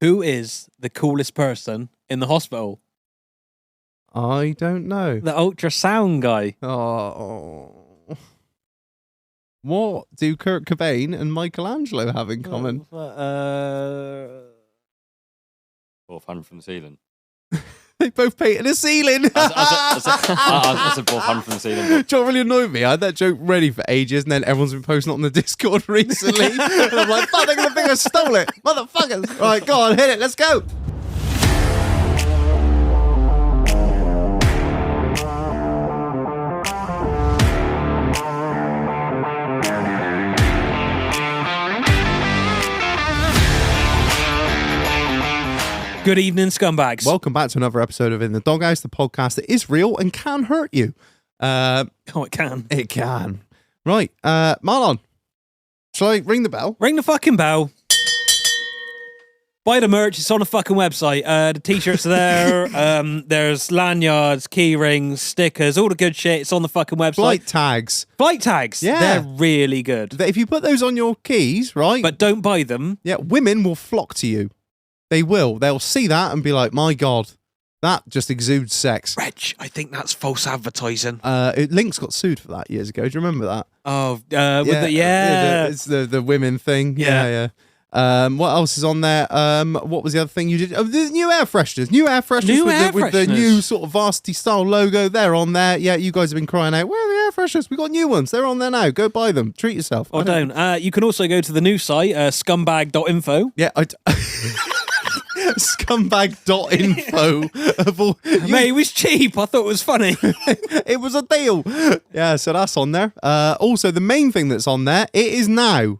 Who is the coolest person in the hospital? I don't know. The ultrasound guy. Oh. What do Kurt Cobain and Michelangelo have in common? Fourth hand from the ceiling. They both painted a ceiling. I said fourth hand from the ceiling. But... Joe really annoyed me. I had that joke ready for ages, and then everyone's been posting it on the Discord recently. And I'm like, fuck, they're going to think I stole it. Motherfuckers. Right, go on, hit it. Let's go. Good evening, scumbags. Welcome back to another episode of In the Doghouse, the podcast that is real and can hurt you. Oh, it can. It can. Right, Marlon, shall I ring the bell? Ring the fucking bell. Buy the merch. It's on the fucking website. The t-shirts are there. There's lanyards, key rings, stickers, all the good shit. It's on the fucking website. Flight tags. Flight tags. Yeah. They're really good. If you put those on your keys, right? But don't buy them. Yeah, women will flock to you. They will. They'll see that and be like, my God, that just exudes sex. Reg, I think that's false advertising. Lynx got sued for that years ago. Do you remember that? Oh, It's the women thing. Yeah. What else is on there? What was the other thing you did? Oh, the new air fresheners. With the new sort of varsity style logo. They're on there. Yeah, you guys have been crying out, where are the air fresheners? We got new ones. They're on there now. Go buy them. Treat yourself. Or don't. You can also go to the new site, scumbag.info. Yeah, scumbag.info. Mate, it was cheap. I thought it was funny. It was a deal. Yeah, so that's on there. Also, the main thing that's on there, it is now,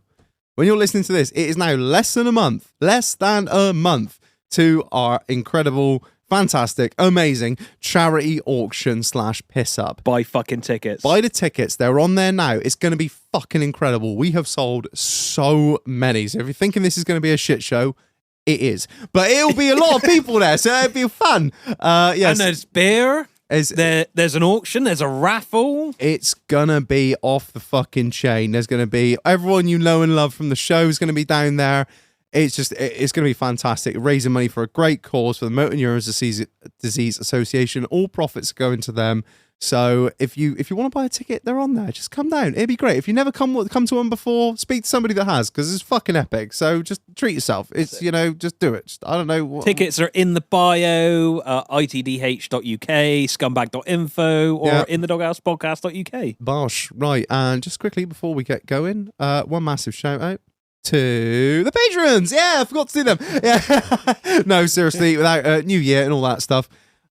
when you're listening to this, it is now less than a month to our incredible, fantastic, amazing charity auction / piss up. Buy fucking tickets. Buy the tickets. They're on there now. It's going to be fucking incredible. We have sold so many. So if you're thinking this is going to be a shit show, it is. But it'll be a lot of people there, so it'll be fun. Yes. And there's beer. There's an auction. There's a raffle. It's going to be off the fucking chain. There's going to be everyone you know and love from the show is going to be down there. It's going to be fantastic. Raising money for a great cause for the Motor Neurons Disease Association. All profits are going to them. So if you want to buy a ticket, they're on there. Just come down. It'd be great. If you never come to one before, speak to somebody that has, because it's fucking epic. So just treat yourself. It's, just do it. I don't know. Tickets are in the bio, itdh.uk, scumbag.info, or in the doghousepodcast.uk. Bosh. Right. And just quickly before we get going, one massive shout out to the patrons. Yeah, I forgot to do them. Yeah. No, seriously, without New Year and all that stuff.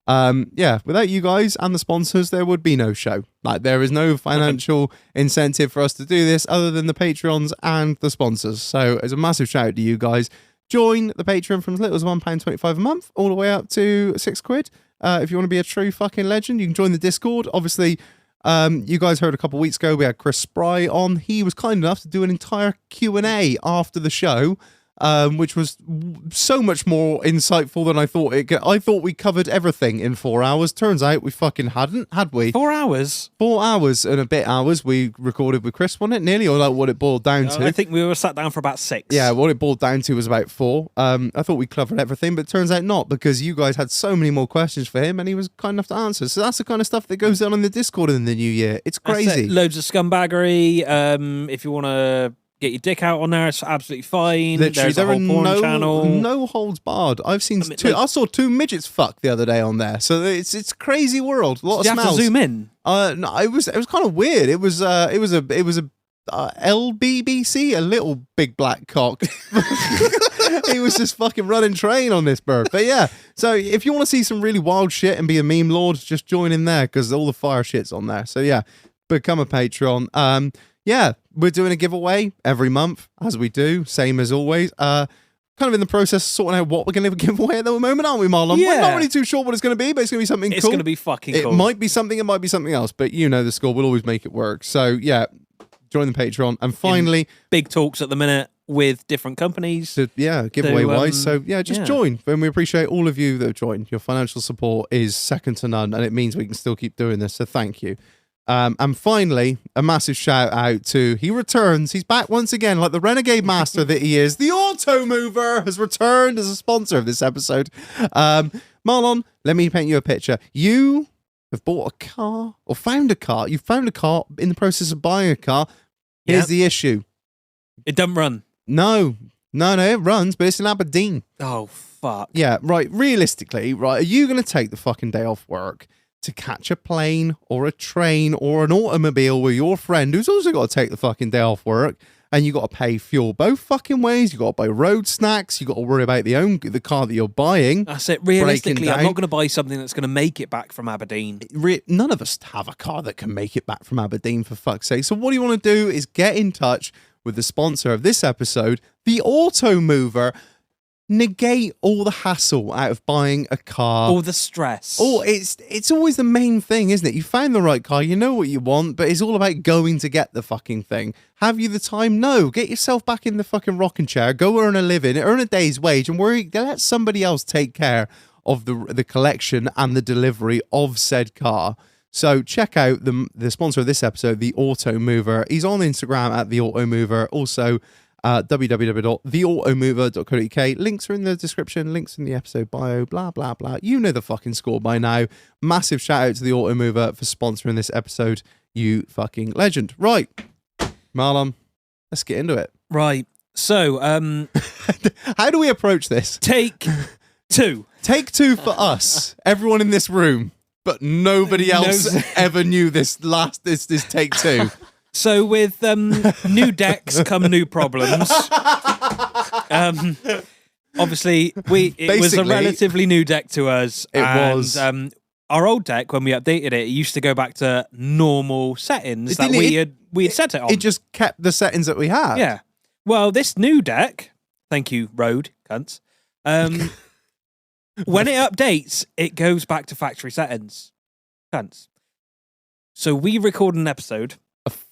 Without you guys and the sponsors, there would be no show. Like, there is no financial incentive for us to do this other than the Patreons and the sponsors. So it's a massive shout out to you guys. Join the Patreon from as little as £1.25 a month all the way up to £6. If you want to be a true fucking legend, you can join the Discord. Obviously, you guys heard a couple of weeks ago we had Chris Spry on. He was kind enough to do an entire Q&A after the show, which was so much more insightful than I thought it could. I thought we covered everything in 4 hours. Turns out we fucking hadn't, had we? 4 hours? 4 hours and a bit hours we recorded with Chris, wasn't it? Nearly, or like what it boiled down to. I think we were sat down for about 6. Yeah, what it boiled down to was about 4. I thought we covered everything, but it turns out not, because you guys had so many more questions for him and he was kind enough to answer. So that's the kind of stuff that goes on in the Discord in the new year. It's crazy. Loads of scumbaggery. If you want to get your dick out on there, it's absolutely fine. Literally, there's a whole porn channel. No holds barred. I saw 2 midgets fuck the other day on there. So it's a crazy world. A lot of smells. You have to zoom in. No, it was kind of weird. It was a LBBC, a little big black cock. He was just fucking running train on this bird. But yeah, so if you want to see some really wild shit and be a meme lord, just join in there, because all the fire shit's on there. So yeah, become a Patreon. Yeah, we're doing a giveaway every month, as we do, same as always. Kind of in the process of sorting out what we're going to give away at the moment, aren't we, Marlon? Yeah. We're not really too sure what it's going to be, but it's going to be something cool. It's going to be fucking cool. It might be something, it might be something else, but you know the score. We'll always make it work. So yeah, join the Patreon. And finally, big talks at the minute with different companies. Giveaway wise. So yeah, just join. And we appreciate all of you that have joined. Your financial support is second to none, and it means we can still keep doing this. So thank you. And finally, a massive shout out to, he returns. He's back once again, like the renegade master that he is. The Automover has returned as a sponsor of this episode. Marlon, let me paint you a picture. You have bought a car or found a car. You found a car in the process of buying a car. Here's the issue. It doesn't run. No, it runs, but it's in Aberdeen. Oh, fuck. Yeah, right. Realistically, right, are you going to take the fucking day off work to catch a plane or a train or an automobile with your friend who's also got to take the fucking day off work, and you got to pay fuel both fucking ways? You got to buy road snacks. You got to worry about the car that you're buying. That's it. Realistically, I'm not going to buy something that's going to make it back from Aberdeen. None of us have a car that can make it back from Aberdeen, for fuck's sake. So what you want to do is get in touch with the sponsor of this episode, the Automover. Negate all the hassle out of buying a car. All the stress. Oh, it's always the main thing, isn't it? You found the right car, you know what you want, but it's all about going to get the fucking thing. Have you the time? No. Get yourself back in the fucking rocking chair, go earn a living, earn a day's wage, and let somebody else take care of the collection and the delivery of said car. So check out the sponsor of this episode, the Automover. He's on Instagram at the Automover. Also, www.theautomover.co.uk. Links are in the description, links in the episode bio, blah, blah, blah. You know the fucking score by now. Massive shout out to the Automover for sponsoring this episode. You fucking legend. Right, Marlon, let's get into it. Right. So, how do we approach this? Take two. Take two for us, everyone in this room, but nobody else ever knew this take two. So with new decks come new problems. Obviously, it was a relatively new deck to us. It was. Our old deck, when we updated it used to go back to normal settings that we had set it on. It just kept the settings that we had. Yeah. Well, this new deck, thank you, Road cunts. When it updates, it goes back to factory settings. Cunts. So we recorded an episode.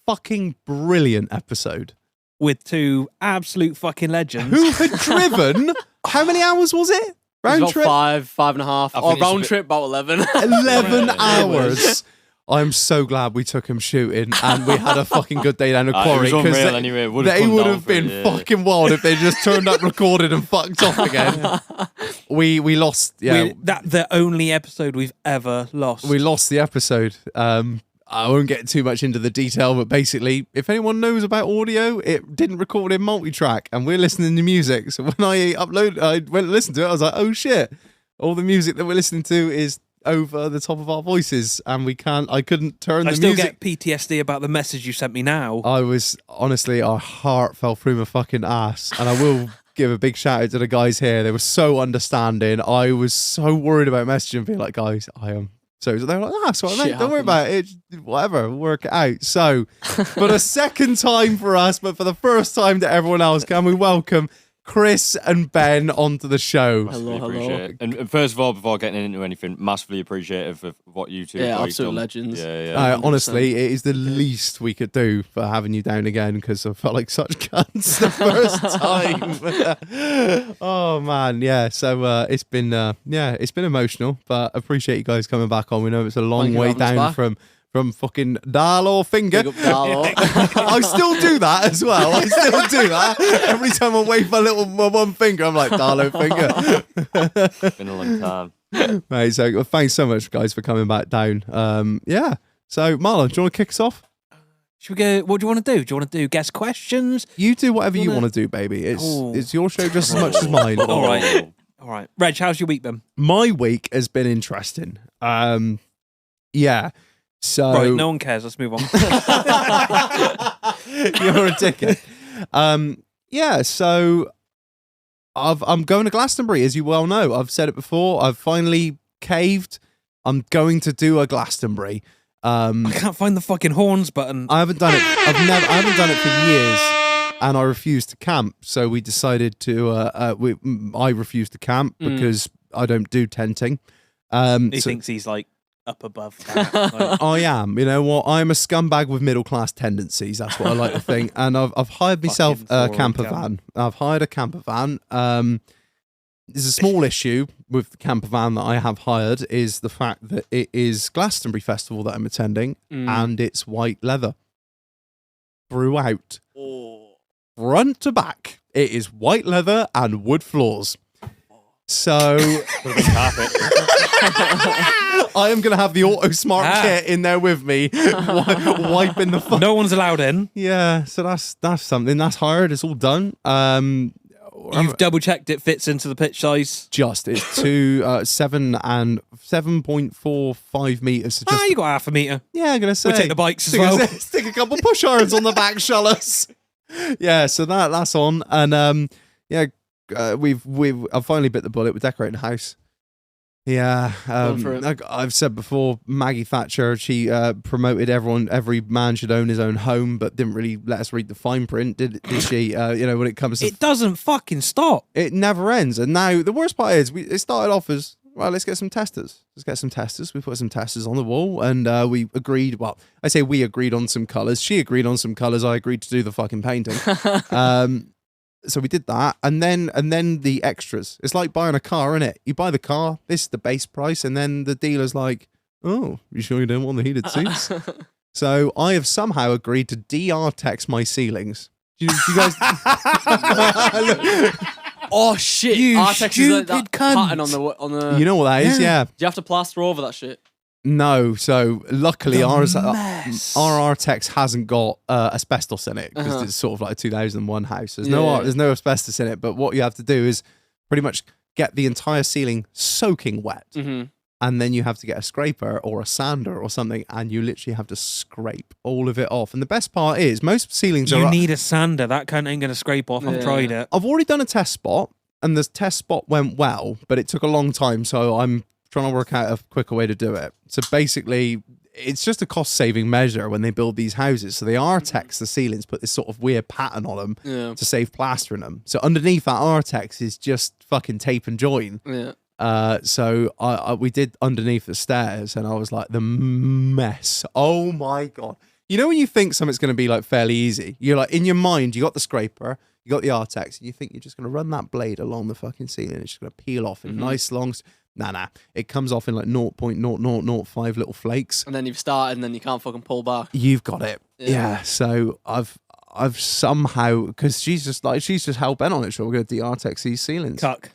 Fucking brilliant episode with two absolute fucking legends who had driven how many hours was it? Round trip? 5.5. Or round trip about 11. 11 hours. I'm so glad we took him shooting and we had a fucking good day down the quarry, because anyway. They would have been fucking wild if they just turned up, recorded and fucked off again. We lost. Yeah, the only episode we've ever lost. We lost the episode. I won't get too much into the detail, but basically, if anyone knows about audio, it didn't record in multi-track, and we're listening to music. So when I went and listened to it, I was like, oh shit, all the music that we're listening to is over the top of our voices, and I couldn't turn the music. I still get PTSD about the message you sent me now. I was, honestly, our heart fell through my fucking ass, and I will give a big shout out to the guys here. They were so understanding. I was so worried about messaging, being like, guys, I am. So they were like, that's what I meant. Don't worry about it. Whatever, we'll work it out. So, for the second time for us, but for the first time to everyone else, can we welcome Chris and Ben onto the show? Hello. And first of all, before getting into anything, massively appreciative of what you two Yeah, have absolute done. legends. Yeah. Honestly, it is the least we could do for having you down again, because I felt like such cunts the first time. Oh man, yeah. So it's been emotional, but appreciate you guys coming back on. We know it's a long way down from fucking Dal or Finger. I still do that as well. I still do that. Every time I wave my one finger, I'm like, Dal or Finger. Been a long time. Mate, so thanks so much, guys, for coming back down. Yeah. So, Marlon, do you want to kick us off? Should we go? What do you want to do? Do you want to do guest questions? You do whatever you want to do, baby. It's your show just as much as mine. All right. Reg, how's your week been? My week has been interesting. Yeah. So right, no one cares. Let's move on. You're a dickhead. Yeah, so I'm going to Glastonbury, as you well know. I've said it before. I've finally caved. I'm going to do a Glastonbury. I can't find the fucking horns button. I haven't done it. I haven't done it for years, and I refused to camp. So we decided to. I refused to camp because I don't do tenting. He thinks he's like up above that. Like, I am. You know what? I'm a scumbag with middle class tendencies. That's what I like to think. And I've hired myself a camper van. I've hired a camper van. There's a small issue with the camper van that I have hired is the fact that it is Glastonbury Festival that I'm attending and it's white leather throughout. Front to back. It is white leather and wood floors. So I am going to have the Auto Smart kit in there with me, wiping the fuck. No one's allowed in. Yeah, so that's something. That's hard. It's all done. You've double checked it fits into the pitch size. It's 7.45 meters. So just, you got half a meter. yeah, I'm gonna say We'll take the bikes as well. Stick a couple push irons on the back, shall us? Yeah, so that's on, and I've finally bit the bullet. We're decorating the house. Yeah, I've said before, Maggie Thatcher, she promoted every man should own his own home, but didn't really let us read the fine print, did she? When it comes to... It doesn't fucking stop. It never ends. And now, the worst part is, it started off as, well, let's get some testers. We put some testers on the wall, and we agreed, well, I say we agreed on some colours. She agreed on some colours. I agreed to do the fucking painting. So we did that, and then the extras. It's like buying a car, innit? You buy the car, this is the base price, and then the dealer's like, "Oh, you sure you don't want the heated seats?" So I have somehow agreed to DR-tex my ceilings. Do you guys? Oh shit! You Artex is like that stupid cunt. pattern on the. You know what that is, yeah. Do you have to plaster over that shit? No, so luckily The our mess. Artex hasn't got asbestos in it because it's sort of like a 2001 house. There's no asbestos in it, but what you have to do is pretty much get the entire ceiling soaking wet, and then you have to get a scraper or a sander or something, and you literally have to scrape all of it off. And the best part is most ceilings You need a sander. That cunt ain't going to scrape off. I've tried it. I've already done a test spot, and the test spot went well, but it took a long time, so I'm trying to work out a quicker way to do it. So basically, it's just a cost-saving measure when they build these houses. So they Artex the ceilings, put this sort of weird pattern on them to save plastering them. So underneath that Artex is just fucking tape and join. Yeah. So we did underneath the stairs, and I was like, the mess. Oh my God. You know when you think something's going to be like fairly easy? You're like, in your mind, you got the scraper, you got the Artex, and you think you're just going to run that blade along the fucking ceiling. It's just going to peel off in nice long... Nah. It comes off in like 0.0005 little flakes. And then you've started, and then you can't fucking pull back. You've got it. Yeah. So I've somehow, because she's just hell bent on it. So we're going to de-Artex these ceilings. Cuck.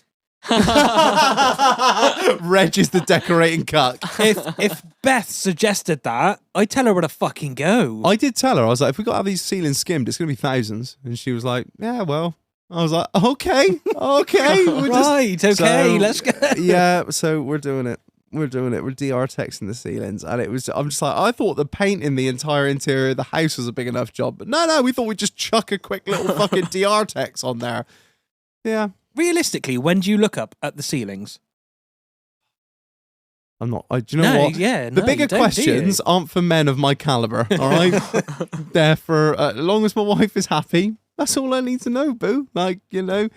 Reg is the decorating cuck. If Beth suggested that, I'd tell her where to fucking go. I did tell her, I was like, if we got to have these ceilings skimmed, it's going to be thousands. And she was like, yeah, well. I was like, okay. Let's go. Yeah, so we're doing it. We're DR-texing the ceilings. And I'm just like, I thought the paint in the entire interior of the house was a big enough job. But no, we thought we'd just chuck a quick little fucking DR-tex on there. Yeah. Realistically, when do you look up at the ceilings? I'm not. Do you know what? Yeah, the bigger questions aren't for men of my caliber, all right? They're for, as long as my wife is happy, that's all I need to know, boo. Like, I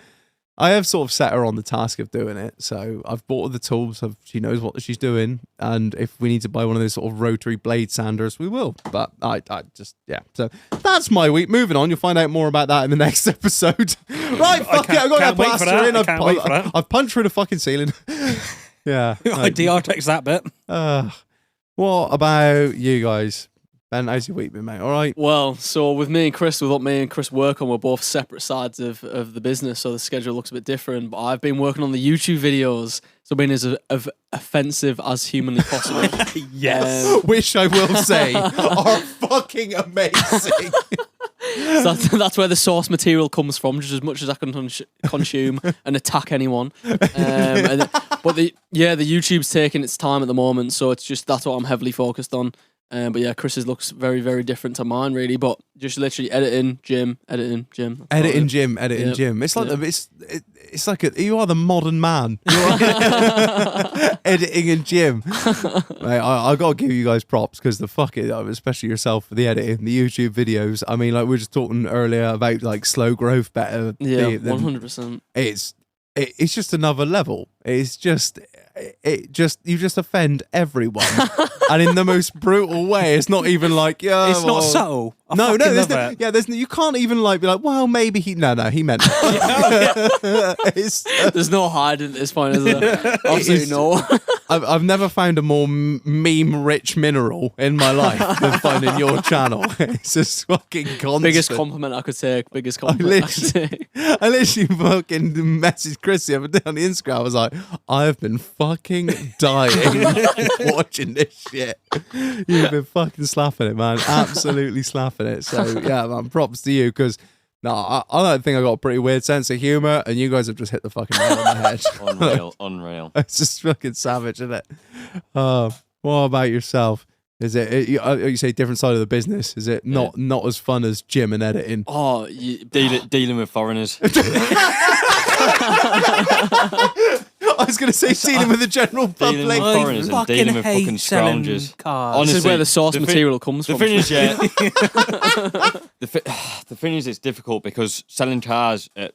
have sort of set her on the task of doing it. So I've bought her the tools. She knows what she's doing. And if we need to buy one of those sort of rotary blade sanders, we will. But I just, yeah. So that's my week. Moving on. You'll find out more about that in the next episode. Right, fuck it. I've got that plaster in. I've punched through the fucking ceiling. Yeah. I DR-tex that bit. What about you guys? Ben, how's your week been, mate? All right? Well, so with me and Chris, with what me and Chris work on, we're both separate sides of the business, so the schedule looks a bit different. But I've been working on the YouTube videos, so being as offensive as humanly possible. Yes. Which I will say are fucking amazing. So that's where the source material comes from, just as much as I can consume and attack anyone. But the YouTube's taking its time at the moment, so that's what I'm heavily focused on. But yeah, Chris's looks very, very different to mine, really. But just literally editing, gym. Editing, gym. It's like it's like you are the modern man. Editing and gym. Mate, I gotta give you guys props because especially yourself for the editing, the YouTube videos. I mean, like we were just talking earlier about like slow growth better. Yeah, 100%. it's just another level. You just offend everyone, and in the most brutal way. It's not even like It's not subtle. I fucking there's love it. there's you can't even like be like, well, maybe he he meant it. There's no hiding at this point, is there? Absolutely no. I've never found a more meme-rich mineral in my life than finding your channel. It's just fucking constant. Biggest compliment I could take. Biggest compliment I could take. I literally fucking messaged Chris the other day on the Instagram. I was like, I have been fucking dying watching this shit. You've been fucking slapping it, man. Absolutely slapping it. So, yeah, man, props to you because I don't think I got a pretty weird sense of humour, and you guys have just hit the fucking nail on the head. Unreal. It's just fucking savage, isn't it? What about yourself? Is it you say different side of the business? Is it not as fun as gym and editing? Oh, Dealing with foreigners. I was going to say dealing with the general Dealing with public. foreigners and dealing with fucking scroungers. Cars. this is where the source material comes The from. thing is, the thing is, it's difficult because selling cars at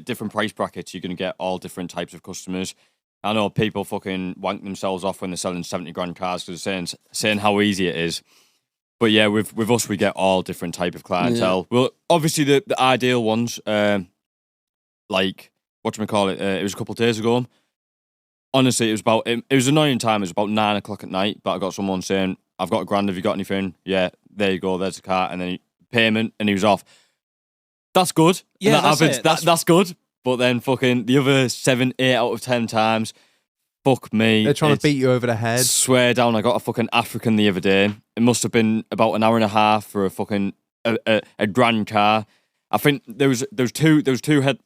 different price brackets, you're going to get all different types of customers. I know people fucking wank themselves off when they're selling 70 grand cars because they're saying how easy it is. But yeah, with us, we get all different type of clientele. Yeah. Well, obviously the ideal ones, like whatchamacallit, it was a couple of days ago. Honestly, it was annoying time. It was about 9 o'clock at night, but I got someone saying, I've got $1,000, have you got anything? Yeah, there you go, there's the car. And then payment, and he was off. That's good. Yeah, that's good. But then fucking the other 7, 8 out of 10 times, fuck me. They're trying to beat you over the head. Swear down, I got a fucking African the other day. It must have been about an hour and a half for a fucking a grand car. I think there was two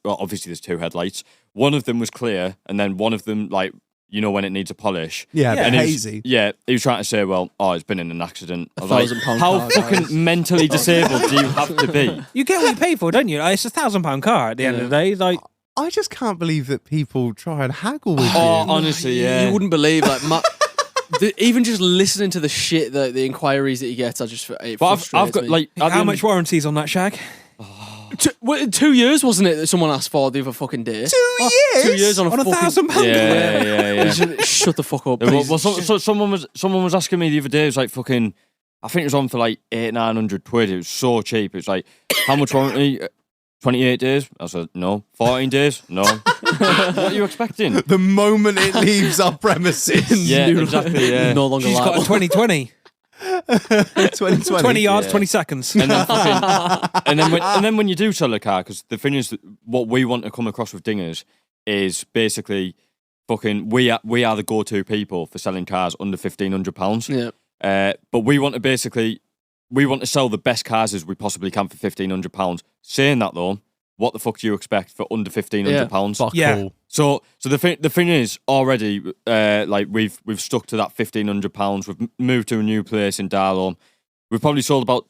obviously there's two headlights. One of them was clear, and then one of them, like, you know when it needs a polish. Yeah, and hazy. He was trying to say, well, it's been in an accident. I was like, £1,000 how car, fucking guys. mentally disabled do you have to be? You get what you pay for, don't you? Like, it's £1,000 car at the end of the day. Like, I just can't believe that people try and haggle with Oh, you. honestly, yeah. You wouldn't believe, like, even just listening to the shit, the inquiries that he gets, it frustrates I've got me. like how much warranty's on that shag? 2 years, wasn't it, that someone asked for the other fucking day? 2 years? 2 years on a fucking... £1,000? Yeah. Shut the fuck up, Well, please. someone was asking me the other day. It was like fucking. I think it was on for like 800-900 quid. It was so cheap. It was like, how much warranty? 28 days. I said no. 14 days. No. What are you expecting? The moment it leaves our premises. Yeah, exactly. Yeah. No longer She's got a liable. 2020. 2020. 20 yards, Yeah. 20 seconds. And then, fucking, and then when you do sell a car, because the thing is, that what we want to come across with dingers is basically fucking we are the go-to people for selling cars under £1,500. Yeah. But we want to sell the best cars as we possibly can for £1,500. Saying that though, what the fuck do you expect for under £1,500? Fuck Yeah. all. So the thing is already like we've stuck to that £1,500. We've moved to a new place in Darlham. We've probably sold about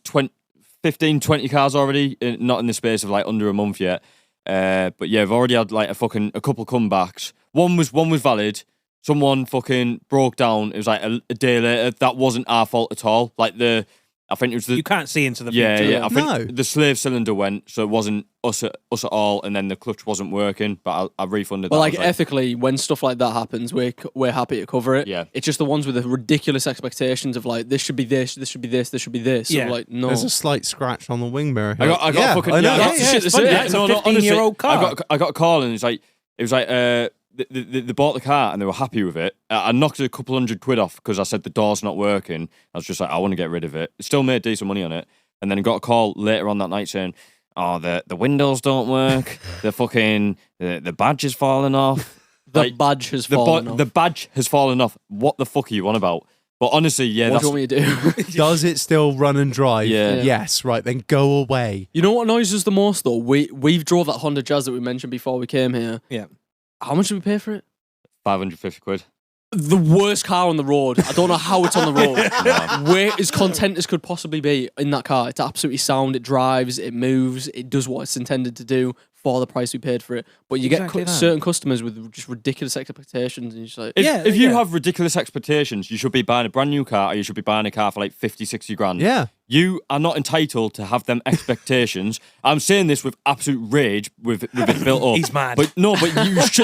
15, 20 cars already, not in the space of like under a month yet. But yeah, we've already had like a couple comebacks. One was valid. Someone fucking broke down. It was like a day later. That wasn't our fault at all. Like I think it was You can't see into the future. yeah. I think No. the slave cylinder went, so it wasn't us at all, and then the clutch wasn't working. But I refunded. Well, that. I like was ethically, when stuff like that happens, we're happy to cover it. Yeah. It's just the ones with the ridiculous expectations of like this should be this, this should be this, this should be this. Yeah. So like no. There's a slight scratch on the wing mirror. I got Yeah, fucking I know. yeah, Yeah, that's the yeah, shit it's to funny. say. It's a No, honestly, 15-year-old car. I got a call and it was like they bought the car and they were happy with it. I knocked a couple £100 off because I said the door's not working. I was just like, I want to get rid of it. Still made decent money on it, and then I got a call later on that night saying, "Oh, the windows don't work. The fucking the badge is falling off. the badge has fallen off. The badge has fallen off. What the fuck are you on about?" But honestly, yeah, What that's do you want me to do? Does it still run and drive? Yeah. Yes, right, then go away. You know what annoys us the most though? We've drove that Honda Jazz that we mentioned before we came here. Yeah. How much did we pay for it? 550 quid. The worst car on the road. I don't know how it's on the road. We're as content as could possibly be in that car. It's absolutely sound. It drives. It moves. It does what it's intended to do for the price we paid for it. But you Exactly get that. certain customers with just ridiculous expectations, and you're just like, If you have ridiculous expectations, you should be buying a brand new car, or you should be buying a car for like 50, 60 grand. Yeah. You are not entitled to have them expectations. I'm saying this with absolute rage, with it built up. He's mad. But no, but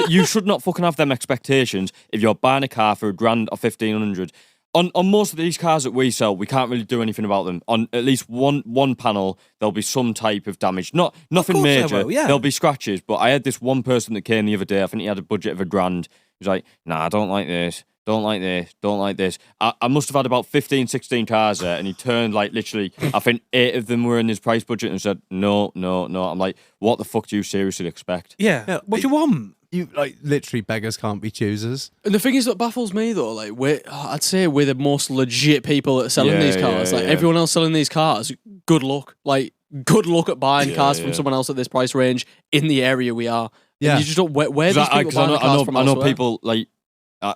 you should not fucking have them expectations if you're buying a car for $1,000 or $1,500. On most of these cars that we sell, we can't really do anything about them. On at least one panel, there'll be some type of damage. Nothing major. There'll be scratches. But I had this one person that came the other day. I think he had a budget of $1,000. He was like, "Nah, I don't like this. Don't like this, don't like this." I must have had about 15, 16 cars there, and he turned like literally, I think 8 of them were in his price budget and said, no. I'm like, what the fuck do you seriously expect? Yeah. What do you want? You like literally beggars can't be choosers. And the thing is that baffles me though, like I'd say we're the most legit people that are selling these cars. Everyone else selling these cars, good luck. Like good luck at buying cars from someone else at this price range in the area we are. Yeah, and you just don't where these people buying the cars from. I know people like.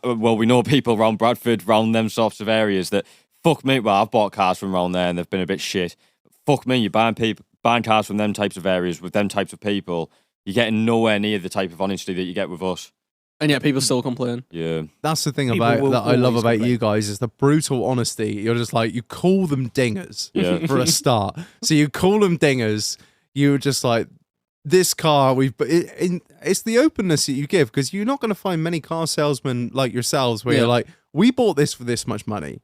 We know people around Bradford, around them sorts of areas that, fuck me, well, I've bought cars from around there and they've been a bit shit. Fuck me, you're buying cars from them types of areas with them types of people, you're getting nowhere near the type of honesty that you get with us. And yet people still complain. Yeah. That's the thing People about will that I love always about complain. you guys is the brutal honesty. You're just like, you call them dingers for a start. So you call them dingers, you're just like, this car, it's the openness that you give, because you're not going to find many car salesmen like yourselves where you're like, we bought this for this much money.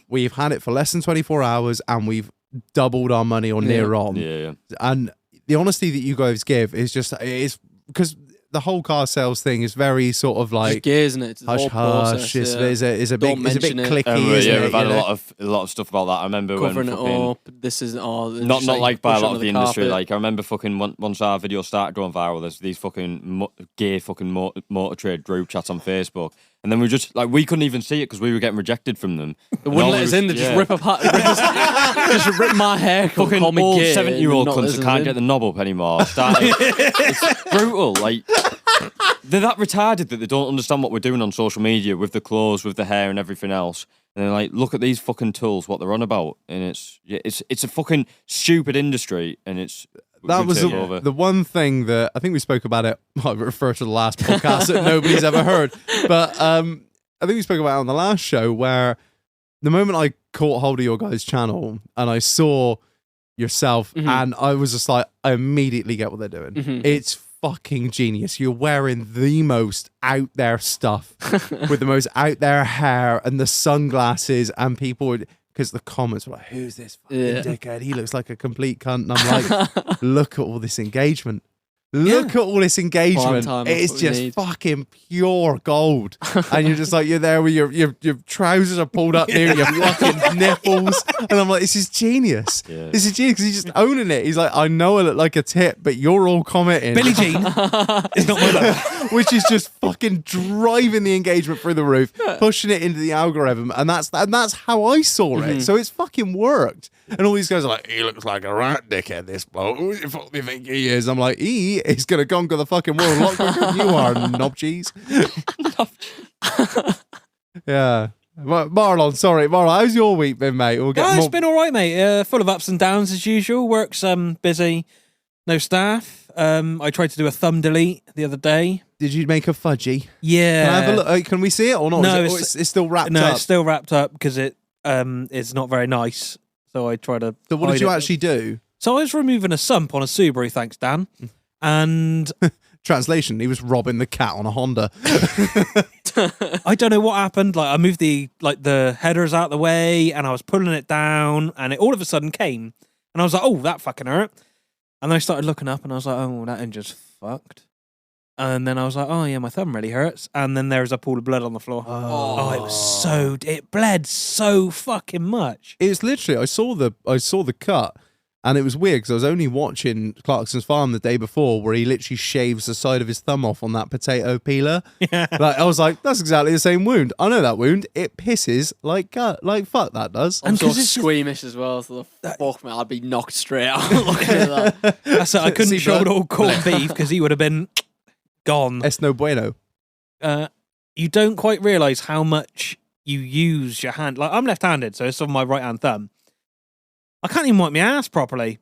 We've had it for less than 24 hours and we've doubled our money or near on. Yeah. And the honesty that you guys give is just, it's because the whole car sales thing is very sort of like gears, isn't it? It's the hush whole process, hush. It's a bit mention it. clicky. Yeah, we've had you know? a lot of stuff about that. I remember Covering when it fucking, up. This is not like by a lot of the industry. Like I remember fucking once our video started going viral, there's these fucking gay fucking motor trade group chats on Facebook, and then we just like we couldn't even see it because we were getting rejected from them. They wouldn't let us in. They just rip apart, just rip my hair. Fucking call me old gay, 70-year-old cunts that can't get the knob up anymore. It's brutal. Like they're that retarded that they don't understand what we're doing on social media with the clothes, with the hair, and everything else. And they're like, look at these fucking tools, what they're on about, and it's a fucking stupid industry, and it's. That was the one thing that I think we spoke about it. I refer to the last podcast that nobody's ever heard, but I think we spoke about it on the last show where the moment I caught hold of your guys' channel and I saw yourself, and I was just like, I immediately get what they're doing. It's fucking genius. You're wearing the most out there stuff with the most out there hair and the sunglasses, and people would. Because the comments were like, who's this fucking dickhead? He looks like a complete cunt. And I'm like, look at all this engagement. Look at all this engagement. It's just fucking pure gold. And you're just like, you're there with your trousers are pulled up near your fucking nipples. And I'm like, this is genius. Yeah. This is genius because he's just owning it. He's like, I know I look like a tit, but you're all commenting. Billie Jean is not my love. Which is just fucking driving the engagement through the roof, pushing it into the algorithm. And that's how I saw it. So it's fucking worked. And all these guys are like, he looks like a rat dickhead, this bloke. Who the fuck do you think he is? I'm like, he is going to conquer the fucking world a lot quicker than you are, knob cheese. Yeah. Marlon, sorry. Marlon, how's your week been, mate? It's been all right, mate. Full of ups and downs as usual. Work's busy, no staff. I tried to do a thumb delete the other day. Did you make a fudgy? Yeah. Can I have a look? Can we see it or not? No, it's still wrapped up. No, it's still wrapped up because it's not very nice. So I try to. So what did you actually do? So I was removing a sump on a Subaru, thanks, Dan. And translation, he was robbing the cat on a Honda. I don't know what happened. Like I moved the headers out the way, and I was pulling it down, and it all of a sudden came, and I was like, "Oh, that fucking hurt." And then I started looking up, and I was like, "Oh, that engine's fucked." And then I was like, "Oh yeah, my thumb really hurts." And then there was a pool of blood on the floor. Oh, it bled so fucking much. It's literally, I saw the cut, and it was weird because I was only watching Clarkson's Farm the day before, where he literally shaves the side of his thumb off on that potato peeler. Yeah. Like I was like, that's exactly the same wound. I know that wound. It pisses like fuck that does. I'm so squeamish as well. So fuck me, I'd be knocked straight out looking at that. That's it. I couldn't shoulder all corned beef because he would have been gone. Es no bueno. You don't quite realise how much you use your hand. Like I'm left-handed, so it's on my right-hand thumb. I can't even wipe my ass properly.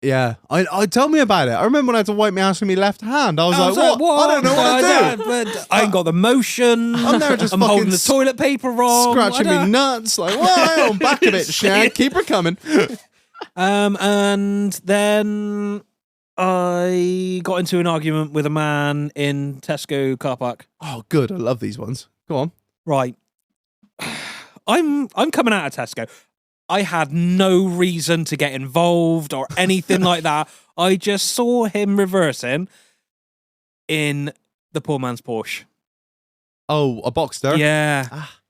Yeah, I tell me about it. I remember when I had to wipe my ass with my left hand. I was like, what? I don't know what to do. But I ain't got the motion. I'm there just I'm holding the toilet paper wrong. Scratching me nuts. Like, well, hang on, back a bit, Shag. Keep her coming. And then I got into an argument with a man in Tesco car park. Oh, good. I love these ones. Go on. Right. I'm coming out of Tesco. I had no reason to get involved or anything like that. I just saw him reversing in the poor man's Porsche. Oh, a Boxster? Yeah. Ah.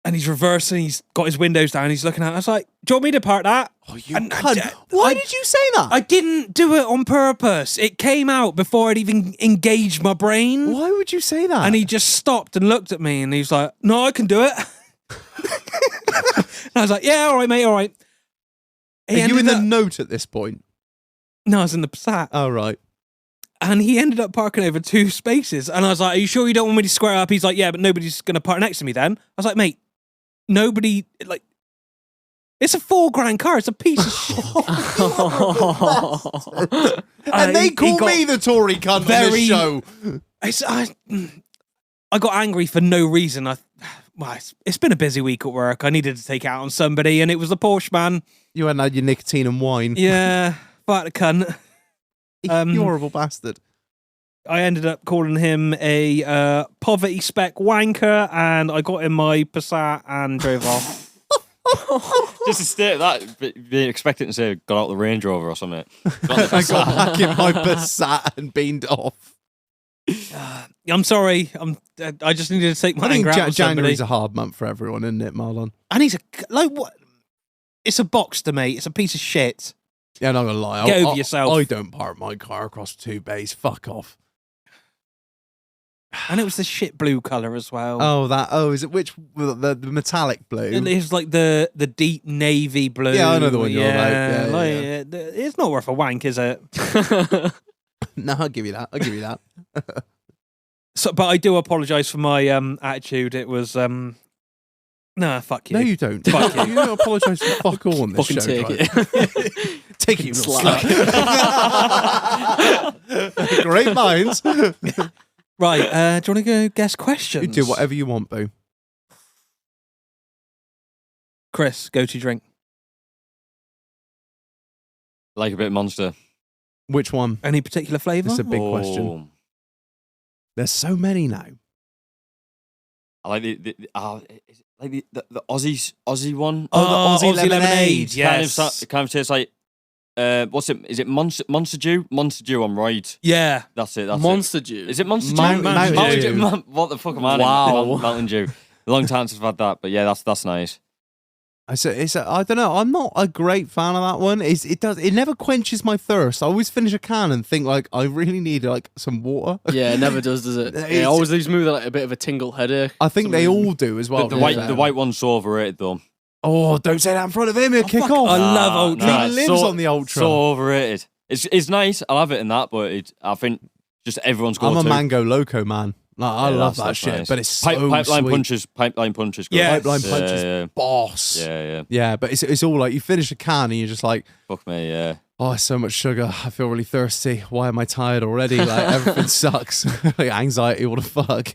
And he's reversing, he's got his windows down, he's looking at it. I was like, do you want me to park that? Oh, you And cunt. Why did you say that? I didn't do it on purpose. It came out before I'd even engaged my brain. Why would you say that? And he just stopped and looked at me and he was like, no, I can do it. And I was like, yeah, all right, mate, all right. Are you in the note at this point? No, I was in the Passat. Oh, right. And he ended up parking over 2 spaces. And I was like, are you sure you don't want me to square up? He's like, yeah, but nobody's going to park next to me then. I was like, mate, nobody, like, it's a $4,000 car. It's a piece of shit. And they call me the Tory cunt on this show. I got angry for no reason. It's been a busy week at work. I needed to take it out on somebody, and it was the Porsche man. You hadn't had your nicotine and wine. Yeah, but a cunt. You horrible bastard. I ended up calling him a poverty spec wanker, and I got in my Passat and drove off. Just to state that, being expecting to say, got out the Range Rover or something. I got back in my Passat and beaned off. I'm sorry. I just needed to take my I think anger out on somebody. January's a hard month for everyone, isn't it, Marlon? And he's what? It's a Boxster, mate. It's a piece of shit. Yeah, not gonna lie. Get over yourself. I don't park my car across 2 bays. Fuck off. And it was the shit blue colour as well. Is it which the metallic blue? It was like the deep navy blue. Yeah, I know the one you're about. Yeah. It's not worth a wank, is it? No, I'll give you that. So, but I do apologise for my attitude. It was nah, fuck you. No, you don't. Fuck you. You don't apologise for fuck all on this Fucking show. take right? it. Take it, you little Slack. slut. Great minds. Right, do you want to go guess questions? You do whatever you want, boo. Chris, go to drink. Like a bit of Monster. Which one? Any particular flavour? It's a big question. There's so many now. I like the Aussie one. Oh, the Aussie lemonade. Yes. It kind of tastes like what's it? Is it Monster Dew? Monster Dew on ride. Yeah. That's it. Monster Dew. Is it Monster Mountain Dew? Dew. What the fuck am I? Wow. Mountain Dew. A long time since I've had that, but yeah, that's nice. I don't know. I'm not a great fan of that one. It never quenches my thirst. I always finish a can and think like I really need like some water. Yeah, it never does it? It's- It always leaves me with like a bit of a tingle headache. I think they all do as well. The white one's so overrated though. Oh, don't say that in front of him. He'll kick fuck, off. I love Ultra. He it's lives on the Ultra. So overrated. It's nice. I'll have it in that, but I think just everyone's I'm go-to. a mango loco man. Like, I love that that's shit, nice. but it's so Pipeline sweet. punches. Good. Yeah. Pipeline Yeah, punches, yeah. boss. Yeah. Yeah, but it's all like you finish a can and you're just like, Fuck me, yeah. oh, so much sugar. I feel really thirsty. Why am I tired already? Like everything sucks. Like anxiety, what the fuck?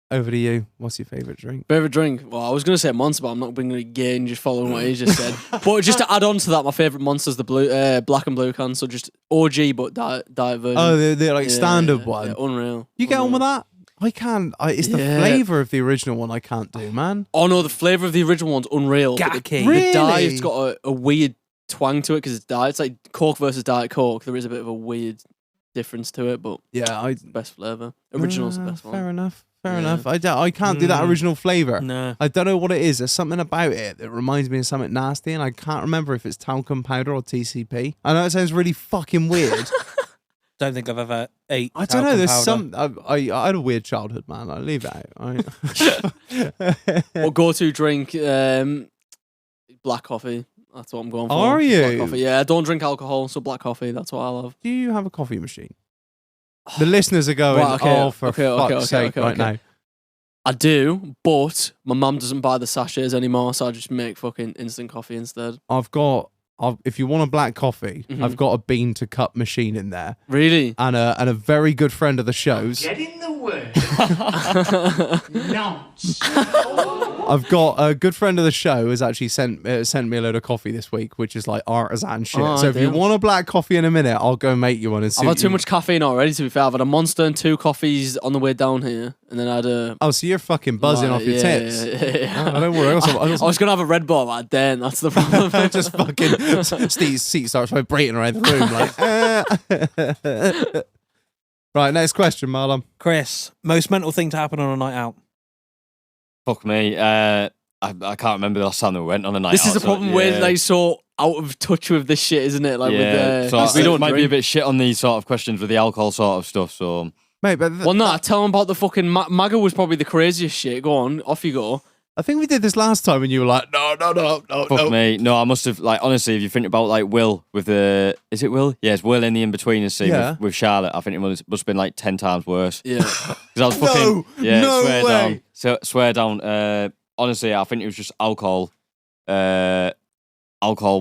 Over to you. What's your favourite drink? Favorite drink? Well, I was going to say Monster, but I'm not bringing it again, just following what he just said. But just to add on to that, my favourite Monster's the blue, black and blue can. So just OG, but diet version. Oh, they're like standard one. Yeah, unreal. You get on with that? I can't. It's the Yeah. flavour of the original one I can't do, man. Oh no, the flavour of the original one's unreal. But Gacky. The dye, Really? it's got a weird twang to it because it's dye. It's like Coke versus Diet Coke. There is a bit of a weird difference to it, but Yeah, best flavour. Original's the best one. Fair enough. Fair Yeah. enough. I can't do that original flavour. No. I don't know what it is. There's something about it that reminds me of something nasty, and I can't remember if it's talcum powder or TCP. I know it sounds really fucking weird. Don't think I've ever ate. I don't know. There's talcum some. I had a weird childhood, man. I leave it out. Or go-to drink, black coffee. That's what I'm going for. Are Black you? coffee. Yeah, I don't drink alcohol, so black coffee. That's what I love. Do you have a coffee machine? The listeners are going, Right, okay, oh, for fuck's sake, right now. I do, but my mum doesn't buy the sachets anymore, so I just make fucking instant coffee instead. If you want a black coffee, Mhm. I've got a bean to cup machine in there. Really? And a very good friend of the show's. Get in the way. I've got a good friend of the show has actually sent me a load of coffee this week, which is like artisan shit. Oh, so if you ideal. want a black coffee in a minute, I'll go make you one. And I've had too much caffeine already, to be fair. I've had a Monster and 2 coffees on the way down here, and then I had a... Oh, so you're fucking buzzing off your tits. Yeah. Oh, don't worry. I was going to have a Red Bull, but I daren't. That's the problem. Just fucking Steve's seat starts vibrating around the room like. Right, next question, Marlon. Chris, most mental thing to happen on a night out? Fuck me. I can't remember the last time that we went on a night This out. is the problem with like so out of touch with this shit, isn't it? Like with so we it don't might be a drink. bit shit on these sort of questions with the alcohol sort of stuff. So Mate, but Well, no, tell them about the fucking Maga was probably the craziest shit. Go on, off you go. I think we did this last time and you were like, no. fuck me. No, I must have like honestly. If you think about like Will with the, is it Will? Yeah, it's Will in the in between scene Yeah. with Charlotte. I think it must have been like 10 times worse. Yeah. Because I was fucking no swear way. down. So swear down. Honestly, I think it was just alcohol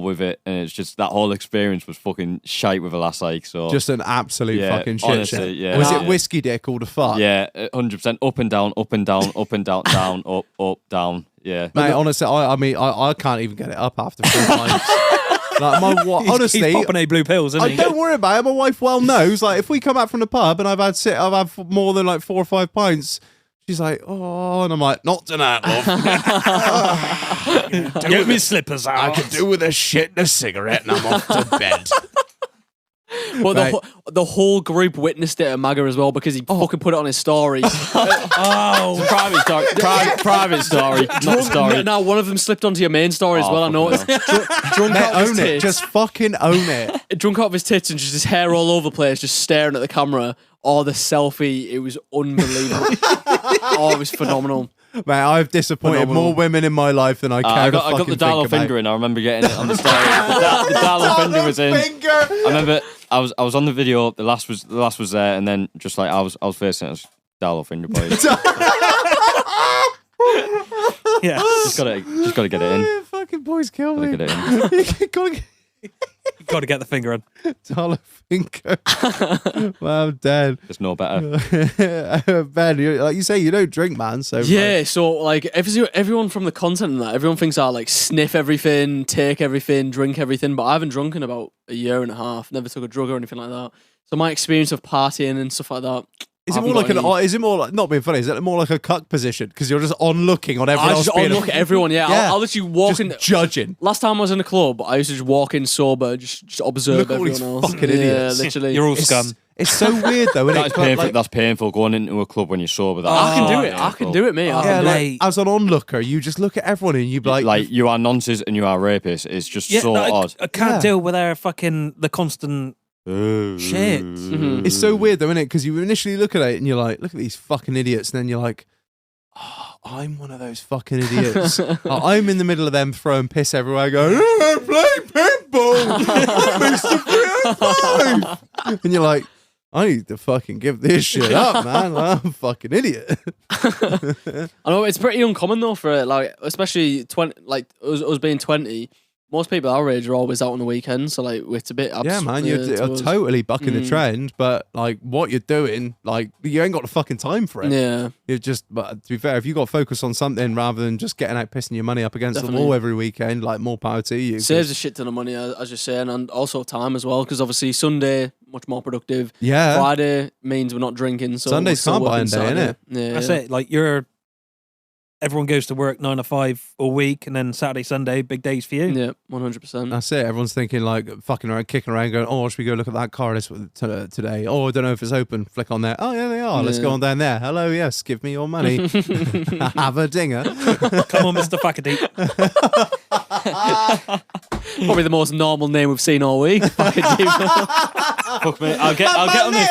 with it, and it's just that whole experience was fucking shite with a lass like. So Just an absolute Yeah, fucking shit honestly, show. yeah. Was Yeah. it whiskey dick all the fuck? yeah, 100% up and down, up and down, up and down, down, up, down. Yeah. Mate, honestly, I mean, I can't even get it up after 4 times. Like honestly, He's popping 8 blue pills, isn't he? don't worry about it. My wife well knows. Like, if we come back from the pub and I've had more than like 4 or 5 pints, she's like, oh, and I'm like, not tonight, love. Get me slippers out. I could do with a shit and a cigarette, and I'm off to bed. But Right. the whole group witnessed it at Maga as well because he fucking put it on his story. Oh, Private story. Private story. Not story. Now one of them slipped onto your main story as Oh, well. I fucking noticed. Drunk Mate, out of his own it. tits. Just fucking own it. Drunk out of his tits and just his hair all over the place, just staring at the camera. Oh, the selfie. It was unbelievable. Oh, it was phenomenal. Mate, I've disappointed Phenomenal. more women in my life than I care I to got fucking the Darlow think about. finger in. I remember getting it on the story. the Darlow finger was in. I remember I was on the video. The last was there, and then just like I was facing it. It was Darlow finger boys. yeah. just gotta get it in. Yeah, fucking boys kill Gotta me. get it in. Gotta get You've got to get the finger in. dollar finger. Well, I'm dead. There's no better. Ben, like you say, you don't drink, man. So Yeah, so like everyone from the content and that, everyone thinks I like sniff everything, take everything, drink everything, but I haven't drunk in about a year and a half. Never took a drug or anything like that. So my experience of partying and stuff like that. Is it more like is it more like, not being funny, is it more like a cuck position? Because you're just on looking on everyone I else just being look at everyone, yeah. Yeah. I'll literally walk in. just judging. Last time I was in a club, I used to just walk in sober, just observe Look at all everyone these else. fucking yeah, idiots. literally. You're all scum. It's so weird though, isn't That's it? painful. Like, That's painful going into a club when you're sober. I can do so it. I can painful. do it, mate. I Oh, can yeah, do it. like, mate. as an onlooker, you just look at everyone and you be Like you are nonces and you are rapists. It's just Yeah, so no, odd. I can't Yeah. deal with their fucking the constant shit. Mhm. it's so weird though, isn't it? Because you initially look at it and you're like, look at these fucking idiots, and then you're like, oh, I'm one of those fucking idiots. I'm in the middle of them throwing piss everywhere. I go, oh, play pinball, I'm Mr. 305. And you're like, I need to fucking give this shit up, man. I'm a fucking idiot. I know it's pretty uncommon though for like, especially 20, like us being 20. Most people our age are always out on the weekends, so like it's a bit. Yeah, man, you're totally bucking the trend, but like what you're doing, like you ain't got the fucking time for it. Yeah, You're just, but to be fair, if you got to focus on something rather than just getting out pissing your money up against the Definitely. wall every weekend, like more power to you. 'cause- saves a shit ton of money, as you're saying, and also time as well. Because obviously Sunday much more productive. Yeah, Friday means we're not drinking, so Sunday's we're still combine working day, Saturday. innit? Yeah, That's yeah. it. Like everyone goes to work 9 to 5 all week, and then Saturday, Sunday, big days for you. Yeah, 100%. that's it. Everyone's thinking like fucking around, kicking around, going, "Oh, should we go look at that car today? Oh, I don't know if it's open." Flick on there. Oh, yeah, they are. Let's Yeah. go on down there. Hello, yes, give me your money. Have a dinger. Come on, Mr. Fackadee. Probably the most normal name we've seen all week. Fucking deep. Fuck me. I'll get on this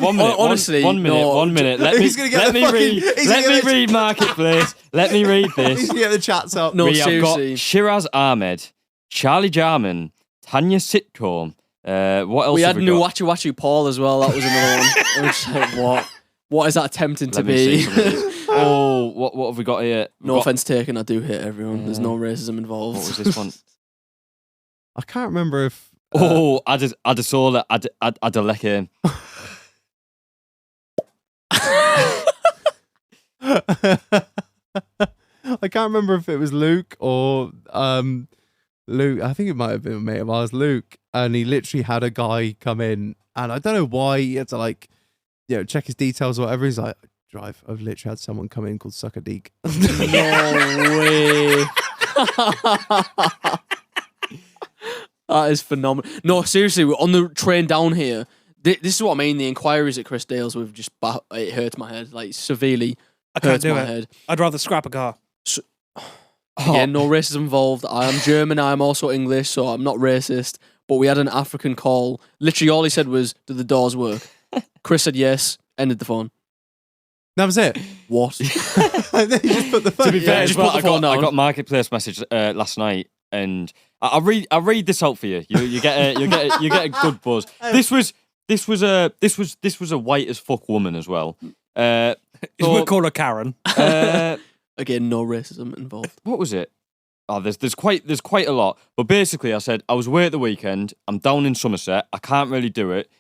1 minute. Honestly, one minute. no. 1 minute. Let me He's gonna get let the me fucking- read. he's Let gonna me get the- read Marketplace. Let me read He's this. gonna get the chats up. No, We have got seriously. Shiraz Ahmed, Charlie Jarman, Tanya Sitcom. What else? We have had we got? Nuwachu Wachu Paul as well. That was another one. It was like, what? What is that attempting to Let me see be? some of these. Oh, what have we got here? No We've got- offense taken, I do hate everyone. There's no racism involved. What was this one? I can't remember if. Oh, Adesola, Adeleke. I can't remember if it was Luke or Luke. I think it might have been a mate of ours, Luke, and he literally had a guy come in, and I don't know why he had to like, check his details or whatever. He's like, "Drive. I've literally had someone come in called Sucker Deek." No way. That is phenomenal. No, seriously, we're on the train down here. This is what I mean. The inquiries that Chris deals with just it hurts my head, like severely. I can't hurts do my it. head. I'd rather scrap a car. Again, no racism involved. I am German. I am also English, so I'm not racist. But we had an African call. Literally, all he said was, "Do the doors work?" Chris said yes. Ended the phone. That was it. What? And then you just put the phone. To be fair, just as well, put the phone I down. got marketplace message last night, and I'll read this out for you. You get a good buzz. This was a white as fuck woman as well. We'll call her Karen. Again, no racism involved. What was it? Oh, there's quite a lot. But basically, I said I was away at the weekend. I'm down in Somerset. I can't really do it.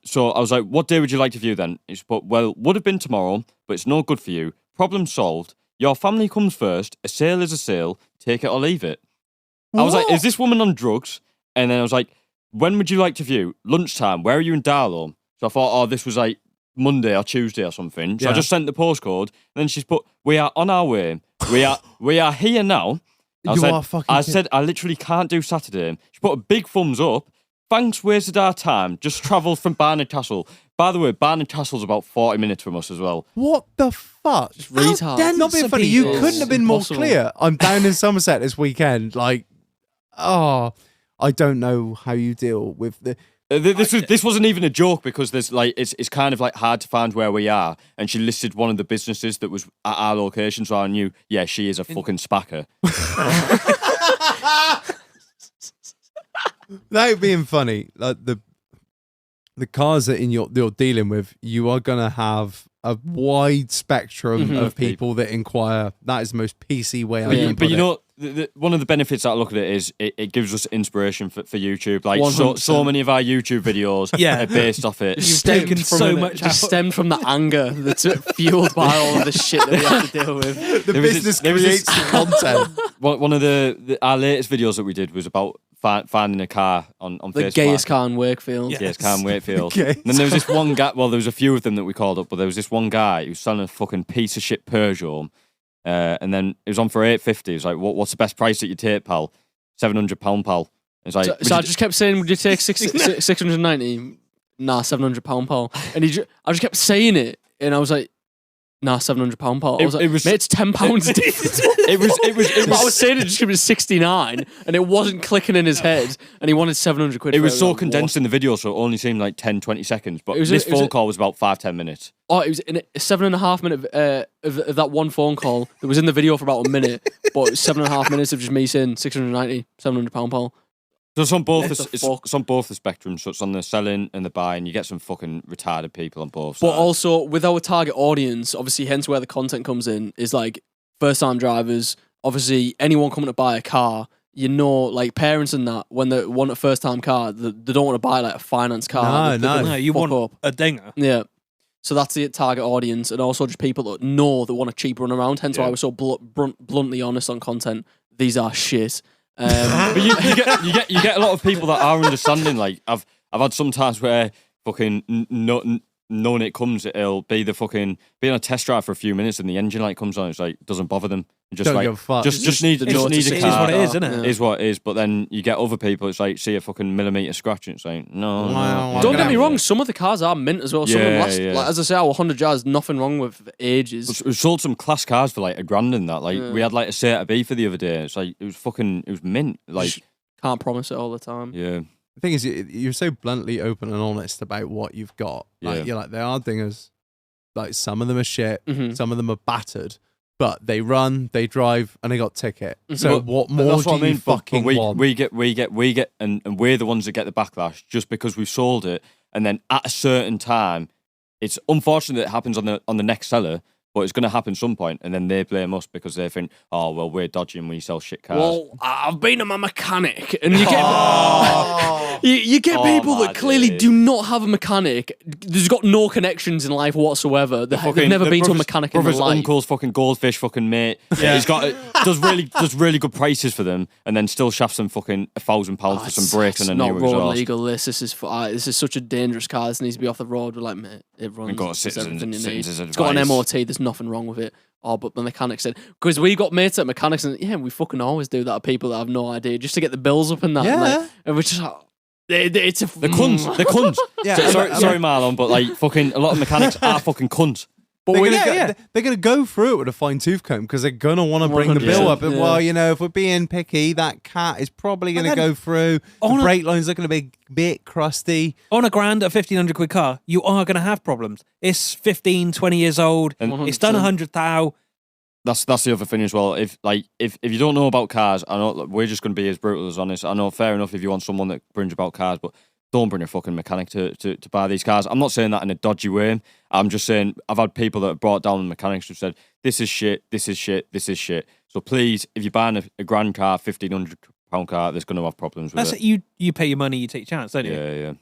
So I was like, "What day would you like to view then?" He said, "Well, would have been tomorrow, but it's no good for you. Problem solved. Your family comes first. A sale is a sale. Take it or leave it." I was like, "Is this woman on drugs?" And then I was like, "When would you like to view? Lunchtime. Where are you in Darlow?" So I thought, this was like Monday or Tuesday or something. So I just sent the postcode. And then she's put, "We are on our way. We are here now." I said, "I literally can't do Saturday." She put a big thumbs up. "Thanks, wasted our time. Just travelled from Barnard-Castle." By the way, Barnard-Castle's about 40 minutes from us as well. What the fuck? Retard. Not being funny, you couldn't have been more clear. I'm down in Somerset this weekend. Like, I don't know how you deal with the. This wasn't even a joke because there's like it's kind of like hard to find where we are, and she listed one of the businesses that was at our location, so I knew, yeah, she is a fucking spacker. Without being funny, like the cars that you're dealing with, you are gonna have a wide spectrum of people that inquire. That is the most PC way I can put But you it. know, one of the benefits that I look at it is it gives us inspiration for YouTube. Like 100%. so many of our YouTube videos are based off it. You've taken so much Just out. stemmed from the anger that's fueled by all of the shit that we have to deal with. The business creates the content. One of our latest videos that we did was about finding a car on The Facebook. gayest car in Wakefield. Yeah. Yes, Cam Wakefield. Okay. And then there was this one guy. Well, there was a few of them that we called up, but there was this one guy who was selling a fucking piece of shit Peugeot, and then it was on for $850. He was like, "What's the best price that you take, pal?" £700, pal. It's like, So I just kept saying, "Would you take 690?" Nah, £700, pal. And I just kept saying it, and I was like, "Nah, £700, pal." I was like, "Mate, it's £10 difference." I was saying it just give it 69, and it wasn't clicking in his head, and he wanted 700 quid. It for was so Like, condensed what? in the video, so it only seemed like 10-20 seconds. But It was this a- it was phone a- call was about 5-10 minutes. Oh, it was in a 7.5 minute of that one phone call that was in the video for about a minute, but it was 7.5 minutes of just me saying 690, £700, pal. So it's on both. What the It's fuck? on both the spectrum. So it's on the selling and the buying. You get some fucking retarded people on both. But sides. also with our target audience, obviously, hence where the content comes in, is like first time drivers. Obviously, anyone coming to buy a car, like parents and that, when they want a first time car, they don't want to buy like a finance car. No. No, you fuck want up. a dinger. Yeah. So that's the target audience, and also just people that know that want a cheap run around. Hence why we're so bluntly honest on content. These are shit. But you get a lot of people that are understanding. Like I've had some times where fucking knowing it comes, it'll be the fucking being on a test drive for a few minutes and the engine light comes on. It's like doesn't bother them. Just Don't like give a fuck. just need the just note need to a see car. what it is, isn't it? It is what it is. But then you get other people. It's like see a fucking millimeter scratch. And it's like no. Wow. Don't get me wrong, some of the cars are mint as well. Some of them Yeah, last, yeah. like as I say, our Honda Jazz, nothing wrong with for ages. We sold some class cars for like $1,000 and that. Like we had like a Seat B for the other day. It's like it was mint. Like Can't promise it all the time. yeah. The thing is, you're so bluntly open and honest about what you've got. Like, Yeah. you're like, there are dingers. Like, some of them are shit. Mhm. Some of them are battered. But they run, they drive, and they got ticket. So But- what but more that's do what I mean, you but fucking we want? get, and we're the ones that get the backlash just because we've sold it, and then at a certain time, it's unfortunate that it happens on the next seller. but it's going to happen some point, and then they blame us because they think, oh, well, we're dodgy and we sell shit cars. Well, I've been to my mechanic, and you get you get people that clearly do not have a mechanic. There's got no connections in life whatsoever. They've never been to a mechanic in their life. Uncle's fucking goldfish fucking mate. Yeah. He's got does really good prices for them, and then still shafts them fucking £1,000 for some brakes and a new exhaust. Not road legal. This is such a dangerous car. This needs to be off the road. We're like, mate, it runs. It's everything you need. It's got an MOT. There's nothing wrong with it. Oh, but the mechanic said, because we got mates at mechanics, and we fucking always do that to people that have no idea, just to get the bills up and that. Yeah. And we're just like, it's a the cunts. Yeah, sorry, Marlon, but like fucking a lot of mechanics are fucking cunts. But they're gonna go through it with a fine tooth comb because they're gonna want to bring the bill up. And well, if we're being picky, that cat is probably gonna go through. The brake lines are gonna be a bit crusty. On a grand, a £1,500 car, you are gonna have problems. It's 15, 20 years old. And it's done 100,000. That's the other thing as well. If you don't know about cars, I know we're just going to be as brutal as honest. I know, fair enough, if you want someone that brings about cars, but don't bring a fucking mechanic to buy these cars. I'm not saying that in a dodgy way. I'm just saying I've had people that have brought down the mechanics who said, this is shit, this is shit, this is shit. So please, if you're buying a grand car, £1,500 car, there's going to have problems with it. You pay your money, you take your chance, don't you? Yeah.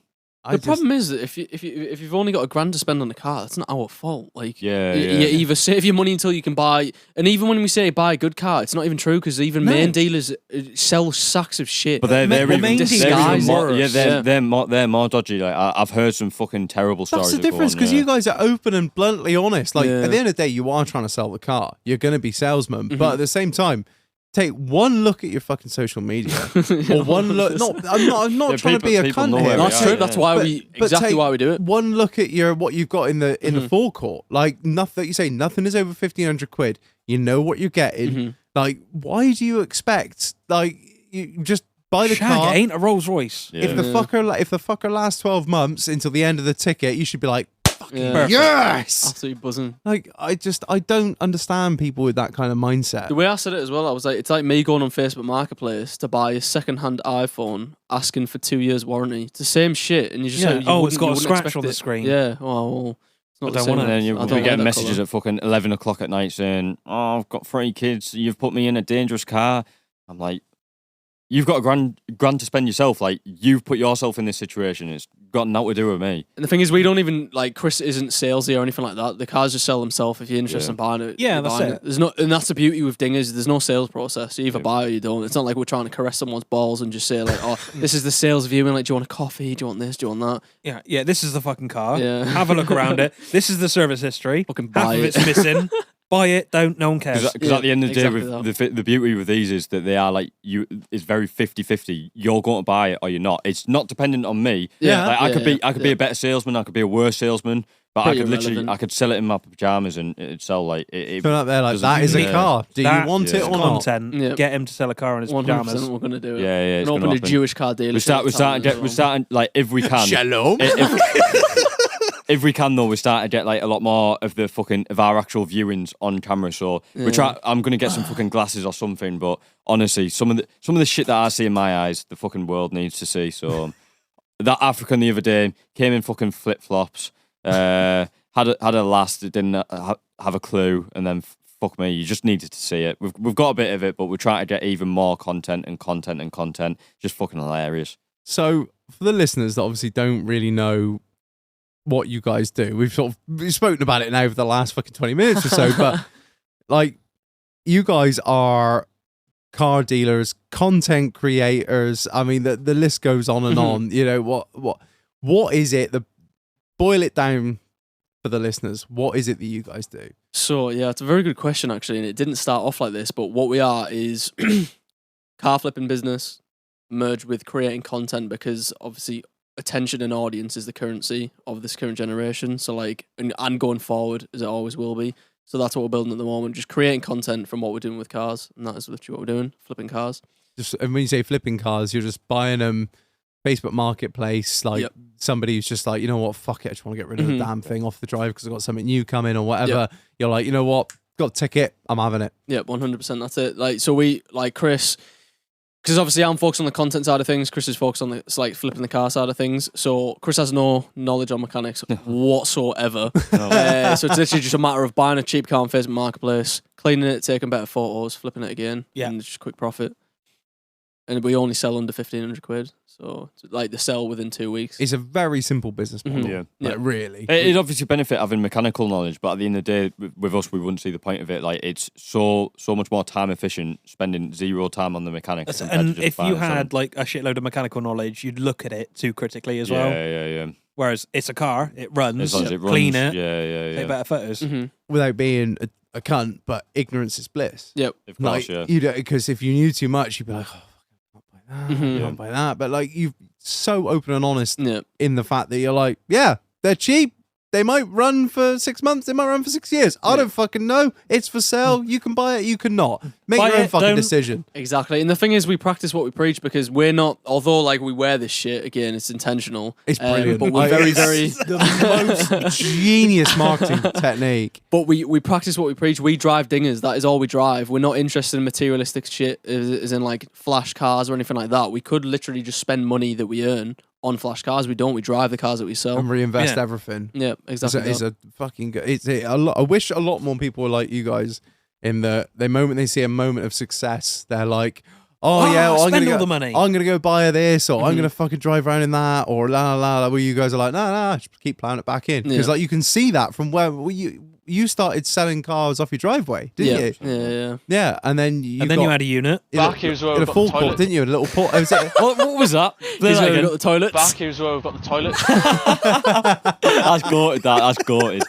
The problem is that if you've only got a grand to spend on a car, that's not our fault. Like, you either save your money until you can buy, and even when we say buy a good car, it's not even true because even main dealers sell sacks of shit. But they're main disguised. They're more dodgy. Like I've heard some fucking terrible stories. That's the difference because you guys are open and bluntly honest. Like at the end of the day, you are trying to sell the car. You're going to be salesmen, but at the same time, take one look at your fucking social media, or one look. I'm not trying to be a cunt here. That's true. That's why why we do it. One look at what you've got in the forecourt. Like nothing. You say nothing is over 1,500 quid. You know what you're getting. Like, why do you expect? Like, you just buy the car. It ain't a Rolls Royce. Yeah. If the fucker lasts 12 months until the end of the ticket, you should be like, yes, absolutely buzzing. Like I don't understand people with that kind of mindset. The way I said it as well, I was like, it's like me going on Facebook Marketplace to buy a second-hand iPhone, asking for 2 years warranty. It's the same shit, and you just it's got a scratch on the screen. Yeah, well it's not the same. And then you get messages at fucking 11 o'clock at night saying, "Oh, I've got 3 kids. You've put me in a dangerous car." I'm like, you've got a grand to spend yourself. Like, you've put yourself in this situation. It's got nothing to do with me. And the thing is, we don't even, like, Chris isn't salesy or anything like that. The cars just sell themselves if you're interested in buying it. Yeah, that's it. There's no, and that's the beauty with dingers. There's no sales process. You either buy or you don't. It's not like we're trying to caress someone's balls and just say, like, oh, this is the sales viewing. Like, do you want a coffee? Do you want this? Do you want that? Yeah, this is the fucking car. Yeah. Have a look around it. This is the service history. Fucking buy Half of it's missing. Buy it, no one cares. Because at the end of the day, the beauty with these is that they are like, it's very 50-50. You're going to buy it or you're not. It's not dependent on me. Yeah. Like, I could be a better salesman, I could be a worse salesman, but I could sell it in my pajamas and it'd sell like it. Put up there like that is a car. Do you want it or not? Content. Yep. Get him to sell a car in his pajamas. We're gonna do it. Yeah. We're open a Jewish car dealership. We're starting like if we can. Shalom. If we can, though, we're starting to get like a lot more of our actual viewings on camera. So I'm gonna get some fucking glasses or something. But honestly, some of the shit that I see in my eyes, the fucking world needs to see. So that African the other day came in fucking flip flops, had a lass that didn't have a clue, and then fuck me, you just needed to see it. We've got a bit of it, but we're trying to get even more content. Just fucking hilarious. So for the listeners that obviously don't really know what you guys do, we've spoken about it now over the last fucking 20 minutes or so, but like, you guys are car dealers, content creators. I mean, the list goes on and on. You know, what is it? Boil it down for the listeners. What is it that you guys do? So yeah, it's a very good question actually, and it didn't start off like this, but what we are is car flipping business merged with creating content, because obviously attention and audience is the currency of this current generation. So like, and going forward, as it always will be. So that's what we're building at the moment, just creating content from what we're doing with cars, and that is literally what we're doing, flipping cars. And when you say flipping cars, you're just buying them Facebook Marketplace, like somebody who's just like, you know what, fuck it, I just want to get rid of the damn thing off the drive because I've got something new coming or whatever. You're like, you know what, got a ticket, I'm having it. Yeah, 100%. That's it. Like, so we, like Chris, because obviously I'm focused on the content side of things. Chris is focused on the like flipping the car side of things. So Chris has no knowledge on mechanics whatsoever. So it's literally just a matter of buying a cheap car on Facebook Marketplace, cleaning it, taking better photos, flipping it again, and it's just quick profit. And we only sell under 1,500 quid. So like the sell within 2 weeks. It's a very simple business model. Yeah. Like, really. It obviously benefit having mechanical knowledge, but at the end of the day, with us, we wouldn't see the point of it. Like it's so much more time efficient spending zero time on the mechanics. And if you had like a shitload of mechanical knowledge, you'd look at it too critically as well. Yeah. Whereas it's a car, it runs, As long as it runs, clean it, yeah. take better photos. Without being a cunt, but ignorance is bliss. Yep. Of course, Like, you don't, because if you knew too much, you'd be like, oh, I can't buy that. But like, you're so open and honest in the fact that you're like, yeah, they're cheap. They might run for 6 months. They might run for 6 years. I don't fucking know. It's for sale. You can buy it. You can not. Make your own fucking decision. Exactly. And the thing is, we practice what we preach because we're not, although like we wear this shit, again, it's intentional. It's brilliant. But we're very, very... the most genius marketing technique. But we practice what we preach. We drive dingers. That is all we drive. We're not interested in materialistic shit, as in like flash cars or anything like that. We could literally just spend money that we earn on flash cars. We don't. We drive the cars that we sell. And reinvest everything. Yeah, exactly. It's a fucking good... I wish a lot more people were like you guys in the moment they see a moment of success, they're like, oh yeah, well, spend all the money. I'm gonna go buy this, or I'm gonna fucking drive around in that, or la la la. Where you guys are like, no, just keep plowing it back in, because like you can see that from where you started selling cars off your driveway, didn't you? Yeah, and then you had a unit. Back here's where in a we've got the forecourt, toilet. didn't you? A little port. What was that? Here's where we've got the toilets. Back here's where we've got the toilet. That's goated. That's goated.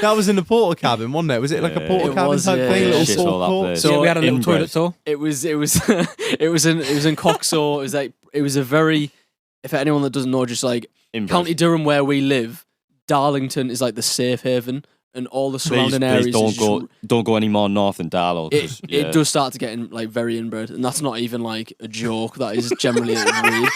That was in the porter cabin, wasn't it? Was it like a porter It cabin was, type thing? yeah. Little Shit, all that forecourt? place. So we had a little inbred. toilet tour. It was it was in Coxall. It was like it was a very, if anyone that doesn't know, just like Inbred. County Durham where we live, Darlington is like the safe haven, and all the surrounding areas. Please is don't go any more north than Darlow. It does start to get like very inbred, and that's not even like a joke. That is generally weird.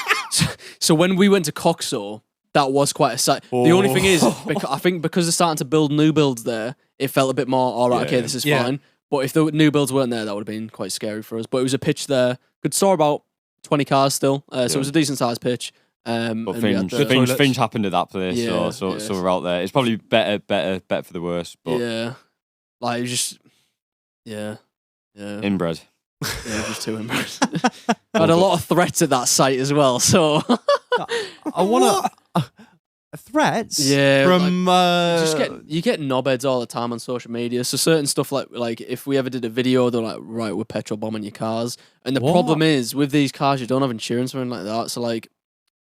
So when we went to Coxall, that was quite a sight. The only thing is, I think because they're starting to build new builds there, it felt a bit more, all right, okay, this is fine. But if the new builds weren't there, that would have been quite scary for us. But it was a pitch there. Could store about 20 cars still. So it was a decent sized pitch. But things happened at that place, so we're out there. It's probably better for the worse. But like it was just inbred. Yeah, just too inbred. I had a lot of threats at that site as well. So I want to threats. From you get knobheads all the time on social media. So certain stuff like if we ever did a video, they're like, right, we're petrol bombing your cars. And the problem is with these cars, you don't have insurance or anything like that. So like,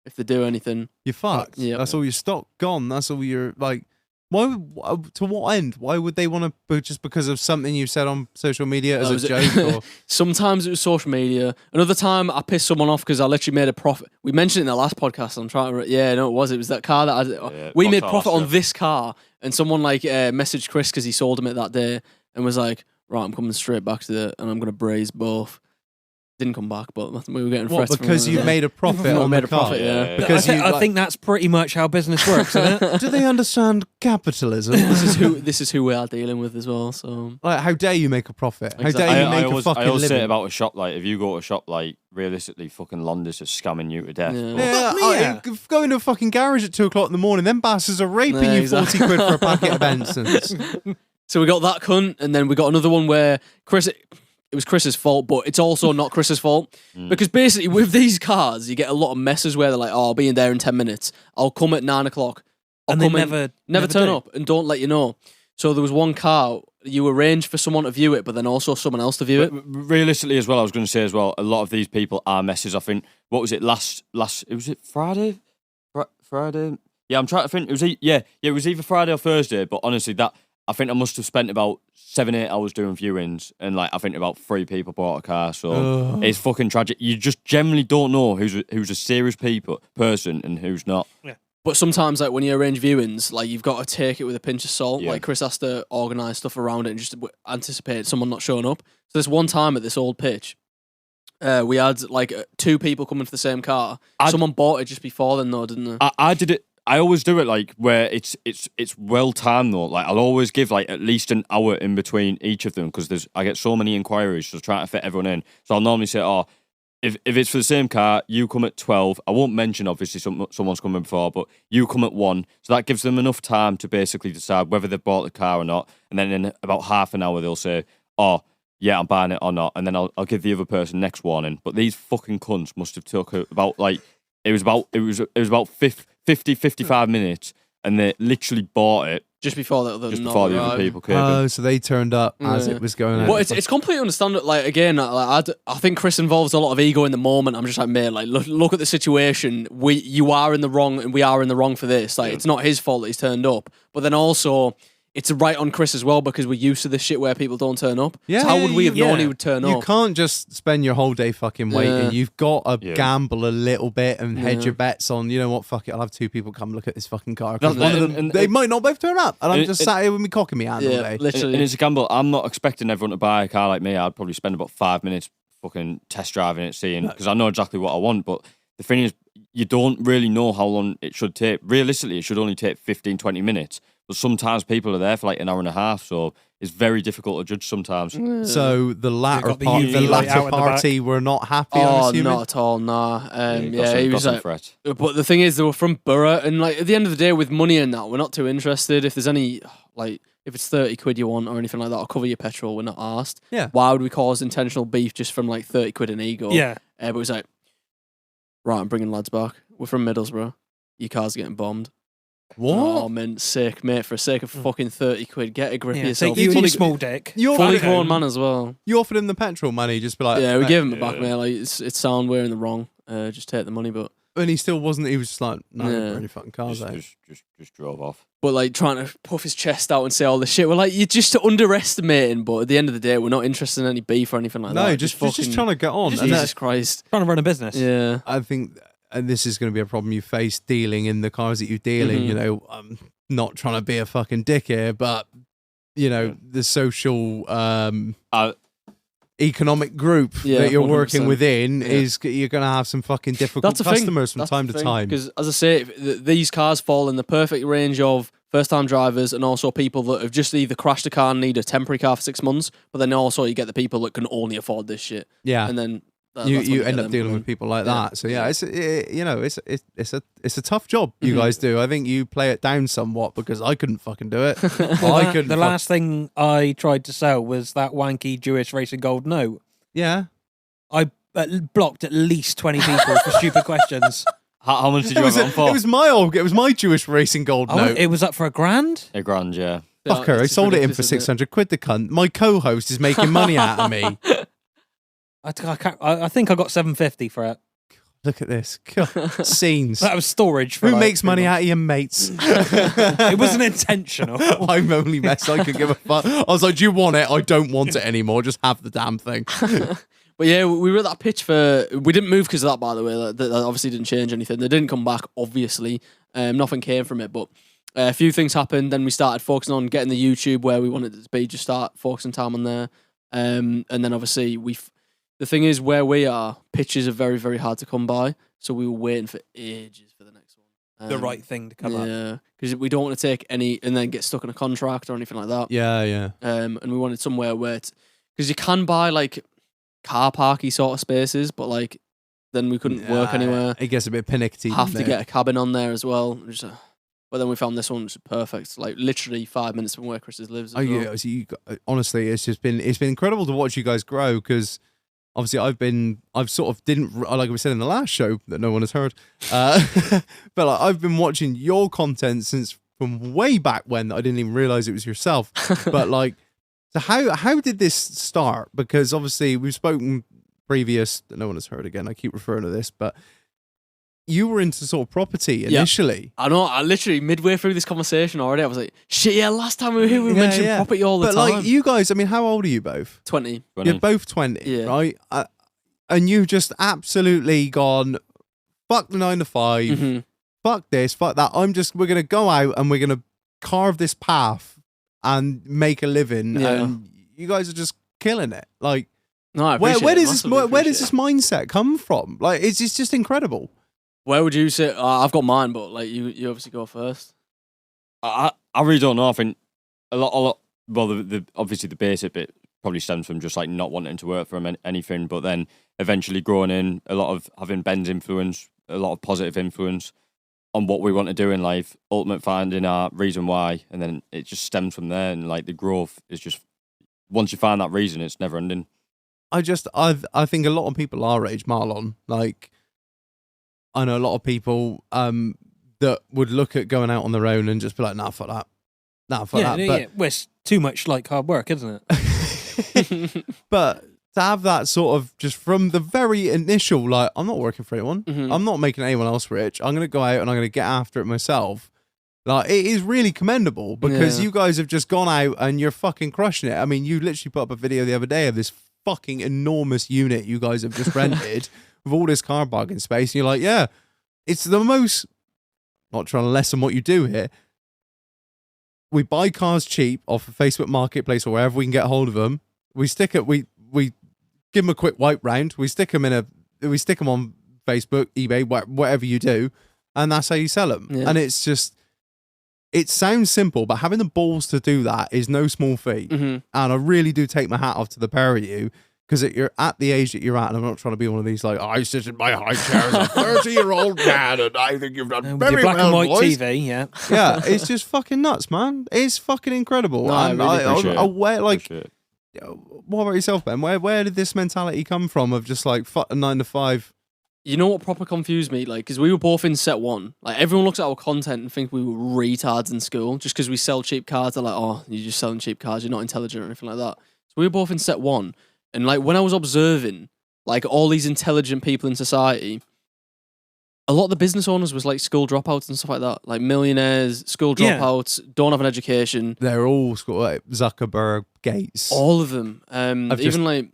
if they do anything, you're fucked. That's all your stock gone. That's all your like. Why? To what end? Why would they want to? Just because of something you said on social media as a joke? Or? Sometimes it was social media. Another time I pissed someone off because I literally made a profit. We mentioned it in the last podcast. I'm trying to. It was that car that we made profit on this car, and someone like messaged Chris because he sold him it that day and was like, "Right, I'm coming straight back to it, and I'm gonna braise both." Didn't come back, but we were getting threats. Because you made a profit on the car. Because I think that's pretty much how business works, isn't it? Do they understand capitalism? This is who we are dealing with as well. So, like, how dare you make a profit? How Exactly. dare you make a fucking I always living? say about a shop, like, if you go to a shop, like, realistically, fucking London's just scamming you to death. Go into a fucking garage at 2 o'clock in the morning. Them bastards are raping you 40 quid for a packet of Bensons. So we got that cunt, and then we got another one where it was Chris's fault, but it's also not Chris's fault. Because basically with these cars, you get a lot of messes where they're like, oh, I'll be in there in 10 minutes. I'll come at 9 o'clock. And they never turn up and don't let you know. So there was one car, you arranged for someone to view it, but then also someone else to view it. Realistically as well, I was going to say as well, a lot of these people are messes. I think, what was it, was it Friday? Friday? Yeah, I'm trying to think. It was either Friday or Thursday, but honestly, I think I must have spent about 7-8 hours doing viewings, and like I think about 3 people bought a car. So it's fucking tragic. You just generally don't know who's a serious person and who's not. Yeah. But sometimes, like when you arrange viewings, like you've got to take it with a pinch of salt. Like Chris has to organise stuff around it and just anticipate someone not showing up. So there's one time at this old pitch, we had like 2 people coming for the same car. Someone bought it just before then, though, didn't they? I did it. I always do it like where it's well timed though. Like I'll always give like at least an hour in between each of them because I get so many inquiries, so trying to fit everyone in. So I'll normally say, oh, if it's for the same car, you come at 12. I won't mention obviously someone's coming before, but you come at 1. So that gives them enough time to basically decide whether they've bought the car or not. And then in about half an hour they'll say, oh, yeah, I'm buying it or not. And then I'll give the other person next warning. But these fucking cunts must have took about like it was about 50, 55 minutes, and they literally bought it just before the other people came. Oh, so they turned up as it was going on. Well, it's completely understandable. Like again, like, I think Chris involves a lot of ego in the moment. I'm just like, mate, like look at the situation. You are in the wrong, and we are in the wrong for this. Like it's not his fault that he's turned up, but then also it's right on Chris as well because we're used to this shit where people don't turn up. Yeah, so how would we have known he would turn up? You can't just spend your whole day fucking waiting. You've got to gamble a little bit and hedge your bets on, you know what, fuck it, I'll have 2 people come look at this fucking car. Because one of them, they might not both turn up. And I'm just sat here with me cock in my hand all day. Literally. And it's a gamble. I'm not expecting everyone to buy a car like me. I'd probably spend about 5 minutes fucking test driving it, seeing, because I know exactly what I want. But the thing is, you don't really know how long it should take. Realistically, it should only take 15, 20 minutes. But sometimes people are there for like an hour and a half, so it's very difficult to judge sometimes. So the latter party were not happy. I'm assuming? Not at all. Nah. He was like, but the thing is, they were from Borough, and like at the end of the day, with money and that, we're not too interested. If there's any like, if it's 30 quid you want or anything like that, I'll cover your petrol. We're not asked. Yeah. Why would we cause intentional beef just from like 30 quid an ego? Yeah. But it was like, right, I'm bringing lads back. We're from Middlesbrough. Your car's getting bombed. What? Oh, man, sick, mate. For the sake of fucking 30 quid, get a grip of yourself. Take you and your small dick. Fully grown man as well. You offered him the petrol money, just be like... Yeah, we gave him it back, mate. Like, it's sound we're in the wrong. Just take the money, but... And he still wasn't... He was just like, no, yeah. Any fucking cars, just drove off. But, like, trying to puff his chest out and say all this shit. We're like, you're just underestimating, but at the end of the day, we're not interested in any beef or anything like that. No, just trying to get on. Jesus Christ. Trying to run a business. Yeah. I think... And this is going to be a problem you face dealing in the cars that you deal in, you know... not trying to be a fucking dick here, but you know the social economic group that you're 100%. Working within is you're going to have some fucking difficult customers from time to time. Because as I say, these cars fall in the perfect range of first-time drivers and also people that have just either crashed a car and need a temporary car for 6 months, but then also you get the people that can only afford this shit. Yeah, and then. You end up dealing with people like that. So yeah, it's a tough job you guys do. I think you play it down somewhat because I couldn't fucking do it. I couldn't. The last thing I tried to sell was that wanky Jewish racing gold note. Yeah, I blocked at least 20 people for stupid questions. How much did you have it on for? It was my Jewish racing gold note. It was up for $1,000. $1,000, yeah. Fucker, I sold it in for 600 quid. The cunt. My co-host is making money out of me. I think I got $750 for it. Look at this. God, scenes. That was storage for Who makes money out of your mates? It wasn't intentional. I'm only mess. I could give a fuck. I was like, do you want it? I don't want it anymore. Just have the damn thing. But yeah, we were at that pitch for... We didn't move because of that, by the way. That obviously didn't change anything. They didn't come back, obviously. Nothing came from it, but a few things happened. Then we started focusing on getting the YouTube where we wanted it to be. Just start focusing time on there. And then obviously the thing is, where we are, pitches are very, very hard to come by. So we were waiting for ages for the next one. The right thing to come up. Yeah, because we don't want to take any and then get stuck in a contract or anything like that. Yeah. And we wanted somewhere where because you can buy like car parky sort of spaces, but like then we couldn't work anywhere. It gets a bit panicky. Have to get a cabin on there as well. But then we found this one, which is perfect. Like literally 5 minutes from where Chris's lives. Yeah. So honestly, it's been incredible to watch you guys grow because. Obviously, I've sort of didn't, like we said in the last show that no one has heard, but like, I've been watching your content since from way back when I didn't even realize it was yourself. But like, so how did this start? Because obviously we've spoken previous that no one has heard again. I keep referring to this, but you were into sort of property initially. I know. I literally midway through this conversation already, I was like, "Shit, yeah." Last time we were here, we mentioned property all the time. But like, you guys, I mean, how old are you both? 20. You're both 20, right? And you've just absolutely gone, fuck the 9 to 5, fuck this, fuck that. We're gonna go out and we're gonna carve this path and make a living. Yeah. And you guys are just killing it. Like, no, where does this mindset come from? Like, it's just incredible. Where would you sit? I've got mine, but like you obviously go first. I really don't know. I think a lot. Well, obviously the basic bit probably stems from just like not wanting to work for anything, but then eventually growing in a lot of having Ben's influence, a lot of positive influence on what we want to do in life, ultimate finding our reason why, and then it just stems from there. And like the growth is just once you find that reason, it's never ending. I think a lot of people our age, Marlon, like I know a lot of people that would look at going out on their own and just be like, nah, fuck that. Nah, fuck that. But Well, it's too much like hard work, isn't it? but to have that sort of just from the very initial, like, I'm not working for anyone. Mhm. I'm not making anyone else rich. I'm going to go out and I'm going to get after it myself. Like, it is really commendable because Yeah. you guys have just gone out and you're fucking crushing it. I mean, you literally put up a video the other day of this fucking enormous unit you guys have just rented with all this car parking space. And you're like, yeah, it's the most, not trying to lessen what you do here. We buy cars cheap off of Facebook Marketplace or wherever we can get hold of them. We stick it, we give them a quick wipe round. We stick them on Facebook, eBay, whatever you do, and that's how you sell them. Yeah. And it's just, it sounds simple, but having the balls to do that is no small feat. Mhm. And I really do take my hat off to the pair of you because you're at the age that you're at, and I'm not trying to be one of these like, I sit in my high chair as a 30-year-old man, and I think you've done With very your black well, and white boys. TV, yeah. Yeah, it's just fucking nuts, man. It's fucking incredible. No, I And really appreciate it. aware, like, Appreciate it. what about yourself, Ben? Where did this mentality come from of just like fuck a 9 to 5? You know what proper confused me? Like, because we were both in set one. Like, everyone looks at our content and think we were retards in school just because we sell cheap cars. They're like, oh, you're just selling cheap cars. You're not intelligent or anything like that. So we were both in set one. And like, when I was observing like all these intelligent people in society, a lot of the business owners was like school dropouts and stuff like that. Like millionaires, school Yeah. dropouts, don't have an education. They're all sort of like Zuckerberg, Gates. All of them. I've Even just- like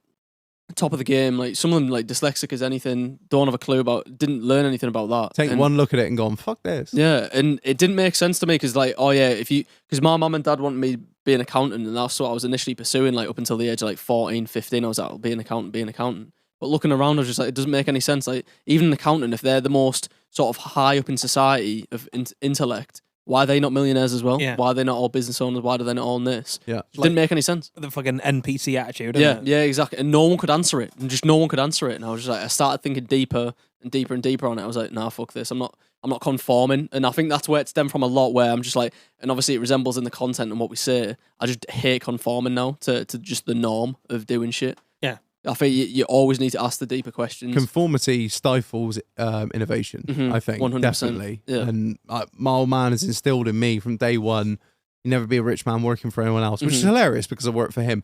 top of the game. Like some of them like dyslexic as anything. Don't have a clue about. Didn't learn anything about that. Take And- one look at it and gone, fuck this. Yeah, and it didn't make sense to me because, like, oh yeah, because my mum and dad wanted me to be an accountant, and that's what I was initially pursuing, like, up until the age of like 14, 15. I was like, I'll be an accountant. But looking around, I was just like, it doesn't make any sense. Like, even an accountant, if they're the most sort of high up in society of intellect, why are they not millionaires as well? Yeah. Why are they not all business owners? Why do they not own this? Yeah. It didn't make any sense. The fucking NPC attitude, Yeah, isn't it? yeah, exactly. And no one could answer it. And just no one could answer it. And I was just like, I started thinking deeper and deeper and deeper on it. I was like, nah, fuck this. I'm not conforming. And I think that's where it stemmed from a lot, where I'm just like, and obviously it resembles in the content and what we say. I just hate conforming now to just the norm of doing shit. Yeah. I think you always need to ask the deeper questions. Conformity stifles innovation, Mhm, I think. 100%, Definitely. yeah. And my old man has instilled in me from day one, you never be a rich man working for anyone else, which is Mhm. hilarious because I work for him.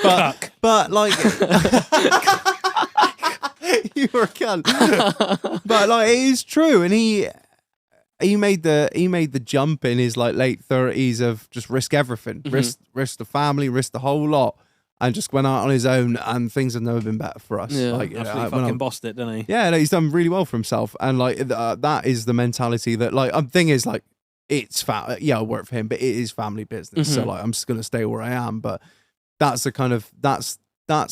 But, but like, you were a cunt. But like, it is true. And he made the jump in his like late 30s of just risk everything, risk the family, risk the whole lot, and just went out on his own. And things have never been better for us. Yeah, like, Absolutely when fucking I'm- bossed it, didn't he? yeah, no, he's done really well for himself, and like that is the mentality that like thing is like it's I work for him, but it is family business. So Mhm. like I'm just gonna stay where I am. But that's the kind of that's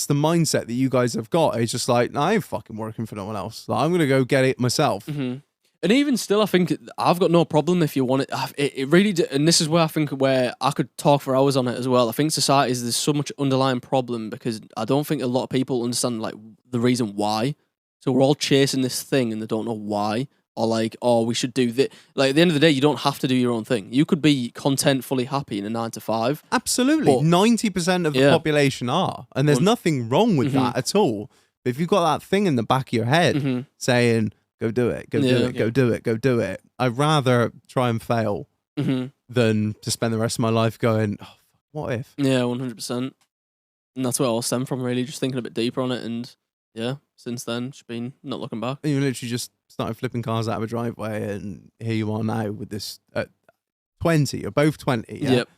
the mindset that you guys have got. It's just like, I ain't fucking working for no one else. Like, I'm gonna go get it myself. Mhm. And even still, I think I've got no problem if you want it. It really, and this is where I think where I could talk for hours on it as well. I think societies, there's so much underlying problem because I don't think a lot of people understand like the reason why. So we're all chasing this thing and they don't know why. Or like, oh, we should do this. Like at the end of the day, you don't have to do your own thing. You could be content, fully happy in a 9 to 5. Absolutely, But- 90% of the Yeah. population are, and there's Well- nothing wrong with Mhm. that at all. But if you've got that thing in the back of your head Mhm. saying, "Go do it, go do Yeah. it, go do it, go do it," I'd rather try and fail Mhm. than to spend the rest of my life going, oh, what if? Yeah, 100%. And that's where it all stemmed from, really, just thinking a bit deeper on it. And yeah, since then, just been not looking back. And you literally just started flipping cars out of a driveway, and here you are now with this at 20. You're both 20. Yeah? Yep.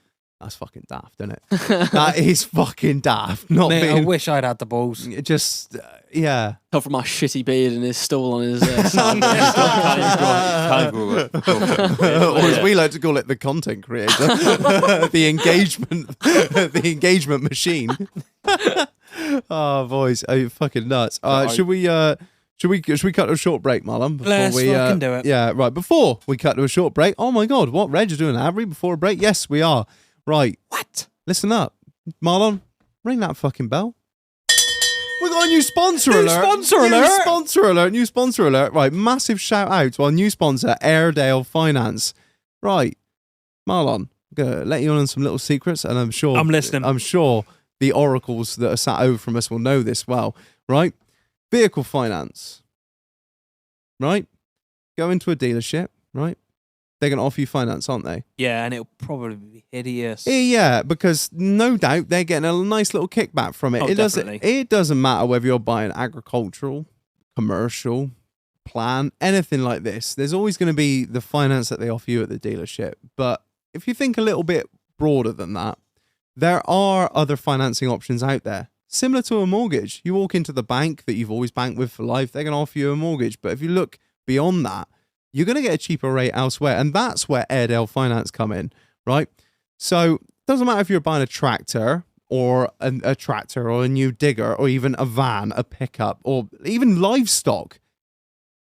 That's fucking daft, isn't it? That is fucking daft. Not Mate, I being wish I'd had the balls. just yeah. Help from my shitty beard and his stole on his side. Or as we like to call it, the content creator, the engagement machine. Oh, boys, are you fucking nuts? Should we Should we cut to a short break, Marlon? Before Let's we fucking do it. Yeah, right. Before we cut to a short break. Oh my God, what? Reg is doing an ad read before a break? Yes, we are. Right. What? Listen up, Marlon. Ring that fucking bell. We got a new sponsor New alert. sponsor New alert. sponsor alert. New sponsor alert. Right. Massive shout out to our new sponsor, Airedale Finance. Right, Marlon. I'm gonna let you on some little secrets, and I'm sure I'm listening. I'm sure the oracles that are sat over from us will know this well. Right. Vehicle finance. Right? Go into a dealership, right? They're going to offer you finance, aren't they? Yeah, and it'll probably be hideous. Yeah, because no doubt they're getting a nice little kickback from it. Oh, definitely. It doesn't matter whether you're buying agricultural, commercial, plant, anything like this. There's always going to be the finance that they offer you at the dealership. But if you think a little bit broader than that, there are other financing options out there. Similar to a mortgage. You walk into the bank that you've always banked with for life, they're going to offer you a mortgage. But if you look beyond that, you're going to get a cheaper rate elsewhere. And that's where Airedale Finance come in, right? So it doesn't matter if you're buying a tractor or a tractor or a new digger or even a van, a pickup, or even livestock.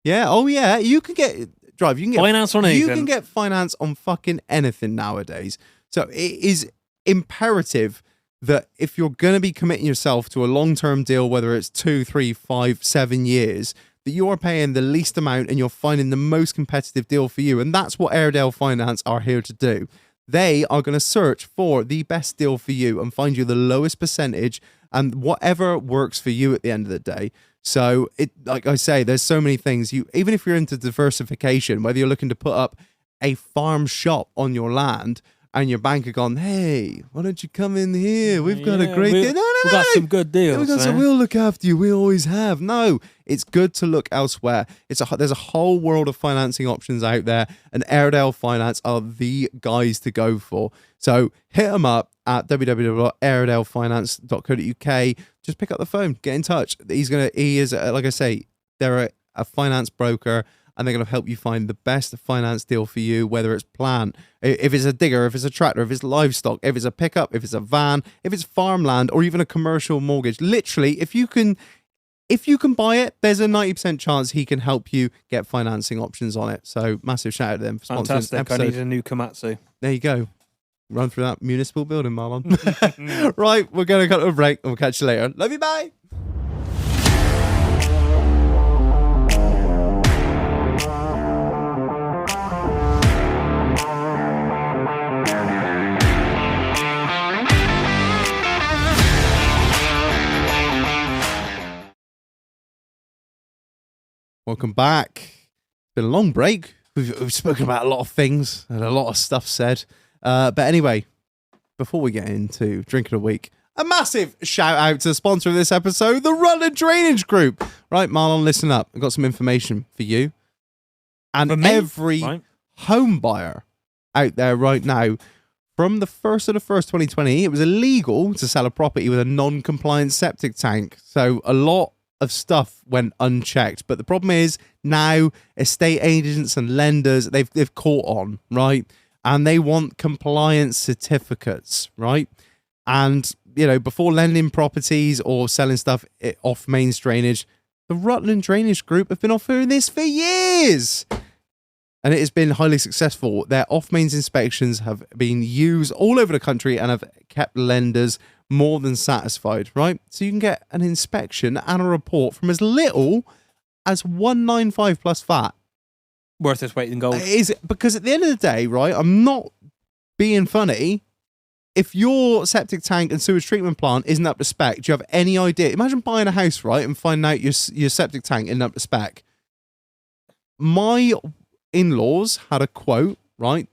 Yeah, oh yeah, you can get you can get Finance on you anything. can get finance on fucking anything nowadays. So it is imperative that if you're going to be committing yourself to a long-term deal, whether it's 2, 3, 5, 7 years, that you are paying the least amount and you're finding the most competitive deal for you. And that's what Airedale Finance are here to do. They are going to search for the best deal for you and find you the lowest percentage and whatever works for you at the end of the day. So, like I say, there's so many things. Even if you're into diversification, whether you're looking to put up a farm shop on your land, and your bank have gone, hey, why don't you come in here? We've got a great deal. No, We've got some good deals. We've got some, we'll look after you. We always have. No, it's good to look elsewhere. There's a whole world of financing options out there, and Airedale Finance are the guys to go for. So hit them up at www.airedalefinance.co.uk. Just pick up the phone, get in touch. He is, like I say, they're a finance broker, and they're going to help you find the best finance deal for you, whether it's plant, if it's a digger, if it's a tractor, if it's livestock, if it's a pickup, if it's a van, if it's farmland, or even a commercial mortgage. Literally, if you can buy it, there's a 90% chance he can help you get financing options on it. So massive shout out to them for sponsoring this Fantastic. I episode. need a new Komatsu. There you go. Run through that municipal building, Marlon. Right, we're going to cut to a break, and we'll catch you later. Love you, bye. Welcome back. It's been a long break. We've spoken about a lot of things and a lot of stuff said. But anyway, before we get into Drink of the Week, a massive shout out to the sponsor of this episode, the Rutland Drainage Group. Right, Marlon, listen up. I've got some information for you and For me? every Right. home buyer out there right now. From the 1st of the 1st, 2020, it was illegal to sell a property with a non-compliant septic tank. So a lot of stuff went unchecked. But the problem is now estate agents and lenders, they've caught on, right? And they want compliance certificates, right? And, you know, before lending properties or selling stuff off mains drainage, the Rutland Drainage Group have been offering this for years. And it has been highly successful. Their off-mains inspections have been used all over the country and have kept lenders more than satisfied, right? So you can get an inspection and a report from as little as $195 plus VAT. Worth its weight in gold. Because at the end of the day, right, I'm not being funny. If your septic tank and sewage treatment plant isn't up to spec, do you have any idea? Imagine buying a house, right, and finding out your septic tank isn't up to spec. My in-laws had a quote, right?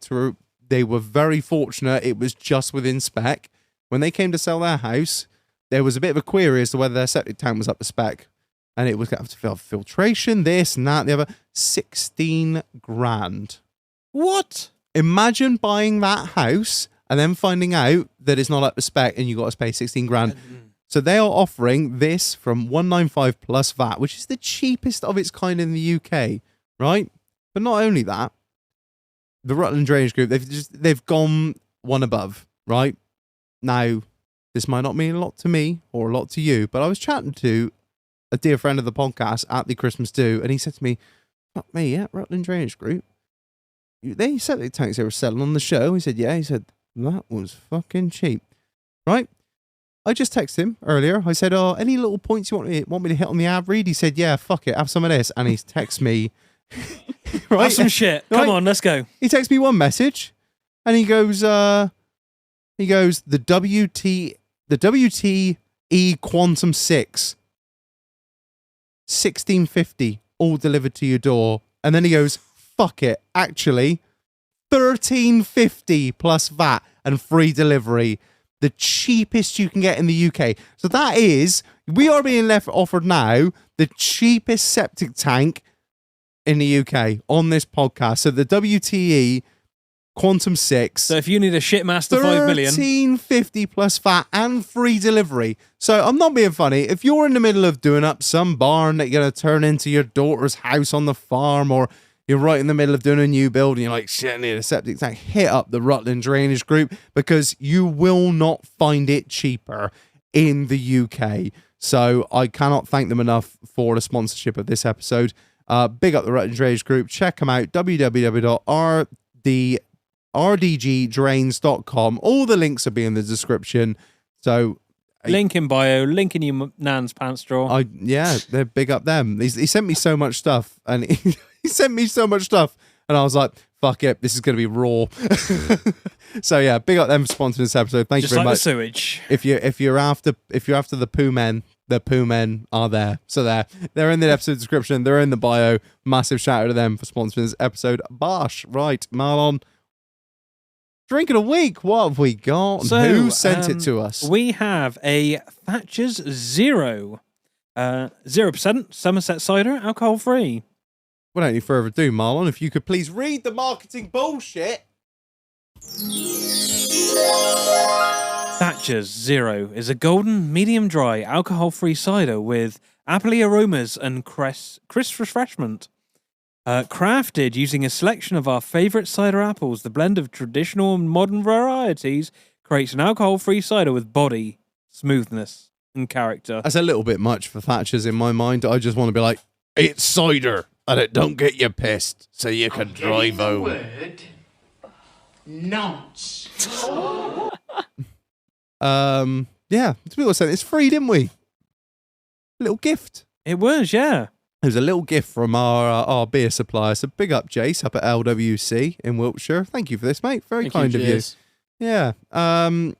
They were very fortunate. It was just within spec. When they came to sell their house, there was a bit of a query as to whether their septic tank was up to spec. And it was going to have filtration, this and that, the other. 16 grand. What? Imagine buying that house and then finding out that it's not up to spec and you got to pay 16 grand. So they are offering this from 195 plus VAT, which is the cheapest of its kind in the UK, right? But not only that, the Rutland Drainage Group, they've gone one above, right? Now, this might not mean a lot to me or a lot to you, but I was chatting to a dear friend of the podcast at the Christmas do, and he said to me, "Fuck me, yeah, Rutland Drainage Group. They septic tanks they were selling on the show." He said, "Yeah." He said, "That was fucking cheap." Right? I just texted him earlier. I said, "Oh, any little points you want me to hit on the ad read?" He said, "Yeah, fuck it, have some of this." And he texts me, right? Have some shit. Right? Come on, let's go. He texts me one message, and he goes, the WTE Quantum 6, 1650, all delivered to your door. And then he goes, fuck it, actually, 1350 plus VAT and free delivery. The cheapest you can get in the UK. So that is, we are being offered now the cheapest septic tank in the UK on this podcast. So the WTE Quantum 6. So if you need a shitmaster 5 million, 1350 plus VAT and free delivery. So I'm not being funny. If you're in the middle of doing up some barn that you're going to turn into your daughter's house on the farm, or you're right in the middle of doing a new build and you're like, shit, I need a septic tank, hit up the Rutland Drainage Group, because you will not find it cheaper in the UK. So I cannot thank them enough for the sponsorship of this episode. Big up the Rutland Drainage Group. Check them out, www.rdgdrains.com. All the links will be in the description. So link in bio, link in your nan's pants drawer. They're big up them. He sent me so much stuff, and he sent me so much stuff, and I was like, fuck it, this is going to be raw. So yeah, big up them for sponsoring this episode. Thank Just you very like much. the sewage. If you're after the poo men are there. So they're in the episode description. They're in the bio. Massive shout out to them for sponsoring this episode. Bosh. Right, Marlon. Drink of the week. What have we got? So, who sent it to us? We have a Thatcher's Zero. 0% Somerset cider, alcohol free. Without any further ado, Marlon, if you could please read the marketing bullshit. Thatcher's Zero is a golden, medium dry, alcohol free cider with appley aromas and crisp refreshment. Crafted using a selection of our favourite cider apples, the blend of traditional and modern varieties creates an alcohol-free cider with body, smoothness, and character. That's a little bit much for Thatcher's in my mind. I just want to be like, it's cider, and it don't get you pissed, so you can drive home. Word. Nonce. Yeah, people said it's free, didn't we? A little gift. It was, yeah. It was a little gift from our beer supplier. So big up, Jace, up at LWC in Wiltshire. Thank you for this, mate. Very kind of you. Yeah. I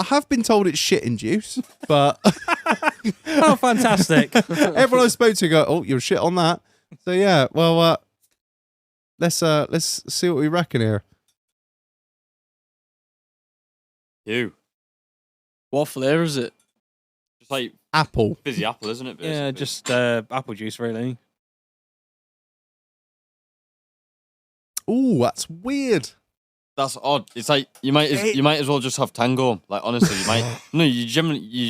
have been told it's shit in juice, but Oh, fantastic. everyone I spoke to go, "Oh, you're shit on that." So yeah, well, let's see what we reckon here. You. What flavour is it? Just like Apple. fizzy apple, isn't it? Basically? Yeah, just apple juice, really. Ooh, that's weird. That's odd. It's like you might as well just have Tango. Like honestly, you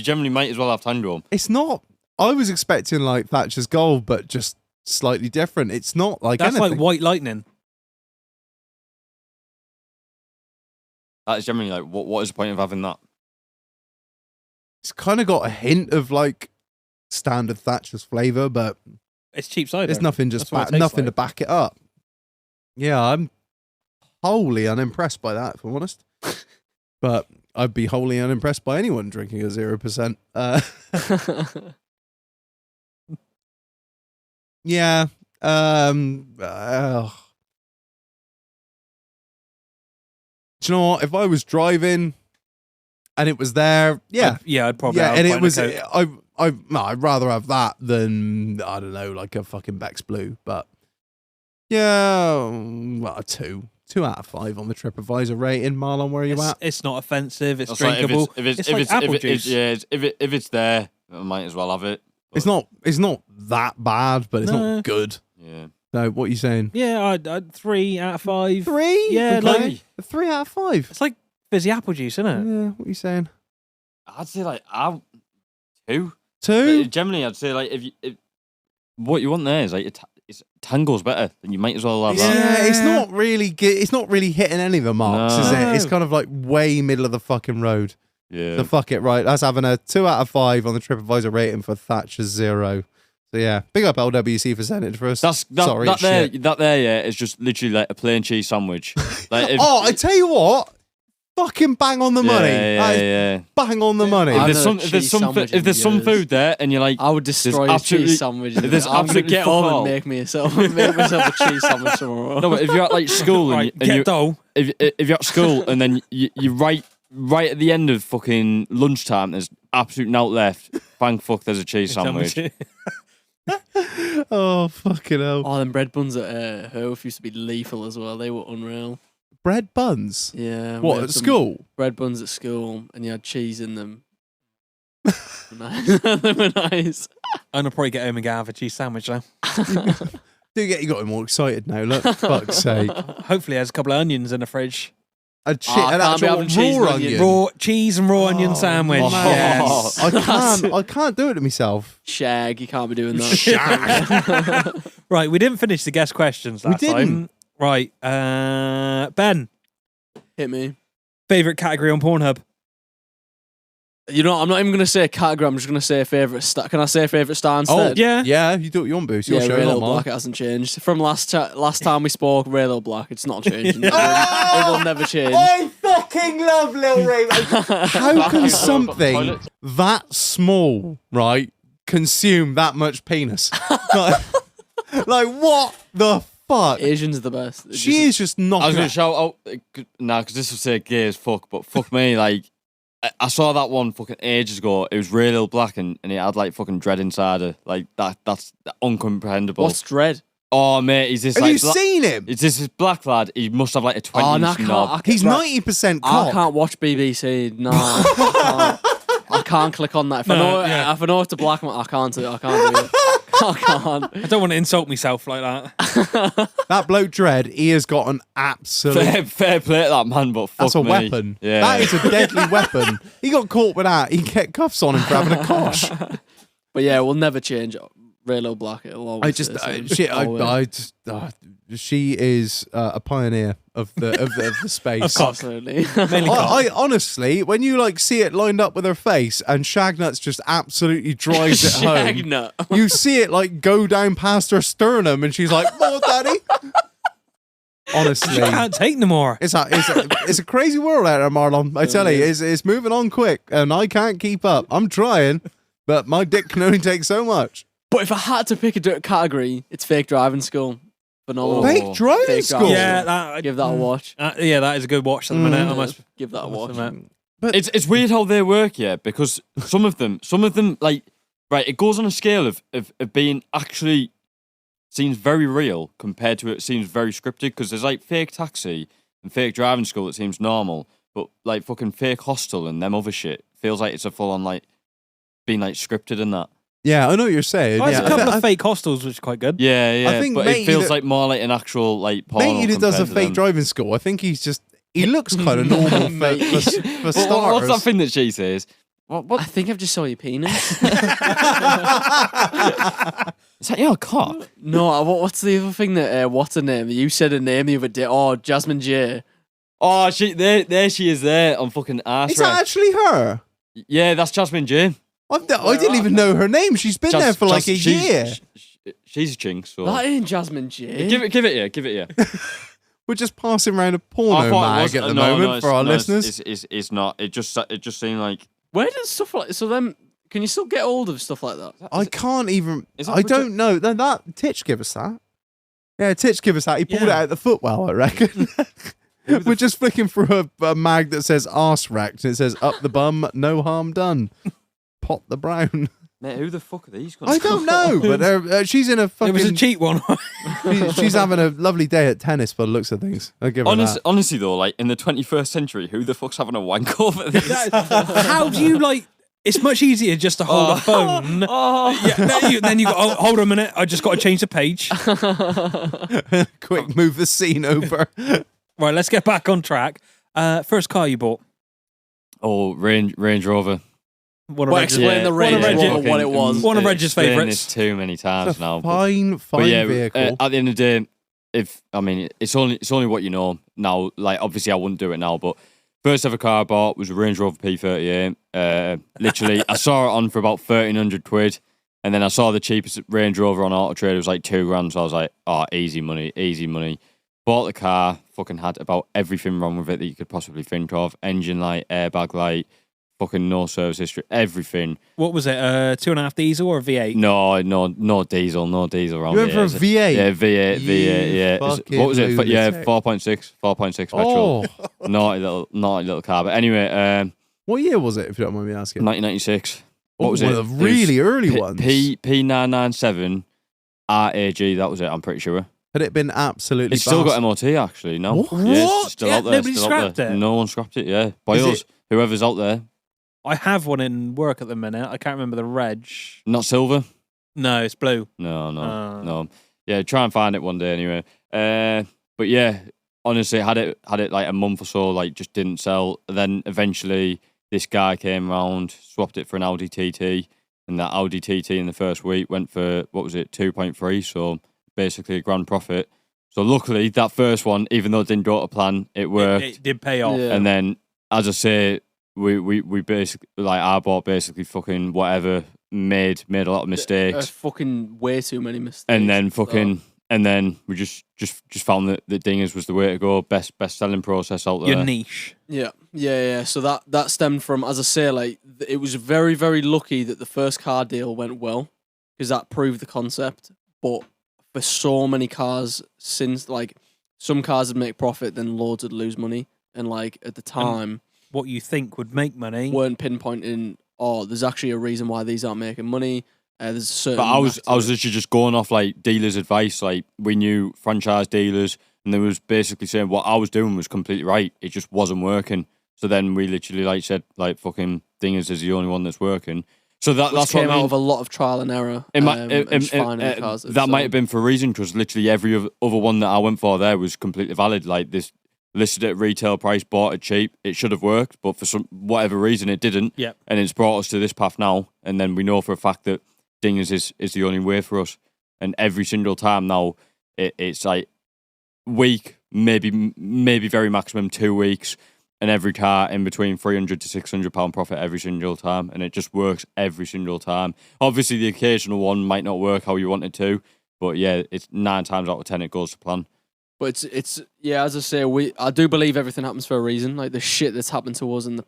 generally might as well have Tango. It's not. I was expecting like Thatcher's Gold, but just slightly different. It's not like That's anything. like White Lightning. That is generally like what is the point of having that? It's kind of got a hint of like standard Thatcher's flavour, but It's cheap cider. there's nothing That's what it tastes nothing to like. back it up. Yeah, I'm wholly unimpressed by that, if I'm honest. But I'd be wholly unimpressed by anyone drinking a 0%. Yeah. Do you know what? If I was driving and it was there, yeah. I'd probably Yeah, have and a it was, pint of Coke. I'd rather have that than, I don't know, like a fucking Beck's Blue. But yeah, well, a 2 out of 5 on the TripAdvisor rating. Marlon, where are you at? It's not offensive. It's That's like drinkable. It's like apple juice. If it's there, I might as well have it. It's not that bad, but it's No. not good. Yeah. No, what are you saying? Yeah, I'd 3 out of 5. 3? Yeah, Okay. like- A 3 out of 5. It's like fizzy apple juice, isn't it? Yeah, what are you saying? I'd say like 2. 2? Generally, I'd say like if what you want there is like it's Tango's better, then you might as well have that. Yeah, it's not really hitting any of the marks, No. is it? No. It's kind of like way middle of the fucking road. Yeah. So fuck it, right? That's having a 2 out of 5 on the TripAdvisor rating for Thatcher's 0. So yeah, big up LWC for sending it for us. Sorry, that it's there, shit. that there, yeah, is just literally like a plain cheese sandwich. Like, Oh, I tell you what, fucking bang on the money. That is Yeah. bang on the money. I If haven't had a cheese sandwich in there's some years. food there, and you're like, I would destroy a absolutely- cheese sandwich. there's I'm gonna absolutely get fuck home and all. make myself a cheese sandwich tomorrow. no, but if you're at like school and, Right, and get you, dough. if you're at school and then you right at the end of fucking lunchtime, there's absolute out left. Thank fuck, there's a cheese sandwich. Oh fucking hell! Oh, them bread buns at Hove used to be lethal as well. They were unreal. Bread buns. Yeah. we What had at some school? Bread buns at school, and you had cheese in them. Nice. They were nice. I'm gonna probably get home and get half a cheese sandwich now. Do get you got me more excited now. Look, fuck's sake! Hopefully, there's a couple of onions in the fridge. An I can't be actual having cheese and raw onion. onion. Raw cheese and raw onion Oh, sandwich. man. Yes. I can't do it to myself. Shag, you can't be doing that. Right, we didn't finish the guest questions last didn't. time. Right, Ben, Hit me. favorite category on Pornhub? You know, I'm not even going to say a category. I'm just going to say a favourite star. Can I say a favourite star instead? Yeah. Yeah, you do what you want, Boost. Yeah, Your show, Ray not Little mine. Black. It hasn't changed from last time we spoke. Ray Little Black. It's not changing. It will never change. I fucking love Lil Ray. How can something that small, right, consume that much penis? like what the fuck? Asians are the best. It's She is just I was knocking gonna it. shout out, because this will say gay as fuck, but fuck me, like, I saw that one fucking ages ago. It was real black and it had like fucking dread inside it. Like that's uncomprehendable. What's dread? Oh mate, he's this Have like you seen him? It's this black lad. He must have like a 20 Oh, inch no, I can't. knob. He's right. 90% I cock. can't watch BBC. No, I can't click on that. If I know it's a black man, I can't do it. I can't do it. I can't. I don't want to insult myself like that. That bloke Dread, he has got an absolute... Fair play to that man, but fuck That's a me. weapon. Yeah. That is a deadly weapon. He got caught with that. He get cuffs on him for having a kosh. But yeah, we'll never change Ray Little Black. It'll always I just, stay the same. shit. Always. She is a pioneer of the space. Of course. Absolutely. Mainly cock. I honestly, when you like see it lined up with her face and Shagnut's just absolutely drives it home, Shagnut. you see it like go down past her sternum, and she's like, "Oh, daddy." Honestly, I can't take no more. it's a crazy world out there, Marlon. I tell you, it's moving on quick, and I can't keep up. I'm trying, but my dick can only take so much. But if I had to pick a category, it's fake driving school. Phenomenal. Fake driving Fake school. driving. Yeah, that, Give that a watch. yeah, that is a good watch at the minute. I must Give that a watch. admit. It's weird how they work, yeah, because some of them, like, right, it goes on a scale of being actually seems very real compared to it seems very scripted, because there's like fake taxi and fake driving school that seems normal, but like fucking fake hostel and them other shit feels like it's a full on like being like scripted and that. Yeah, I know what you're saying. Oh, there's yeah, a couple I of fake hostels, which is quite good. Yeah, I think but matey it feels that- like more like an actual like porno. Matey that does a compared to fake them. driving school. I think he looks kind of normal for What's starters. that thing that she says? I think I've just saw your penis. Is that your cock? No, what's the other thing that, what's her name? You said her name the other day. Oh, Jasmine J. Oh, there she is there on fucking arse. Is that actually her? Yeah, that's Jasmine J. I didn't even know her name. She's been there for like a year. She's a chink, so That ain't Jasmine J. give it here. We're just passing around a I porno thought it mag was- at the no, moment for our it's- listeners. It's not. It just seemed like Where does stuff like so? Then can you still get hold of stuff like that? I can't even. is that I don't know. That Titch give us that. Yeah, Titch give us that. He pulled it Yeah. out the footwell, I reckon. We're just flicking through a mag that says arse wrecked and it says up the bum, no harm done. Pot the brown. mate, who the fuck are these? I don't know, but she's in a It was a fucking. cheap one. She's having a lovely day at tennis by the looks of things. I'll give her that. Honestly though, like in the 21st century, who the fuck's having a wank over this? How do you like? It's much easier just to hold a phone. Yeah, then you go, oh, hold on a minute. I just got to change the page. Quick, move the scene over. Right, let's get back on track. First car you bought. Oh, Range Rover. One of Well, Reg's, explain the range Reg's- Rover, what it was. One of Reg's Explained favourites. this too many times now. Fine But yeah, vehicle. at the end of the day, it's only what you know now. Like obviously, I wouldn't do it now, but First ever car I bought was a Range Rover P38. Literally, I saw it on for about 1,300 quid. And then I saw the cheapest Range Rover on Auto Trader was like £2,000. So I was like, oh, easy money, easy money. Bought the car, fucking had about everything wrong with it that you could possibly think of. Engine light, airbag light, fucking no service history, everything. What was it? 2.5 diesel or V8? No diesel, no diesel around You went for a V8? Yeah, V8, yeah. What was it? Yeah, lunatic. 4.6 petrol. Oh, Naughty little car. But anyway, what year was it, if you don't mind me asking? 1996. What was one it? of the really early P- ones. P997 RAG, that was it, I'm pretty sure. Had it been absolutely It's still got bast- MOT, actually, no? What? Yeah, it's still Yeah, out there. nobody still out scrapped there. it? No one scrapped it, yeah. By Is us, whoever's out there. I have one in work at the minute. I can't remember the reg. Not silver? No, it's blue. No. Yeah, try and find it one day anyway. But yeah, honestly, had it like a month or so, like just didn't sell. Then eventually this guy came around, swapped it for an Audi TT, and that Audi TT in the first week went for, what was it, 2.3, so basically a grand profit. So luckily that first one, even though it didn't go to plan, it worked. It did pay off. Yeah. And then, as I say, we basically, like, I bought basically fucking whatever, made a lot of mistakes. Fucking way too many mistakes. And then at the start. fucking, and then we just found that Dingers was the way to go. Best selling process out there. Your niche. Yeah. So that stemmed from, as I say, like it was very, very lucky that the first car deal went well because that proved the concept. But for so many cars since, like, some cars would make profit, then loads would lose money, and like at the time, What you think would make money. weren't pinpointing. Oh, there's actually a reason why these aren't making money. There's a certain. But I was knack to it. literally just going off like dealers' advice. Like, we knew franchise dealers, and they was basically saying what I was doing was completely right. It just wasn't working. So then we literally like said, like, fucking Dingers is the only one that's working. So that's what came I mean. out of a lot of trial and error. It might, and just finding the cars that might have been for a reason, because literally every other one that I went for there was completely valid. Like, this listed at retail price, bought it cheap. It should have worked, but for some whatever reason it didn't. Yep. And it's brought us to this path now. And then we know for a fact that Dingers is the only way for us. And every single time now, it's like week, maybe very maximum 2 weeks, and every car in between £300 to £600 profit every single time, and it just works every single time. Obviously, the occasional one might not work how you want it to, but yeah, it's 9 times out of 10 it goes to plan. But it's yeah, as I say, I do believe everything happens for a reason. Like the shit that's happened to us in the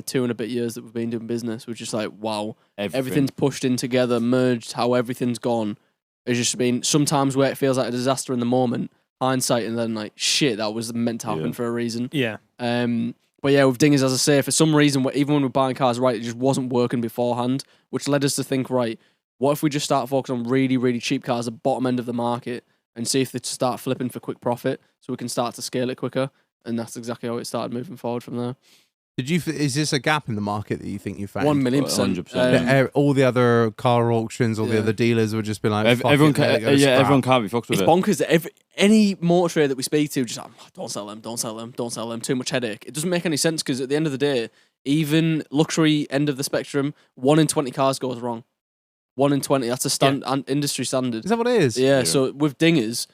2 and a bit years that we've been doing business, we're just like, wow, everything's pushed in together, merged, how everything's gone. It's just been sometimes where it feels like a disaster in the moment, hindsight, and then like, shit, that was meant to happen for a reason. Yeah. But yeah, with Dingers, as I say, for some reason, even when we're buying cars, right, it just wasn't working beforehand, which led us to think, right, what if we just start focusing on really, really cheap cars at the bottom end of the market and see if they start flipping for quick profit so we can start to scale it quicker? And that's exactly how it started moving forward from there. Is this a gap in the market that you think you found? 1,000,000%. 100%. All the other car auctions, all the other dealers would just be like, everyone can't be fucked with It's it. bonkers that any motor trader that we speak to just like, don't sell them, too much headache. It doesn't make any sense because at the end of the day, even luxury end of the spectrum, 1 in 20 cars goes wrong. 1 in 20, that's a industry standard. Is that what it is? Yeah, so with Dingers,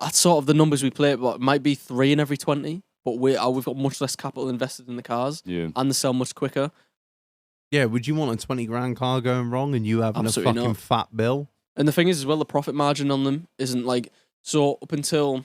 that's sort of the numbers we play, but it might be 3 in every 20, but we've got much less capital invested in the cars, and they sell much quicker. Yeah, would you want a 20 grand car going wrong and you having Absolutely a fucking not. fat bill? And the thing is as well, the profit margin on them isn't like, so up until,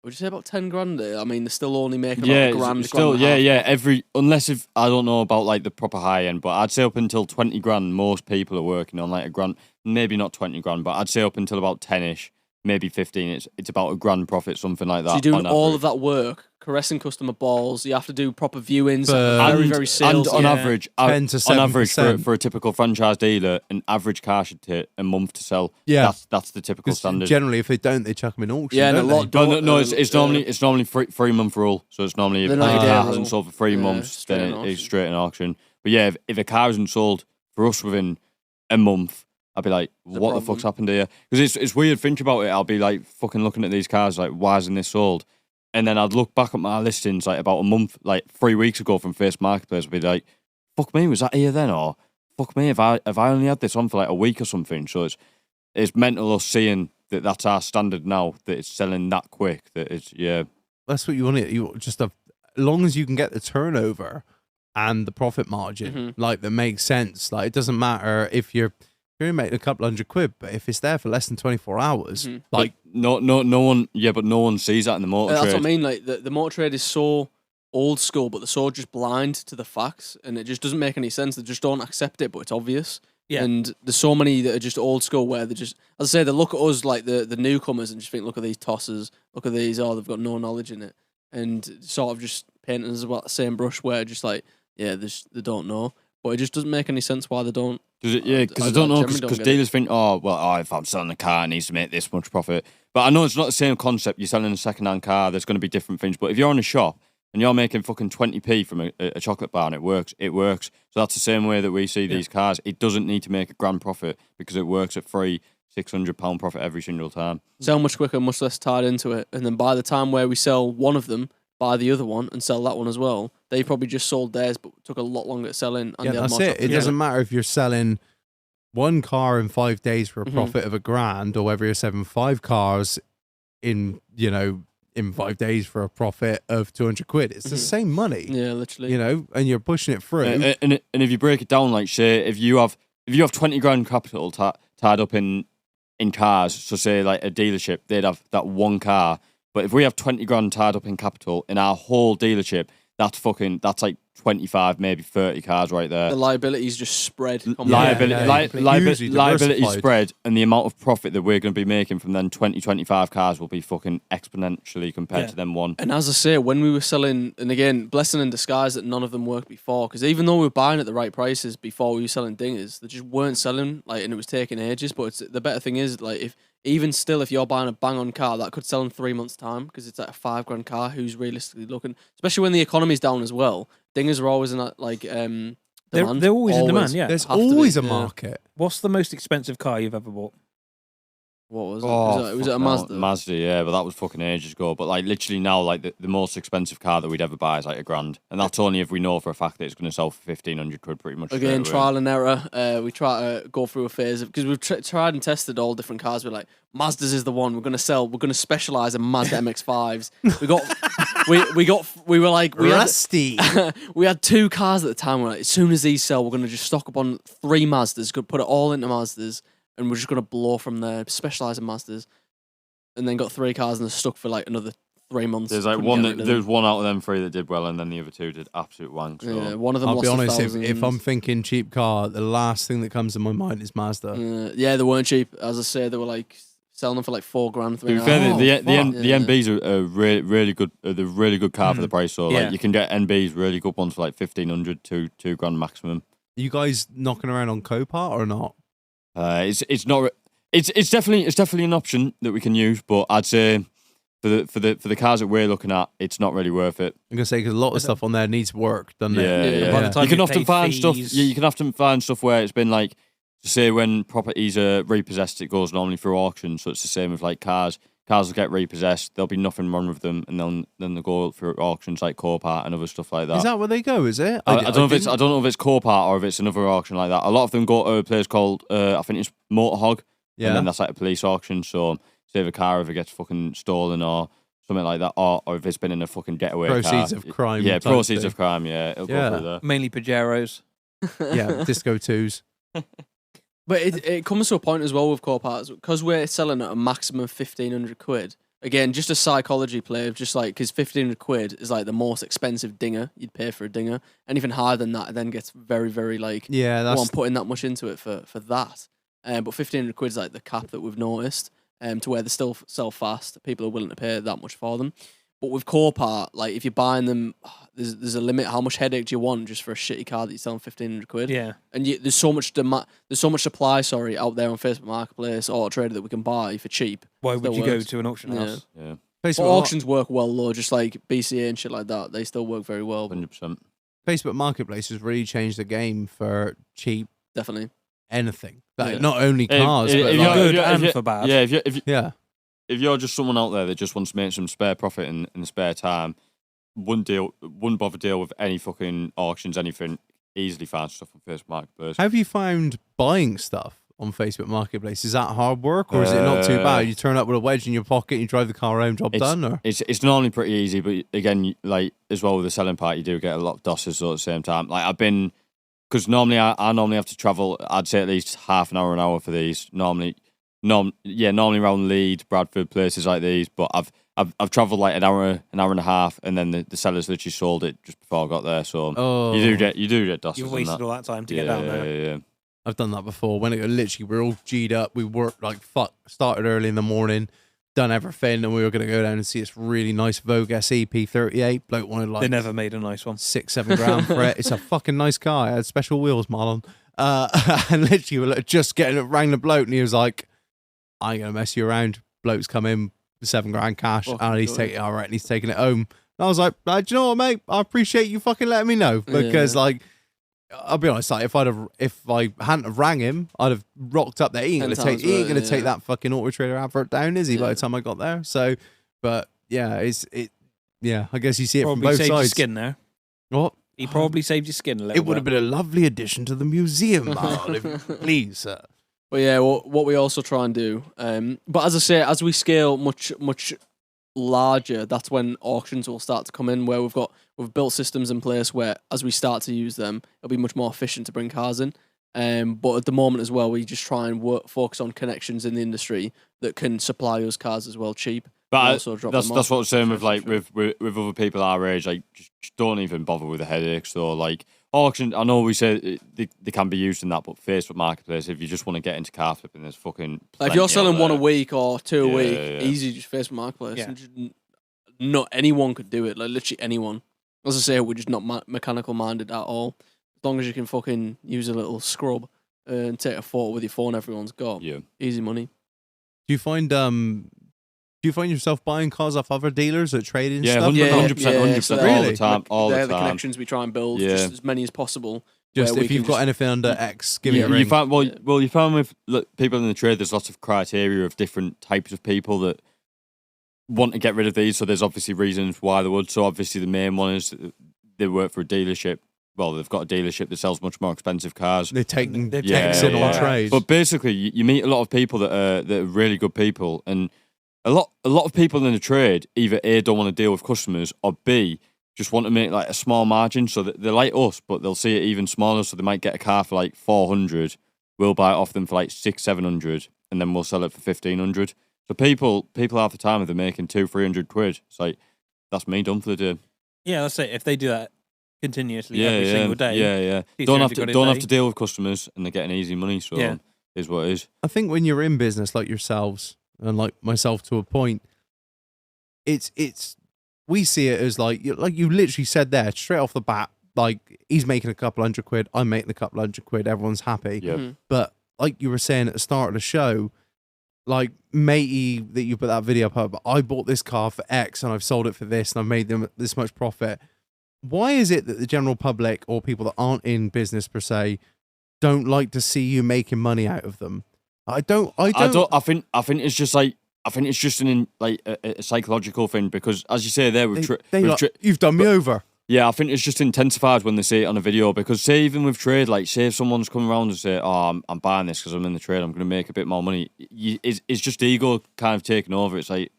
would you say about 10 grand? I mean, they're still only making about a grand. Still, grand and a half. Unless if I don't know about like the proper high end, but I'd say up until 20 grand, most people are working on like a grand, maybe not 20 grand, but I'd say up until about 10ish, maybe 15. It's about a grand profit, something like that. So you're doing on all average. of that work, caressing customer balls. You have to do proper viewings, But- very, very sales. And on average, 10 to 7%. for a typical franchise dealer, an average car should take a month to sell. Yeah. That's the typical 'Cause standard. generally, if they don't, they chuck them in auction. Yeah, and a don't lot they? No, it's normally 3-month rule. So it's normally if The a 90-day car rule. hasn't sold for 3 Yeah, months, straight then in it's auction. straight in auction. But yeah, if a car isn't sold for us within a month, I'd be like, There's a what the problem. fuck's happened here? Because it's weird. Think about it. I'll be like fucking looking at these cars like, why isn't this sold? And then I'd look back at my listings like about a month, like 3 weeks ago from Face Marketplace. I'd be like, fuck me, was that here then? Or fuck me, have I only had this on for like a week or something? So it's mental us seeing that that's our standard now, that it's selling that quick. That it's That's what you want. You just as long as you can get the turnover and the profit margin, like that makes sense. Like it doesn't matter if you're making a couple £100, but if it's there for less than 24 hours, like no one, but no one sees that in the motor trade. That's what I mean. Like the motor trade is so old school, but they're so just blind to the facts, and it just doesn't make any sense. They just don't accept it, but it's obvious. Yeah. And there's so many that are just old school where they just, as I say, they look at us like the newcomers and just think, look at these tossers, look at these, oh, they've got no knowledge in it, and sort of just painting us about the same brush where just like, yeah, they don't know, but it just doesn't make any sense why they don't. Because I don't know, because dealers think, if I'm selling a car, it needs to make this much profit. But I know it's not the same concept. You're selling a second-hand car, there's going to be different things. But if you're in a shop and you're making fucking 20p from a chocolate bar and it works. So that's the same way that we see these cars. It doesn't need to make a grand profit because it works at £600 profit every single time. Sell much quicker, much less tied into it. And then by the time where we sell one of them, buy the other one and sell that one as well, they probably just sold theirs but took a lot longer to sell in. And that's it. It doesn't matter if you're selling one car in 5 days for a profit of £1,000 or whether you're selling 5 cars in 5 days for a profit of £200. It's the same money. Yeah, literally. And you're pushing it through. And if you break it down, like say if you have 20 grand capital tied up in cars, so say like a dealership, they'd have that one car. But if we have 20 grand tied up in capital in our whole dealership, that's like 25, maybe 30 cars right there. The liabilities just spread. Liability spread, and the amount of profit that we're going to be making from then 25 cars will be fucking exponentially compared to them one. And as I say, when we were selling, and again, blessing in disguise that none of them worked before, because even though we were buying at the right prices before we were selling dingers, they just weren't selling, and it was taking ages. But the better thing is, if you're buying a bang-on car, that could sell in 3 months' time because it's like a £5,000 car. Who's realistically looking, especially when the economy's down as well. Dingers are always in that demand. They're always in demand. Yeah, there's always a market. What's the most expensive car you've ever bought? What was it? Was it a Mazda? Mazda, yeah, but that was fucking ages ago. But literally now, the most expensive car that we'd ever buy is like £1,000, and that's only if we know for a fact that it's going to sell for £1,500 pretty much. Again, trial and error. We try to go through a phase because we've tried and tested all different cars. We're like, Mazdas is the one we're going to sell. We're going to specialize in Mazda MX-5s. We were like Rusty. We had 2 cars at the time. We're like, as soon as these sell, we're going to just stock up on 3 Mazdas. Could put it all into Mazdas. And we're just going to blow from there, specialise in Mazdas. And then got 3 cars and they're stuck for another 3 months. There's one out of them 3 that did well, and then the other 2 did absolute wank. So. Yeah, one of them I'll lost be honest, $1,000. if I'm thinking cheap car, the last thing that comes to my mind is Mazda. Yeah, they weren't cheap. As I say, they were selling them for $4,000. To be fair, the NBs are really good. They're really good car for the price. So you can get NBs, really good ones for $1,500 to £2,000 maximum. Are you guys knocking around on Copart or not? It's not. It's definitely an option that we can use, but I'd say for the cars that we're looking at, it's not really worth it. I'm gonna say because a lot of stuff on there needs work, doesn't it? Yeah. By the time you can often find fees. stuff. Yeah, you can often find stuff where it's been say when properties are repossessed, it goes normally through auction. So it's the same with cars. Cars will get repossessed. There'll be nothing wrong with them, and then they'll go through auctions like Copart and other stuff like that. Is that where they go? Is it? I don't know if it's Copart or if it's another auction like that. A lot of them go to a place called I think it's Motorhog. Yeah. And then that's a police auction. So say if a car ever gets fucking stolen or something like that, or if it's been in a fucking getaway proceeds car. of crime. Yeah, proceeds of crime. Yeah, it'll go through there. Mainly Pajeros. Yeah, Disco 2s. But it comes to a point as well with Coparts because we're selling at a maximum of £1,500. Again, just a psychology play of just because £1,500 is the most expensive dinger you'd pay for a dinger. Anything higher than that, it then gets very, very I'm putting that much into it for that. But £1,500 is the cap that we've noticed. To where they still sell fast, people are willing to pay that much for them. But with Copart, if you're buying them, there's a limit how much headache do you want just for a shitty car that you're selling £1,500. Yeah, and there's so much supply, out there on Facebook Marketplace, Auto Trader that we can buy for cheap. Why would you go to an auction house? Yeah. But auctions work well though, just like BCA and shit like that. They still work very well. 100%. Facebook Marketplace has really changed the game for cheap Definitely anything. Not only cars, but if you're good and for bad. Yeah, if you're just someone out there that just wants to make some spare profit in the spare time, wouldn't bother deal with any fucking auctions, anything. Easily find stuff on Facebook Marketplace. Have you found buying stuff on Facebook Marketplace? Is that hard work, or is it not too bad? You turn up with a wedge in your pocket, you drive the car home, job done, or it's normally pretty easy. But again, like as well with the selling part, you do get a lot of dosses at the same time. Like I've been, because normally I normally have to travel. I'd say at least half an hour for these. Normally around Leeds, Bradford, places like these. But I've travelled like an hour and a half, and then the sellers literally sold it just before I got there. So you do get dosses. You've wasted all that time to get down there. Yeah. I've done that before. When it literally we're all G'd up, we worked like fuck. Started early in the morning, done everything, and we were gonna go down and see this really nice Vogue SE P38. Bloke wanted like They never made a nice one. 6-7 grand for it. It's a fucking nice car. It had special wheels, Marlon. And literally we were just getting it, rang the bloke, and he was like, "I ain't gonna mess you around." Bloke's come in with 7 grand cash, and he's taking all right, and he's taking it home. And I was like, "Do you know what, mate? I appreciate you fucking letting me know because like." I'll be honest, like if I hadn't have rang him, I'd have rocked up there. He ain't gonna take that fucking Auto Trader advert down, is he? By the time I got there, so but yeah, I guess you see it Probably from both saved sides. your skin there. What? He probably saved your skin a little. It would have been a lovely addition to the museum, Marl, please, sir. But yeah, what we also try and do, but as I say, as we scale much larger, that's when auctions will start to come in, where we've built systems in place where as we start to use them, it'll be much more efficient to bring cars in. But at the moment as well, we just try and focus on connections in the industry that can supply us cars as well cheap. But that's what I'm saying with like with other people our age, like just don't even bother with the headaches. So like auction, I know we say they can be used in that, but Facebook Marketplace, if you just want to get into car flipping, there's fucking like if you're selling one a week or two a week, yeah. easy, just Facebook Marketplace. And just, not anyone could do it, like literally anyone. As I say, we're just not mechanical minded at all. As long as you can fucking use a little scrub and take a photo with your phone, everyone's got easy money. Do you find yourself buying cars off other dealers at trading stuff? 100%, really? all the time, all the time. They're the connections we try and build, just as many as possible. Just if you've got anything under X, give me a ring. You found with people in the trade, there's lots of criteria of different types of people that want to get rid of these. So there's obviously reasons why they would. So obviously the main one is they work for a dealership. Well, they've got a dealership that sells much more expensive cars. They're taking X in on trade. But basically, you meet a lot of people that are really good people, and a lot of people in the trade either A, don't want to deal with customers, or B, just want to make like a small margin. So that they're like us, but they'll see it even smaller. So they might get a car for like 400. We'll buy it off them for like 600-700, and then we'll sell it for 1,500. So people half the time, if they're making 200-300 quid, it's like that's me done for the day. Yeah, that's it. If they do that continuously every single day, don't have to deal with customers, and they're getting easy money. So it is what it is. I think when you're in business like yourselves and like myself to a point, it's we see it as like you literally said there straight off the bat. Like he's making a couple hundred quid, I'm making a couple hundred quid. Everyone's happy. Yeah. But like you were saying at the start of the show, like matey that you put that video up, but I bought this car for X and I've sold it for this and I've made them this much profit. Why is it that the general public or people that aren't in business per se don't like to see you making money out of them? I think it's just like it's just a psychological thing, because as you say there, you've done me over. Yeah, I think it's just intensified when they see it on a video, because say even with trade, like say if someone's coming around and say, "Oh, I'm buying this because I'm in the trade, I'm going to make a bit more money," it's just ego kind of taking over. It's like,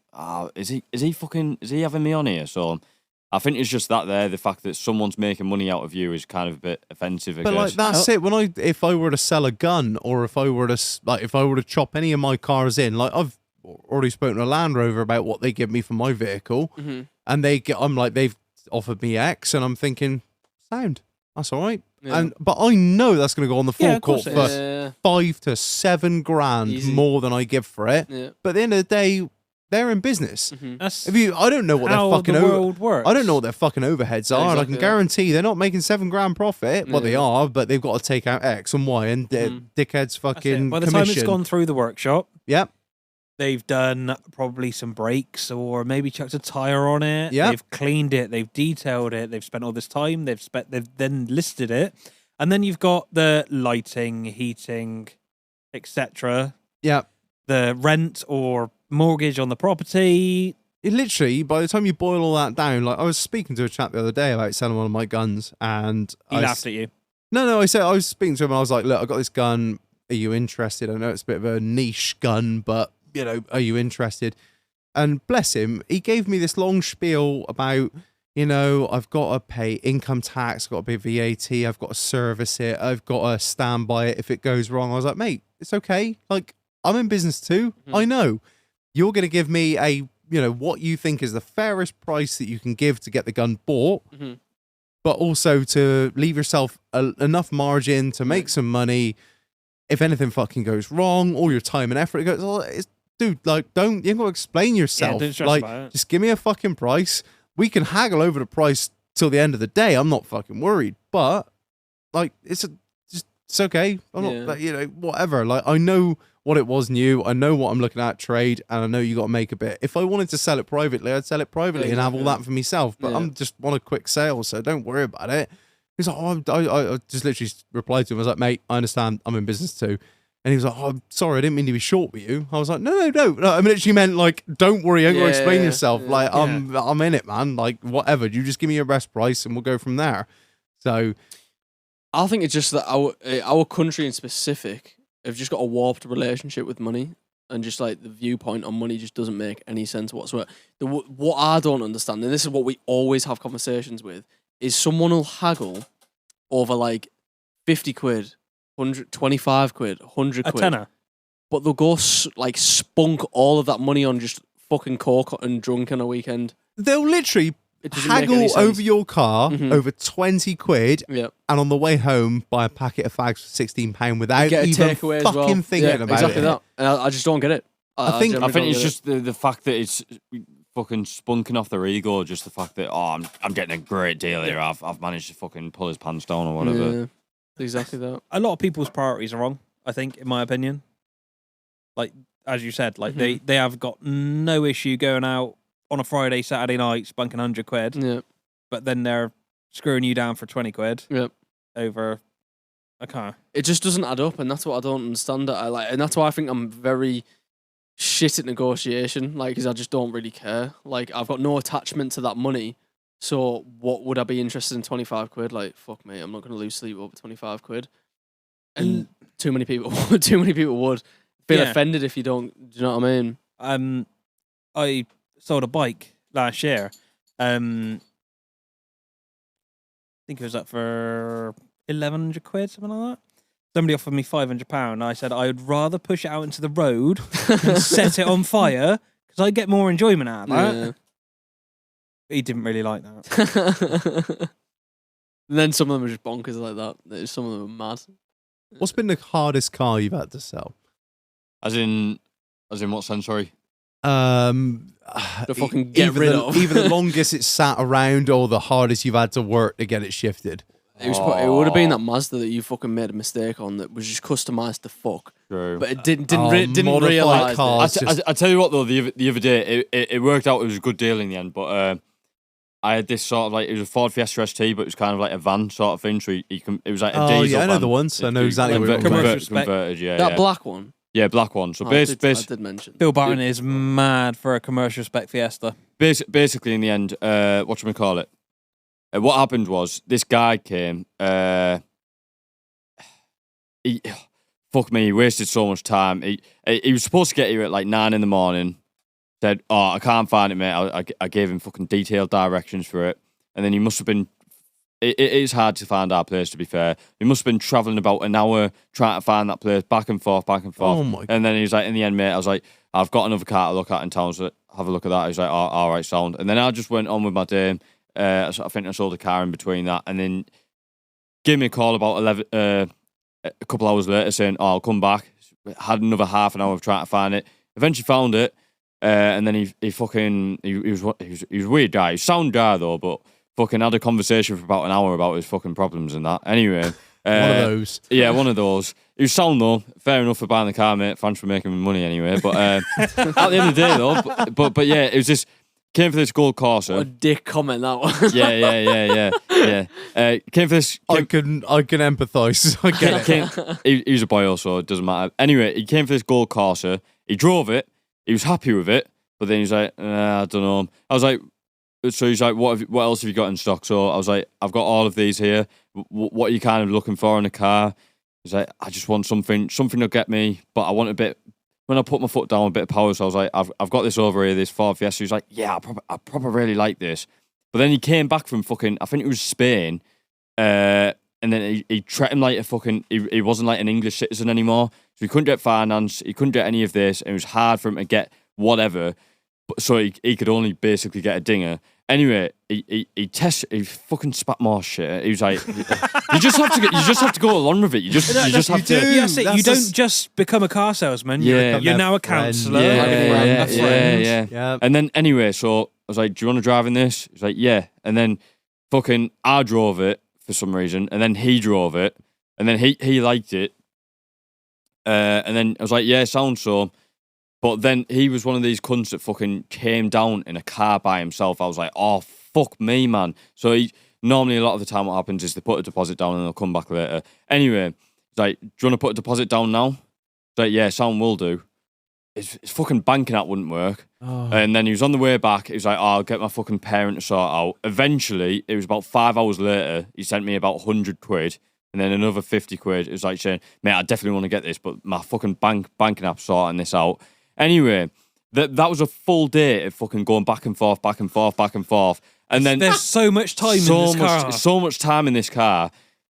is he having me on here? So I think it's just that there, the fact that someone's making money out of you is kind of a bit offensive. I guess. Like that's it. If I were to sell a gun, or if I were to chop any of my cars in, like I've already spoken to Land Rover about what they give me for my vehicle, and they've offered me X, and I'm thinking, sound, that's all right. But I know that's going to go on the forecourt for 5 to 7 grand Easy. more than I give for it. Yeah. But at the end of the day, they're in business. I don't know what their fucking works. I don't know what their fucking overheads are. And I can guarantee they're not making 7 grand profit. Well, they are, but they've got to take out X and Y and dickheads fucking by the commission. time it's gone through the workshop. Yep. They've done probably some brakes or maybe chucked a tire on it. Yep. They've cleaned it. They've detailed it. They've spent all this time. They've then listed it, and then you've got the lighting, heating, etc. Yeah. The rent or mortgage on the property. It literally, by the time you boil all that down, like I was speaking to a chap the other day about selling one of my guns, and he laughed at you. No, I was speaking to him, and I was like, "Look, I got this gun. Are you interested? I know it's a bit of a niche gun, but, you know, are you interested? And bless him, he gave me this long spiel about, you know, I've got to pay income tax, I've got to pay VAT, I've got to service it, I've got to stand by it if it goes wrong. I was like, mate, it's okay. Like, I'm in business too. I know. You're going to give me a, you know, what you think is the fairest price that you can give to get the gun bought, but also to leave yourself enough margin to make some money. If anything fucking goes wrong, all your time and effort goes, oh, dude, like, you ain't got to explain yourself. don't stress Like, about it. just give me a fucking price. We can haggle over the price till the end of the day. I'm not fucking worried. But, like, it's okay. I'm not, like, you know, whatever. Like, I know what it was new. I know what I'm looking at, trade, and I know you got to make a bit. If I wanted to sell it privately, I'd sell it privately and have all that for myself. But I'm just want a quick sale, so don't worry about it. He's like, oh, I just literally replied to him. I was like, mate, I understand. I'm in business too. And he was like, oh, I'm sorry, I didn't mean to be short with you. I was like, no. I literally meant, like, don't worry, I'm going to explain yourself. Like, I'm in it, man. Like, whatever. You just give me your best price and we'll go from there. So I think it's just that our country in specific have just got a warped relationship with money, and just like the viewpoint on money just doesn't make any sense whatsoever. What I don't understand, and this is what we always have conversations with, is someone will haggle over like 50 quid, 125 quid, 100 A quid. tenner. But they'll go like spunk all of that money on just fucking coke and drunk on a weekend. they'll literally It doesn't make any haggle sense. over your car over 20 quid, Yeah. and on the way home buy a packet of fags for £16 without Get a even takeaway fucking as well. thinking Yeah, about exactly it. that. And I just don't get it. I think I generally think don't it's get just the fact that it's fucking spunking off their ego, just the fact that, oh, I'm getting a great deal here. I've managed to fucking pull his pants down or it. whatever. Yeah, exactly that. A lot of people's priorities are wrong, I think, in my opinion. Like, as you said, like they have got no issue going out on a Friday, Saturday night, spunking 100 quid, Yeah. but then they're screwing you down for 20 quid Yeah. over a car. It just doesn't add up, and that's what I don't understand. And that's why I think I'm very shit at negotiation. Like, because I just don't really care. Like, I've got no attachment to that money. So, what would I be interested in 25 quid? Like, fuck me, I'm not going to lose sleep over 25 quid. And too many people would feel offended if you don't. Do you know what I mean? I sold a bike last year. I think it was up for 1,100 quid, something like that. Somebody offered me £500. I said I would rather push it out into the road and set it on fire because I get more enjoyment out of that. Yeah. He didn't really like that. And then some of them are just bonkers like that. Some of them are mad. What's been the hardest car you've had to sell? As in what sense, sorry? To fucking get rid of. Either the longest it's sat around or the hardest you've had to work to get it shifted. It would have been that Mazda that you fucking made a mistake on that was just customized to fuck. True. But it didn't modified realise. cars. I tell you what though, the other day it worked out. It was a good deal in the end, but I had this sort of like, it was a Ford Fiesta ST, but it was kind of like a van sort of thing. So it was like a diesel yeah, I know van. the ones. I know exactly what you're talking about. Commercial spec. Converted, yeah, That yeah. black one. Yeah, black one. So I did mention. Bill Barton is mad for a commercial spec Fiesta. basically in the end, whatchamacallit, what happened was this guy came. He wasted so much time. He was supposed to get here at like 9 a.m. Said, "Oh, I can't find it, mate." I gave him fucking detailed directions for it, and then he must have been. It is hard to find our place, to be fair. He must have been travelling about an hour trying to find that place, back and forth. Oh my God. And then he was like, in the end, mate, I was like, I've got another car to look at in town, so have a look at that. He's like, oh, all right, sound. And then I just went on with my day. I think I sold a car in between that, and then gave me a call about 11, a couple hours later saying, oh, I'll come back. Had another half an hour of trying to find it. Eventually found it, and then he was a weird guy. He was sound guy though, but fucking had a conversation for about an hour about his fucking problems and that. Anyway. One of those. Yeah, one of those. He was sound though. Fair enough for buying the car, mate. Thanks for making me money anyway. But at the end of the day though, but yeah, it was just, came for this gold Corsa. What a dick comment that was. Yeah. Came for this. I can empathise. I get it. He was a boy also, it doesn't matter. Anyway, he came for this gold Corsa. He drove it. He was happy with it. But then he's like, I don't know. I was like, so he's like, what else have you got in stock? So I was like, I've got all of these here. What are you kind of looking for in a car? He's like, I just want something to get me, but I want a bit. When I put my foot down, a bit of power. So I was like, I've got this over here, this Ford Fiesta. He was like, yeah, I probably really like this. But then he came back from fucking, I think it was Spain, and then he treated him like a fucking, he wasn't like an English citizen anymore. So he couldn't get finance, he couldn't get any of this, and it was hard for him to get whatever. So he could only basically get a dinger. Anyway, he fucking spat more shit. He was like, you just have to go along with it. You just have to. Yes, you don't just become a car salesman. Yeah. You're now a counsellor. Yeah. And then anyway, so I was like, do you want to drive in this? He's like, yeah. And then fucking I drove it for some reason, and then he drove it, and then he liked it. And then I was like, yeah, sounds so. But then he was one of these cunts that fucking came down in a car by himself. I was like, oh, fuck me, man. So normally a lot of the time what happens is they put a deposit down and they'll come back later. Anyway, he's like, do you want to put a deposit down now? He's like, yeah, sound will do. His fucking banking app wouldn't work. Oh. And then he was on the way back. He was like, oh, I'll get my fucking parent to sort out. Eventually, it was about 5 hours later, he sent me about 100 quid. And then another 50 quid. It was like saying, mate, I definitely want to get this, but my fucking banking app sorting this out. Anyway, that was a full day of fucking going back and forth. And then there's so much time in this car. So much time in this car.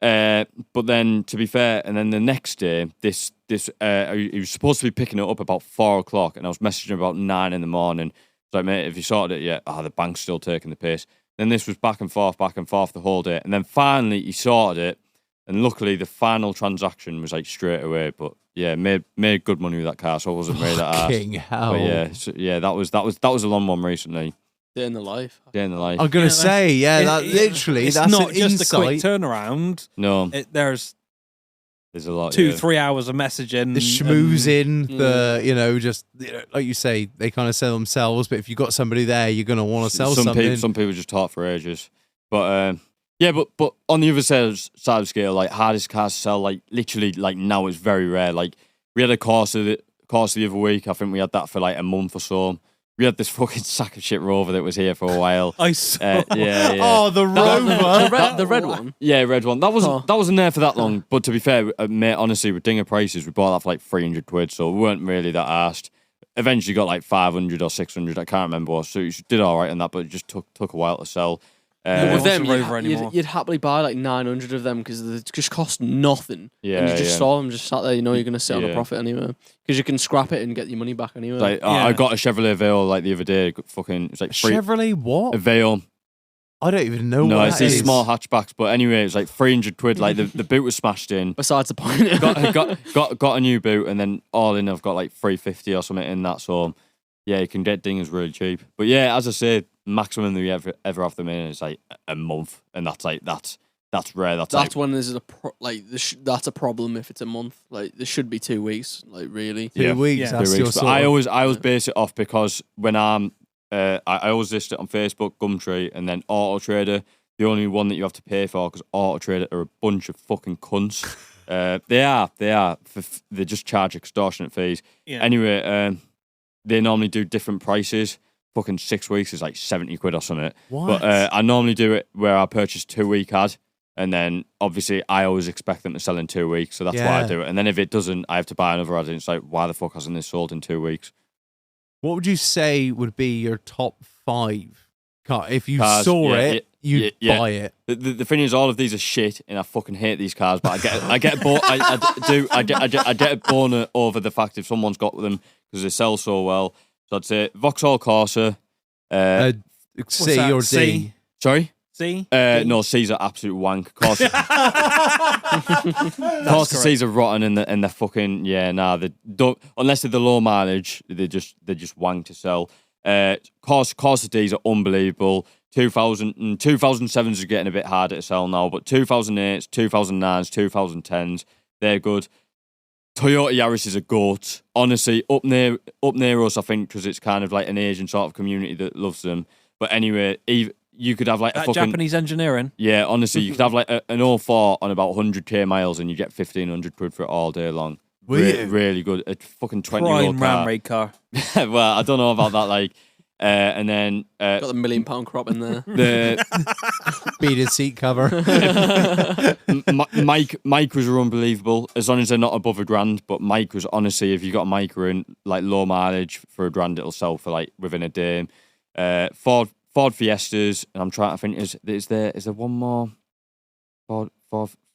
But then, to be fair, and then the next day, this he was supposed to be picking it up about 4 o'clock, and I was messaging him about 9 in the morning. So like, mate, have you sorted it yet? The bank's still taking the piss. Then this was back and forth the whole day. And then finally, he sorted it. And luckily, the final transaction was like straight away. But yeah, made good money with that car, so I wasn't really that arsed. King hell. But yeah, that was a long one recently. Day in the life. I'm gonna say, literally, it's that's not an just insight. a quick turnaround. No, There's a lot. 2-3 hours of messaging, The schmoozing, just like you say, they kind of sell themselves. But if you've got somebody there, you're gonna want to sell something. Some people just talk for ages. But yeah, but on the other side of the scale, like hardest cars to sell, like literally, like now it's very rare. Like we had a course the other week. I think we had that for like a month or so. We had this fucking sack of shit Rover that was here for a while. I saw. Yeah. Oh, the Rover. The red one. Yeah, red one. That wasn't there for that long. But to be fair, mate, honestly, with dinger prices, we bought that for like 300 quid, so we weren't really that arsed. Eventually got like 500 or 600. I can't remember what. So you did all right on that, but it just took a while to sell. With them, Rover anymore. you'd happily buy like 900 of them because they just cost nothing. Yeah, and you just saw them just sat there. You know you're going to sit on a Yeah. profit anyway because you can scrap it and get your money back anyway. Like I got a Chevrolet Aveo like the other day. Fucking, it's like Chevrolet what? Aveo. I don't even know No, what it's that these is. small hatchbacks. But anyway, it's like 300 quid. Like the boot was smashed in. Besides the point. got a new boot, and then all in I've got like 350 or something in that. So yeah, you can get dingers really cheap. But yeah, as I said, maximum that we ever have them in is like a month, and that's rare. That's like, when there's that's a problem if it's a month. Like there should be 2 weeks. Like really. 2 weeks. Yeah. That's 2 your weeks. But sort I of- always base it off because when I always list it on Facebook, Gumtree, and then Auto Trader. The only one that you have to pay for because Auto Trader are a bunch of fucking cunts. They are. They just charge extortionate fees. Yeah. Anyway, they normally do different prices. Fucking 6 weeks is like 70 quid or something. What? But I normally do it where I purchase 2 week ad. And then obviously I always expect them to sell in 2 weeks. So that's why I do it. And then if it doesn't, I have to buy another ad. And it's like, why the fuck hasn't this sold in 2 weeks? What would you say would be your top 5 car? If you Cars, saw yeah, it, you'd yeah. buy it. The thing is, all of these are shit, and I fucking hate these cars. But I get a boner over the fact if someone's got them because they sell so well. So I'd say Vauxhall Corsa. C that? or D? C? Sorry. See? No, C's are absolute wank. Corsa C's are rotten and they're fucking they don't unless they're the low mileage. They're just wank to sell. Corsa D's are unbelievable. 2007s are getting a bit harder to sell now, but 2008s, 2009s, 2010s, they're good. Toyota Yaris is a goat. Honestly, up near us, I think, because it's kind of like an Asian sort of community that loves them. But anyway, you could have like a That fucking Japanese engineering. yeah. Honestly, you could have like an 04 on about 100k miles, and you get 1,500 quid for it all day long. Really good. A fucking 20-year-old Prime car. ram raid car. Well, I don't know about that. Like, and then Got the £1 million crop in there. beaded seat cover. Micros are unbelievable as long as they're not above £1,000. But micros, honestly, if you got a micro in like low mileage for £1,000, it'll sell for like within a day. Ford Fiestas, and I'm trying to think, is there one more? Ford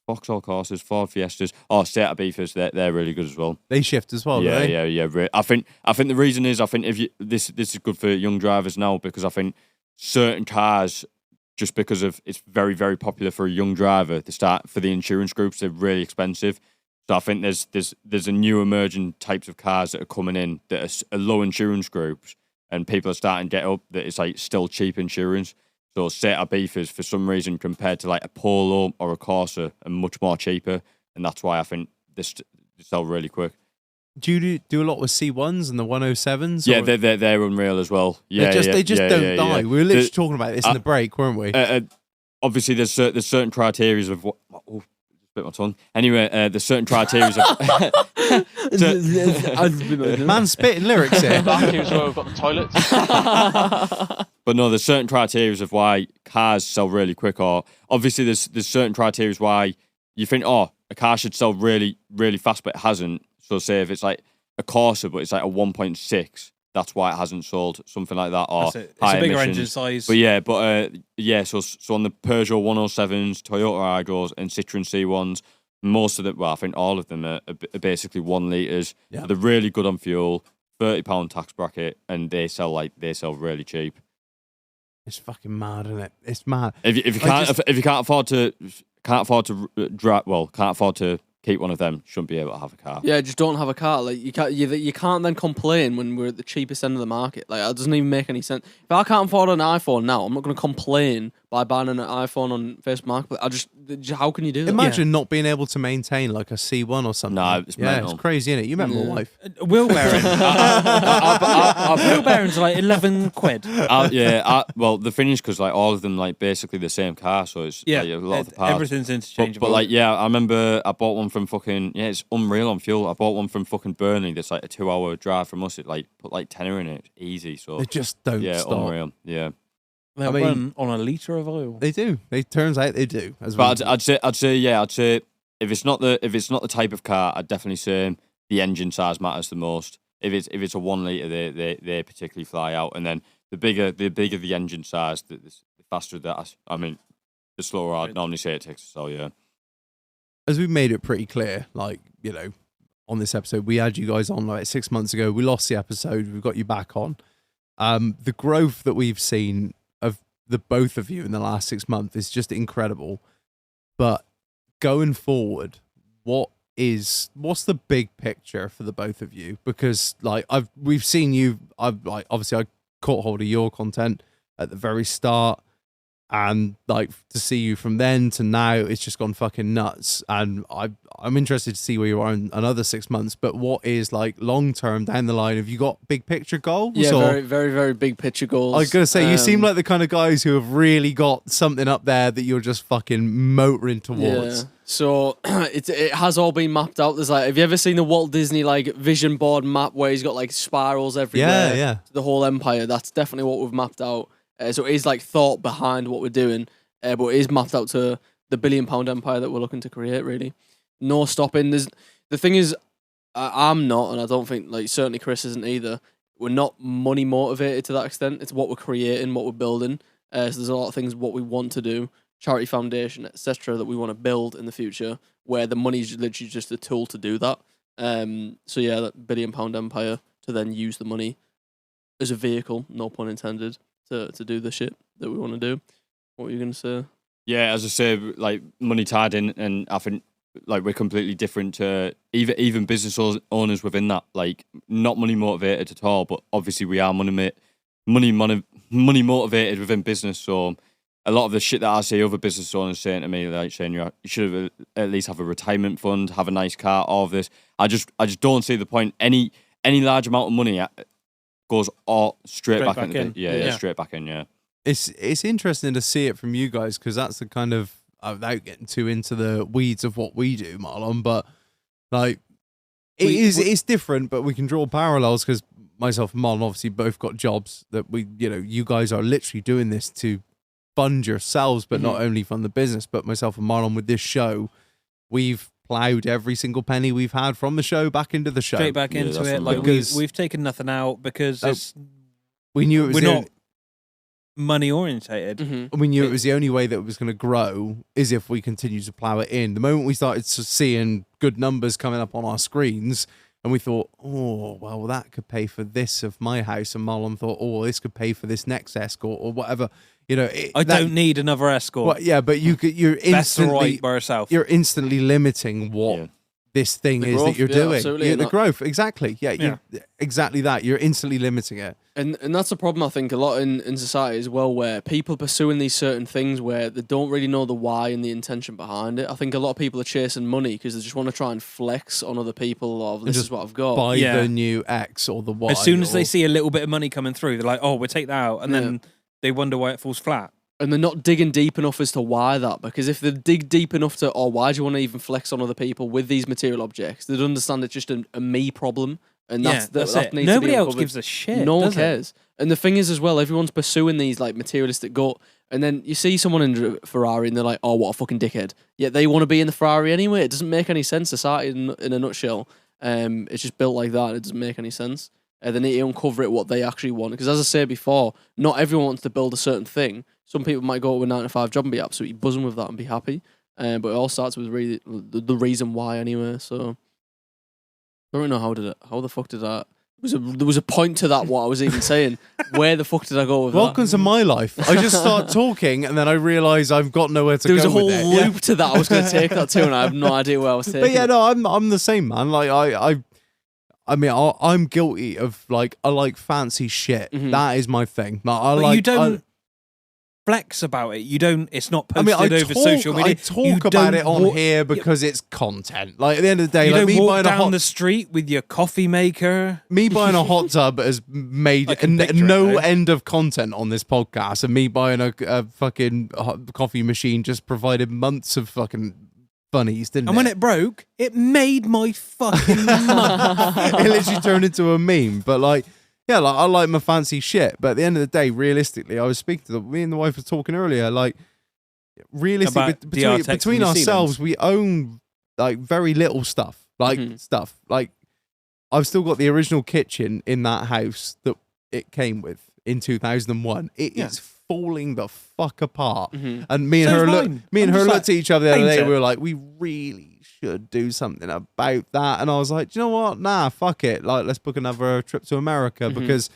Vauxhall Corsas, Ford Fiestas, Seat Ibizas, they're really good as well. They shift as well, don't they? Yeah. I think the reason is if you this is good for young drivers now, because I think certain cars, just because of it's very, very popular for a young driver, they start for the insurance groups, they're really expensive. So I think there's a new emerging types of cars that are coming in that are low insurance groups, and people are starting to get up that it's like still cheap insurance. So Seat Ibizas, for some reason, compared to like a Polo or a Corsa, are much more cheaper, and that's why I think they sell really quick. Do you do a lot with C1s and the 107s? Yeah, they're unreal as well. Yeah, they just don't die. Yeah. We were literally talking about this in the break, weren't we? Obviously, there's certain criteria of what. Oh, bit my tongue. Anyway, there's certain criteria of. Man spitting lyrics here. Vacuums where we've got the toilets. But no, there's certain criteria of why cars sell really quick. Or obviously, there's certain criteria why you think, a car should sell really, really fast, but it hasn't. So say if it's like a Corsa, but it's like a 1.6, that's why it hasn't sold, something like that. Or it's a bigger engine size. But so on the Peugeot 107s, Toyota Airedales, and Citroen C1s, most of them, I think all of them are basically 1 litres. Yeah. They're really good on fuel, £30 tax bracket, and they sell really cheap. It's fucking mad, isn't it? It's mad. If you can't afford to keep one of them, shouldn't be able to have a car. Yeah, just don't have a car. Like you can't then complain when we're at the cheapest end of the market. Like it doesn't even make any sense. If I can't afford an iPhone now, I'm not going to complain by buying an iPhone on Facebook Marketplace. How can you do that? Imagine not being able to maintain like a C1 or something. No, it's mental. It's crazy, isn't it? You met my wife. Wheel bearing. Wheel bearings are like £11. Well, the thing is, because like all of them like basically the same car, so it's like, a lot of the parts. Everything's interchangeable. But I remember I bought one from it's unreal on fuel. I bought one from fucking Burnley. That's like a 2-hour drive from us. It like put like tenner in it. It's easy. So they just don't stop. Unreal. Yeah. They run on a litre of oil. They do. Turns out they do. But I'd say if it's not the type of car, I'd definitely say the engine size matters the most. If it's a 1 litre, they particularly fly out. And then the bigger the engine size, the faster that. I mean, the slower I'd normally say it takes. So yeah. As we've made it pretty clear, like, on this episode, we had you guys on like 6 months ago. We lost the episode. We've got you back on. The growth that we've seen of the both of you in the last 6 months is just incredible. But going forward, what's the big picture for the both of you? Because we've seen you. Obviously I caught hold of your content at the very start. And like to see you from then to now, it's just gone fucking nuts. And I'm interested to see where you are in another 6 months. But what is like long term down the line? Have you got big picture goals? Yeah, very, very, very big picture goals. I was gonna say you seem like the kind of guys who have really got something up there that you're just fucking motoring towards. Yeah. So it has all been mapped out. There's like, have you ever seen the Walt Disney like vision board map where he's got like spirals everywhere? Yeah. The whole empire. That's definitely what we've mapped out. So it is like thought behind what we're doing, but it is mapped out to the £1 billion empire that we're looking to create. Really, no stopping. The thing is, I'm not, and I don't think like certainly Chris isn't either. We're not money motivated to that extent. It's what we're creating, what we're building. So there's a lot of things what we want to do, charity foundation, etc., that we want to build in the future, where the money is literally just a tool to do that. So yeah, that £1 billion empire to then use the money as a vehicle, no pun intended. To do the shit that we want to do. What were you going to say? Yeah, as I say, like money tied in, and I think like we're completely different to even business owners within that. Like not money motivated at all, but obviously we are money motivated within business. So a lot of the shit that I see other business owners saying to me, like saying you should at least have a retirement fund, have a nice car, all of this. I just don't see the point. Any large amount of money goes all straight back in. Straight back in. Yeah, it's interesting to see it from you guys because that's the kind of without getting too into the weeds of what we do, Marlon. But like, it's different, but we can draw parallels because myself and Marlon obviously both got jobs that you guys are literally doing this to fund yourselves, but not only fund the business, but myself and Marlon with this show, we've plowed every single penny we've had from the show back into the show. Straight back into that's it. Like because- we've taken nothing out because We knew it was we're the not money orientated. Mm-hmm. we knew it was the only way that it was going to grow is if we continued to plow it in. The moment we started seeing good numbers coming up on our screens, and we thought, oh, well, that could pay for this of my house, and Marlon thought, oh, this could pay for this next escort or whatever. You know, I don't need another escort. Well, yeah, but you're Best to instantly ride by herself. you're instantly limiting what Yeah. this thing The is growth, that you're yeah, doing. absolutely, Yeah, and the that- growth, exactly. Yeah, exactly that. You're instantly limiting it. And that's a problem, I think, a lot in society as well, where people pursuing these certain things where they don't really know the why and the intention behind it. I think a lot of people are chasing money because they just want to try and flex on other people of this just is what I've got. Buy Yeah. the new X or the Y. As soon as or- they see a little bit of money coming through, they're like, "Oh, we'll take that out," and then they wonder why it falls flat. And they're not digging deep enough as to why that. Because if they dig deep enough to, why do you want to even flex on other people with these material objects? They'd understand it's just a me problem. And that's that's that it. needs Nobody to be else uncovered. gives a shit. No one does it? cares. And the thing is as well, everyone's pursuing these like materialistic goal. And then you see someone in a Ferrari and they're like, oh, what a fucking dickhead. Yet they want to be in the Ferrari anyway. It doesn't make any sense. Society in a nutshell. It's just built like that. It doesn't make any sense. They need to uncover it what they actually want. Because as I said before, not everyone wants to build a certain thing. Some people might go to a 9-to-5 job and be absolutely buzzing with that and be happy. But it all starts with really the reason why anyway. So I don't really know how the fuck did that? There was a point to that. What I was even saying. Where the fuck did I go with Welcome that? to my life. I just start talking and then I realise I've got nowhere to There was go a whole with it. loop to that. I was going to take that too, and I have no idea where I was taking. But yeah, it. no, I'm the same, man. Like I mean, I'm guilty of like I like fancy shit. Mhm. That is my thing. Like, But you don't flex about it. You don't. It's not I posted mean, over social media. I You talk about don't it on walk- here because it's content. Like at the end of the day, You like don't me walk buying a down hot the street with your coffee maker. me buying a hot tub has made I can picture it, no though. end of content on this podcast, and me buying a fucking hot coffee machine just provided months of fucking funnies, didn't And when it broke, it made my fucking month. it literally turned into a meme. But like, yeah, like I like my fancy shit. But at the end of the day, realistically, I was speaking to me and the wife were talking earlier. Like, realistically, About DR Tex between and New ourselves, Zealand. we own like very little stuff. Like Mhm. stuff. Like I've still got the original kitchen in that house that it came with in 2001. It Yeah. is falling the fuck apart. Mhm. And me and So's her mine. me and I'm her just looked like, at each other the other paint day. it. We were like, we really should do something about that. And I was like, do you know what? Nah, fuck it. Like, let's book another trip to America Mhm. because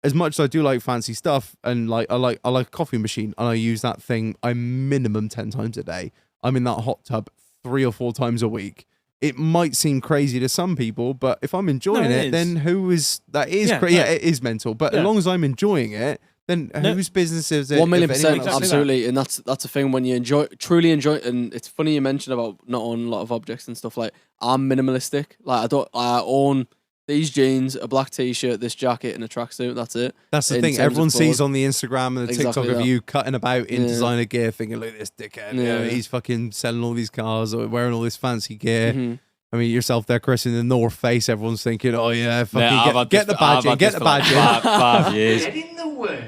as much as I do like fancy stuff and like I like a coffee machine and I use that thing I minimum 10 times a day. I'm in that hot tub 3 or 4 times a week. It might seem crazy to some people, but if I'm enjoying No, it it, is. then who is that is Yeah, crazy? no. Yeah, it is mental. But Yeah. as long as I'm enjoying it, then No. whose business is it? 1,000,000%, if anyone else- Exactly absolutely, and that's a thing when you truly enjoy. And it's funny you mentioned about not owning a lot of objects and stuff. Like I'm minimalistic. Like I own these jeans, a black t-shirt, this jacket, and a tracksuit. That's it. That's the in thing. terms Everyone of sees clothes. on the Instagram and the Exactly TikTok of that. you cutting about in Yeah. designer gear, thinking, "Look at this dickhead. You know, Yeah. he's fucking selling all these cars or wearing all this fancy gear." Mhm. I mean, yourself there, Chris, in the North Face. Everyone's thinking, "Oh yeah, fucking Mate, I've had get this- the I've badge in, had get this the for like badge in." 5 years. Getting the word.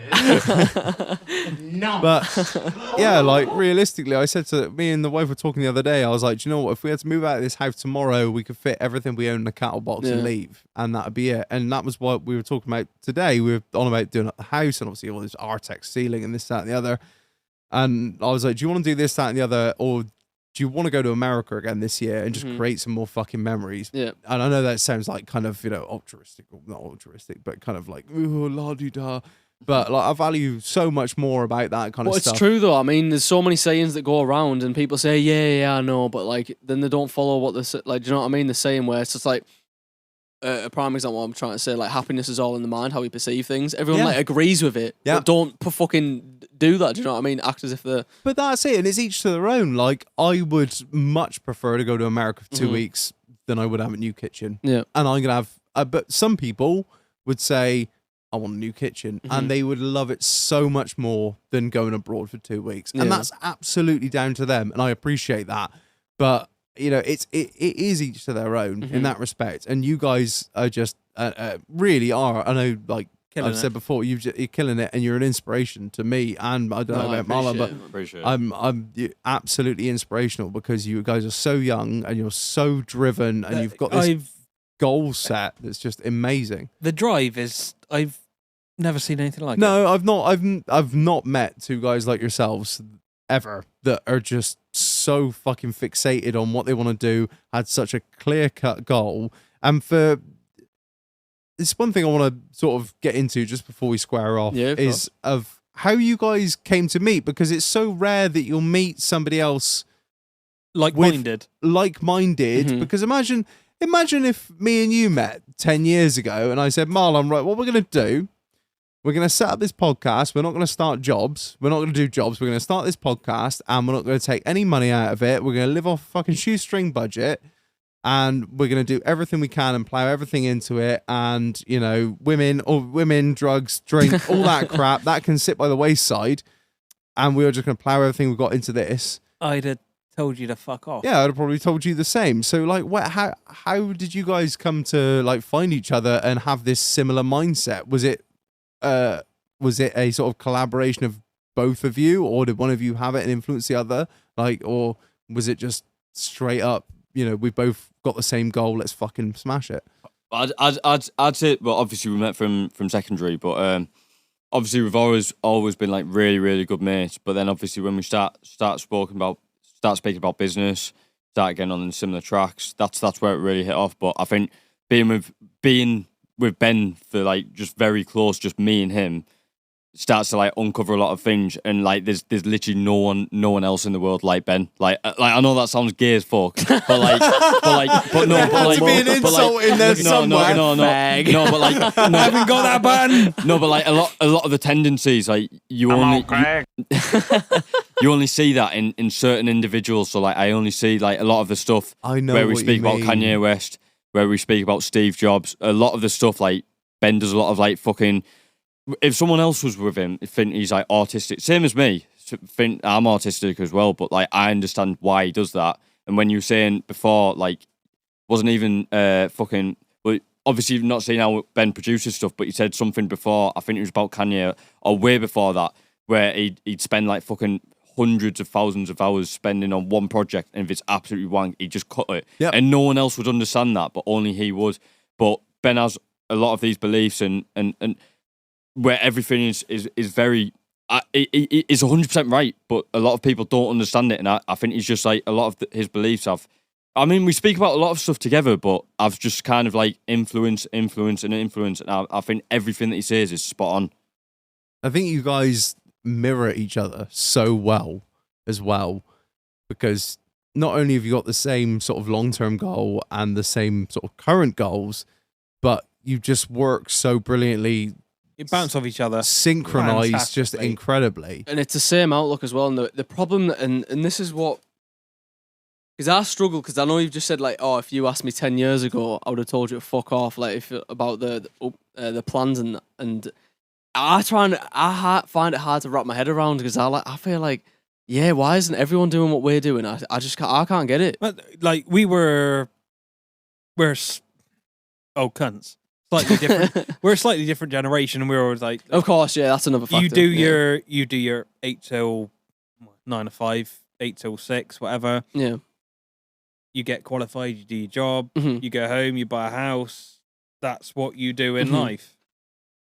No. But yeah, like realistically, I said to me and the wife were talking the other day. I was like, do you know what? If we had to move out of this house tomorrow, we could fit everything we own in a cattle box and Yeah. leave, and that'd be it. And that was what we were talking about today. We were on about doing at the house, and obviously all this Artex ceiling and this, that, and the other. And I was like, do you want to do this, that, and the other, or do you want to go to America again this year and just Mhm. create some more fucking memories? Yeah. And I know that sounds like kind of, altruistic, or not altruistic, but kind of like, ooh, la-di-da. But like, I value so much more about that kind But of it's stuff. true though. I mean, there's so many sayings that go around, and people say, "Yeah, I know," but like, then they don't follow what they're like. Do you know what I mean? The saying where it's just like a prime example. What I'm trying to say, like, happiness is all in the mind, how we perceive things. Everyone Yeah. like agrees with it, Yeah. but don't fucking do that. Do you know what I mean? Act as if they're But that's it, and it's each to their own. Like, I would much prefer to go to America for 2 Mhm. weeks than I would have a new kitchen. yeah. And I'm gonna have, but some people would say, I want a new kitchen, Mhm. and they would love it so much more than going abroad for 2 weeks. And Yeah. that's absolutely down to them, and I appreciate that. But it is each to their own in Mhm. that respect. And you guys are just really are. I know, like, Killing I've it. said before, you're killing it, and you're an inspiration to me. And I don't know I about Marlon, but appreciate it. Appreciate it. you're absolutely inspirational because you guys are so young and you're so driven, and you've got this goal set that's just amazing. The drive is. I've never seen anything like it. No, I've not met two guys like yourselves ever that are just so fucking fixated on what they want to do, had such a clear-cut goal. And for it's one thing I want to sort of get into just before we square off is of how you guys came to meet, because it's so rare that you'll meet somebody else Like-minded. Because imagine if me and you met 10 years ago and I said, Marlon, right, what we're going to do, we're going to set up this podcast. We're not going to start jobs. We're not going to do jobs. We're going to start this podcast and we're not going to take any money out of it. We're going to live off a fucking shoestring budget and we're going to do everything we can and plow everything into it. And, you know, women, drugs, drink, all that crap, that can sit by the wayside. And we were just going to plow everything we got into this. I'd have told you to fuck off. Yeah, I'd have probably told you the same. So, like, how did you guys come to, like, find each other and have this similar mindset? Was it a sort of collaboration of both of you, or did one of you have it and influence the other? Like, or was it just straight up, you know, we both got the same goal, let's fucking smash it? I'd say, well, obviously we met from secondary, but obviously we've always been like really, really good mates. But then obviously when we start speaking about business, start getting on similar tracks, that's where it really hit off. But I think being with Ben for like just very close, just me and him, starts to like uncover a lot of things, and like there's literally no one else in the world like Ben. Like I know that sounds gay as fuck, but like to be an insult in there somewhere. No, but like no, I haven't got that button. no, but like a lot of the tendencies, like you only see that in certain individuals. So like I only see like a lot of the stuff I know where we what speak you about mean. Kanye West, where we speak about Steve Jobs. A lot of the stuff like Ben does a lot of like fucking. If someone else was with him, I think he's like autistic, same as me. I think I'm autistic as well, but like I understand why he does that. And when you were saying before, like, wasn't even fucking. Well, obviously you've not seen how Ben produces stuff, but you said something before. I think it was about Kanye, or way before that, where he'd spend like fucking hundreds of thousands of hours spending on one project, and if it's absolutely wank, he'd just cut it. Yep. And no one else would understand that, but only he would. But Ben has a lot of these beliefs and where everything is very, is 100% right, but a lot of people don't understand it, and I think he's just like a lot of his beliefs have. I mean, we speak about a lot of stuff together, but I've just kind of like influence, and I think everything that he says is spot on. I think you guys mirror each other so well as well, because not only have you got the same sort of long-term goal and the same sort of current goals, but you just work so brilliantly. You bounce off each other. Synchronized just Fantastically. incredibly. And it's the same outlook as well. And the problem, and this is what, because I struggle, because I know you've just said like, oh, if you asked me 10 years ago, I would have told you to fuck off, like if about the plans and I find it hard to wrap my head around, because I feel like, yeah, why isn't everyone doing what we're doing? I can't get it. But, like we're cunts. Slightly different. We're a slightly different generation, and we're always like, Of course, yeah, that's another factor. you do yeah. your 8 till 9 to 5, 8 till 6, whatever. Yeah. You get qualified, you do your job, Mhm. you go home, you buy a house. That's what you do in Mhm. life.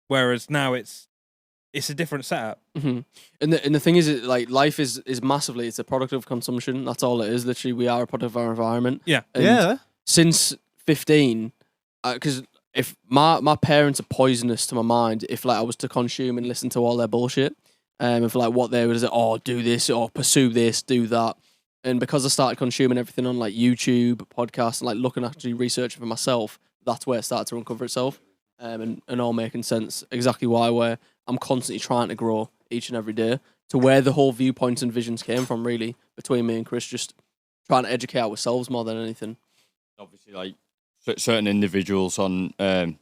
Whereas now it's a different setup. Mm-hmm. And the thing is, like, life is massively, it's a product of consumption. That's all it is. Literally, we are a product of our environment. Yeah. And Yeah. since 15, because if my parents are poisonous to my mind, if like I was to consume and listen to all their bullshit, if like what they would say, oh, do this or pursue this, do that. And because I started consuming everything on like YouTube, podcasts, and like looking actually researching for myself, that's where it started to uncover itself. And all making sense. Exactly where I'm constantly trying to grow each and every day to where the whole viewpoints and visions came from, really, between me and Chris, just trying to educate ourselves more than anything. Obviously, like certain individuals on, in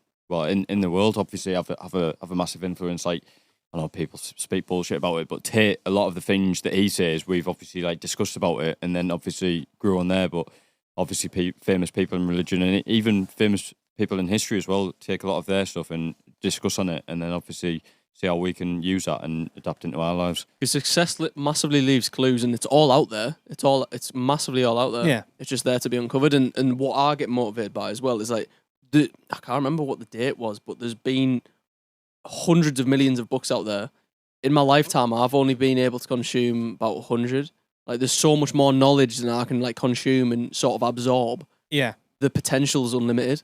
the world, obviously have a massive influence. Like, I know people speak bullshit about it, but Tate, a lot of the things that he says, we've obviously like discussed about it, and then obviously grew on there. But obviously, famous people in religion and even famous people in history as well take a lot of their stuff and discuss on it, and then obviously see how we can use that and adapt into our lives. Because success massively leaves clues, and it's all out there. It's massively all out there. Yeah. It's just there to be uncovered. And what I get motivated by as well is like, I can't remember what the date was, but there's been hundreds of millions of books out there. In my lifetime, I've only been able to consume about 100. Like, there's so much more knowledge than I can like consume and sort of absorb. Yeah. The potential is unlimited,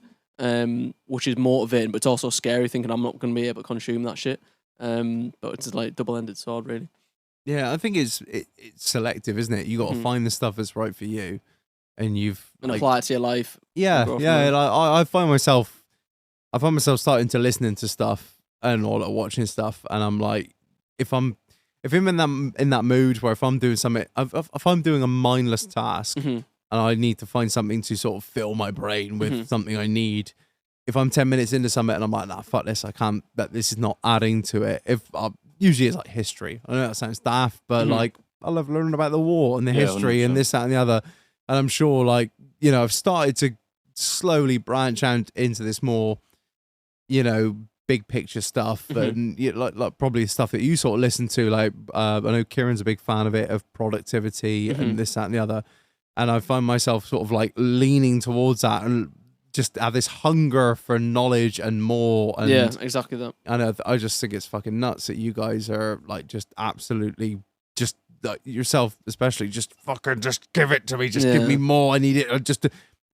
which is motivating, but it's also scary thinking I'm not going to be able to consume that shit. But it's like double-ended sword, really. Yeah, I think it's selective, isn't it? You got to find the stuff that's right for you, and apply it to your life. Yeah, Go from yeah. there. Like, I find myself starting to listening to stuff and or like watching stuff, and I'm like, if I'm in that mood where if I'm doing something, if I'm doing a mindless task, and I need to find something to sort of fill my brain with something I need. If I'm 10 minutes into something and I'm like, nah, fuck this, I can't, this is not adding to it. Usually it's like history. I know that sounds daft, but like, I love learning about the war and the history 100%. and this, that, and the other. And I'm sure, like, you know, I've started to slowly branch out into this more, you know, big picture stuff and like probably stuff that you sort of listen to. Like, I know Kieran's a big fan of it, of productivity and this, that, and the other. And I find myself sort of like leaning towards that and just have this hunger for knowledge and more. And Yeah, exactly that. and I just think it's fucking nuts that you guys are like just absolutely just yourself, especially just fucking just give it to me, just give me more. I need it.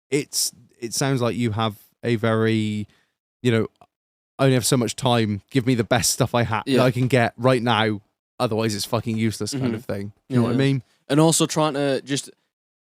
It sounds like you have a very, you know, I only have so much time. Give me the best stuff that I can get right now. Otherwise, it's fucking useless, kind of thing. You know what I mean? And also trying to just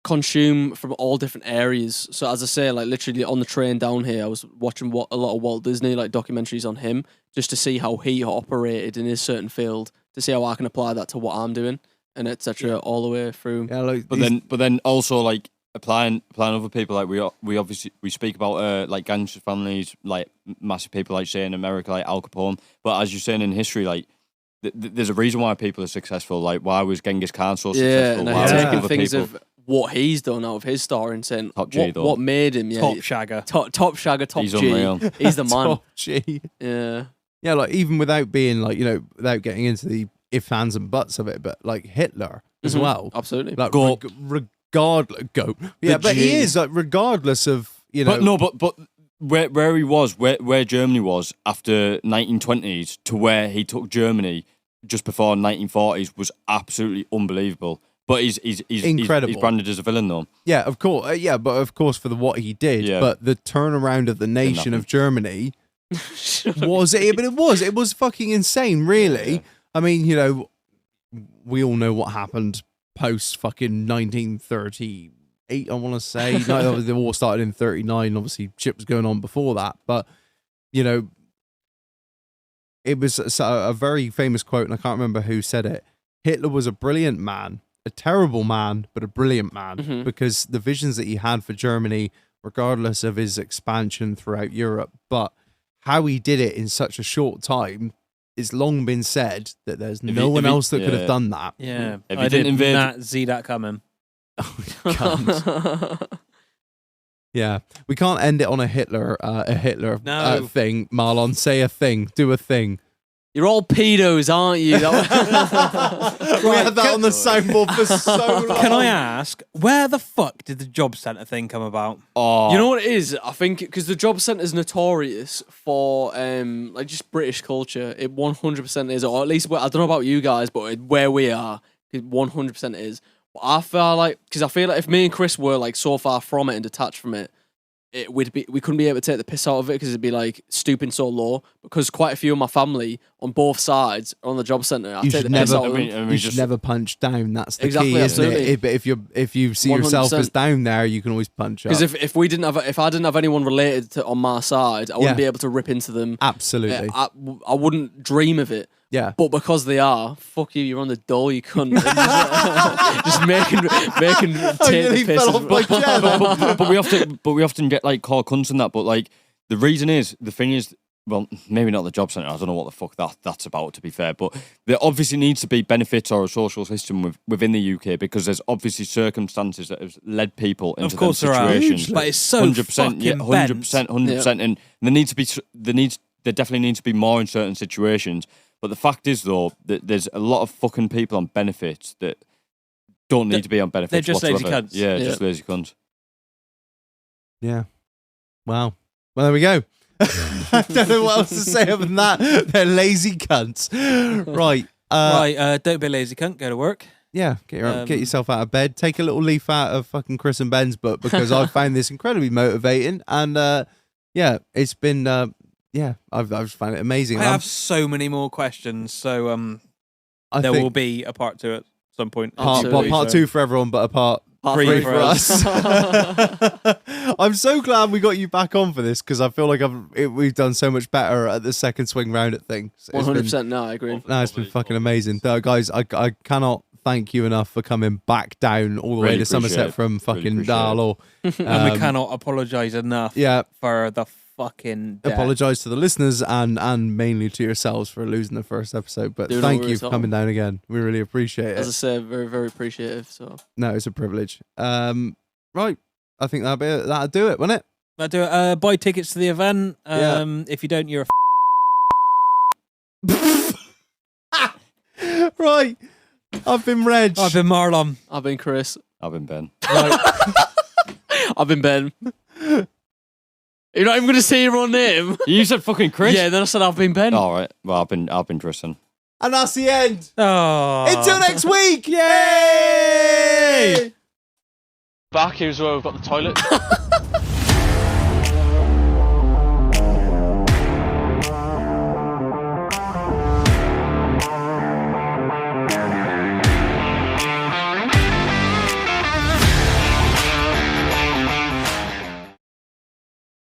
consume from all different areas. So as I say, like literally on the train down here, I was watching a lot of Walt Disney like documentaries on him, just to see how he operated in his certain field, to see how I can apply that to what I'm doing, and etc. all the way through. Yeah, like, But then also like applying other people, like we obviously speak about like gangster families, like massive people, like say in America, like Al Capone. But as you're saying in history, like there's a reason why people are successful. Like why was Genghis Khan so successful? And Why he's were taking other things people- of what he's done out of his story and saying Top G, though. what made him Top shagger. top shagger, top He's G. unreal. He's the man. Top G. Yeah. Yeah, like even without being like, you know, without getting into the ifs, ands, and buts of it, but like Hitler as well. Absolutely. Like Goat. regardless, goat. Yeah, but he G. is like regardless of, you know. But where he was, where Germany was after 1920s to where he took Germany just before 1940s was absolutely unbelievable. But he's Incredible. He's branded as a villain though. Yeah, of course. Yeah, but of course for what he did. Yeah. But the turnaround of the nation of Germany was it? But it was fucking insane. Really. Yeah. I mean, you know, we all know what happened post fucking 1938. I want to say no, the war started in 39. Obviously, shit was going on before that. But you know, it was a very famous quote, and I can't remember who said it. Hitler was a brilliant man. A terrible man, but a brilliant man, because the visions that he had for Germany, regardless of his expansion throughout Europe, but how he did it in such a short time, it's long been said that there's no one else that could have done that. Yeah. If I you didn't did invade- not see that coming. Yeah, we can't end it on a Hitler No. thing. Marlon, say a thing, do a thing. You're all pedos, aren't you? We had that on the soundboard for so long. Can I ask, where the fuck did the job centre thing come about? Oh, You know what it is? I think because the job centre is notorious for like just British culture. It 100% is, or at least I don't know about you guys, but where we are, it 100% is. But I feel like if me and Chris were like so far from it and detached from it, we couldn't be able to take the piss out of it because it'd be like stooping so low. Because quite a few of my family on both sides are on the job centre. I You take should the piss never- out of them. You should never punch down. That's the Exactly, key, isn't absolutely. it? But if you see yourself 100%. as down there, you can always punch up. Because if I didn't have anyone related to on my side, I wouldn't Yeah. be able to rip into them. Absolutely, I wouldn't dream of it. yeah. But because they are, fuck you, you're on the dole, you cunt. Just making take nearly the piss. fell off my chair then. but we often get like called cunts and that. But like the thing is, well, maybe not the job centre. I don't know what the fuck that's about, to be fair. But there obviously needs to be benefits or a social system within the UK, because there's obviously circumstances that have led people into Of course them there are. situations. But it's so 100%, yeah, fucking 100%, 100%, and there needs there definitely needs to be more in certain situations. But the fact is, though, that there's a lot of fucking people on benefits that don't need to be on benefits. They're just lazy whatsoever. cunts. Yeah, Yeah. just lazy cunts. Yeah. Wow. Well, there we go. I don't know what else to say other than that. They're lazy cunts. Right. Don't be a lazy cunt. Go to work. Yeah, get yourself out of bed. Take a little leaf out of fucking Chris and Ben's book because I found this incredibly motivating. And yeah, it's been I've just found it amazing. I have so many more questions, so I there think will be a part 2 at some point. part Absolutely. 2 for everyone, but a part Part 3 three for for us. I'm so glad we got you back on for this because I feel like we've done so much better at the second swing round at things. 100%. No, I agree. No, it's been fucking amazing. Guys, I cannot thank you enough for coming back down all the way Really to Somerset appreciate it. from Really fucking appreciate Dal. Or, And we cannot apologise enough Yeah, for the fucking death. apologise to the listeners and mainly to yourselves for losing the first episode. But Dude, no thank you worries for at all. coming down again. We really appreciate As I it. said, very, very appreciative. So No, it's a privilege. Right. I think that'll do it, won't it? I'll do it. Buy tickets to the event. Yeah. If you don't, you're Right. I've been Reg. I've been Marlon. I've been Chris. I've been Ben. I've been Ben. You're not even going to say your own name. You said fucking Chris? Yeah, then I said I've been Ben. All right. Well, I've been Tristan. And that's the end. Oh. Until next week. Yay! Back here's where we've got the toilet.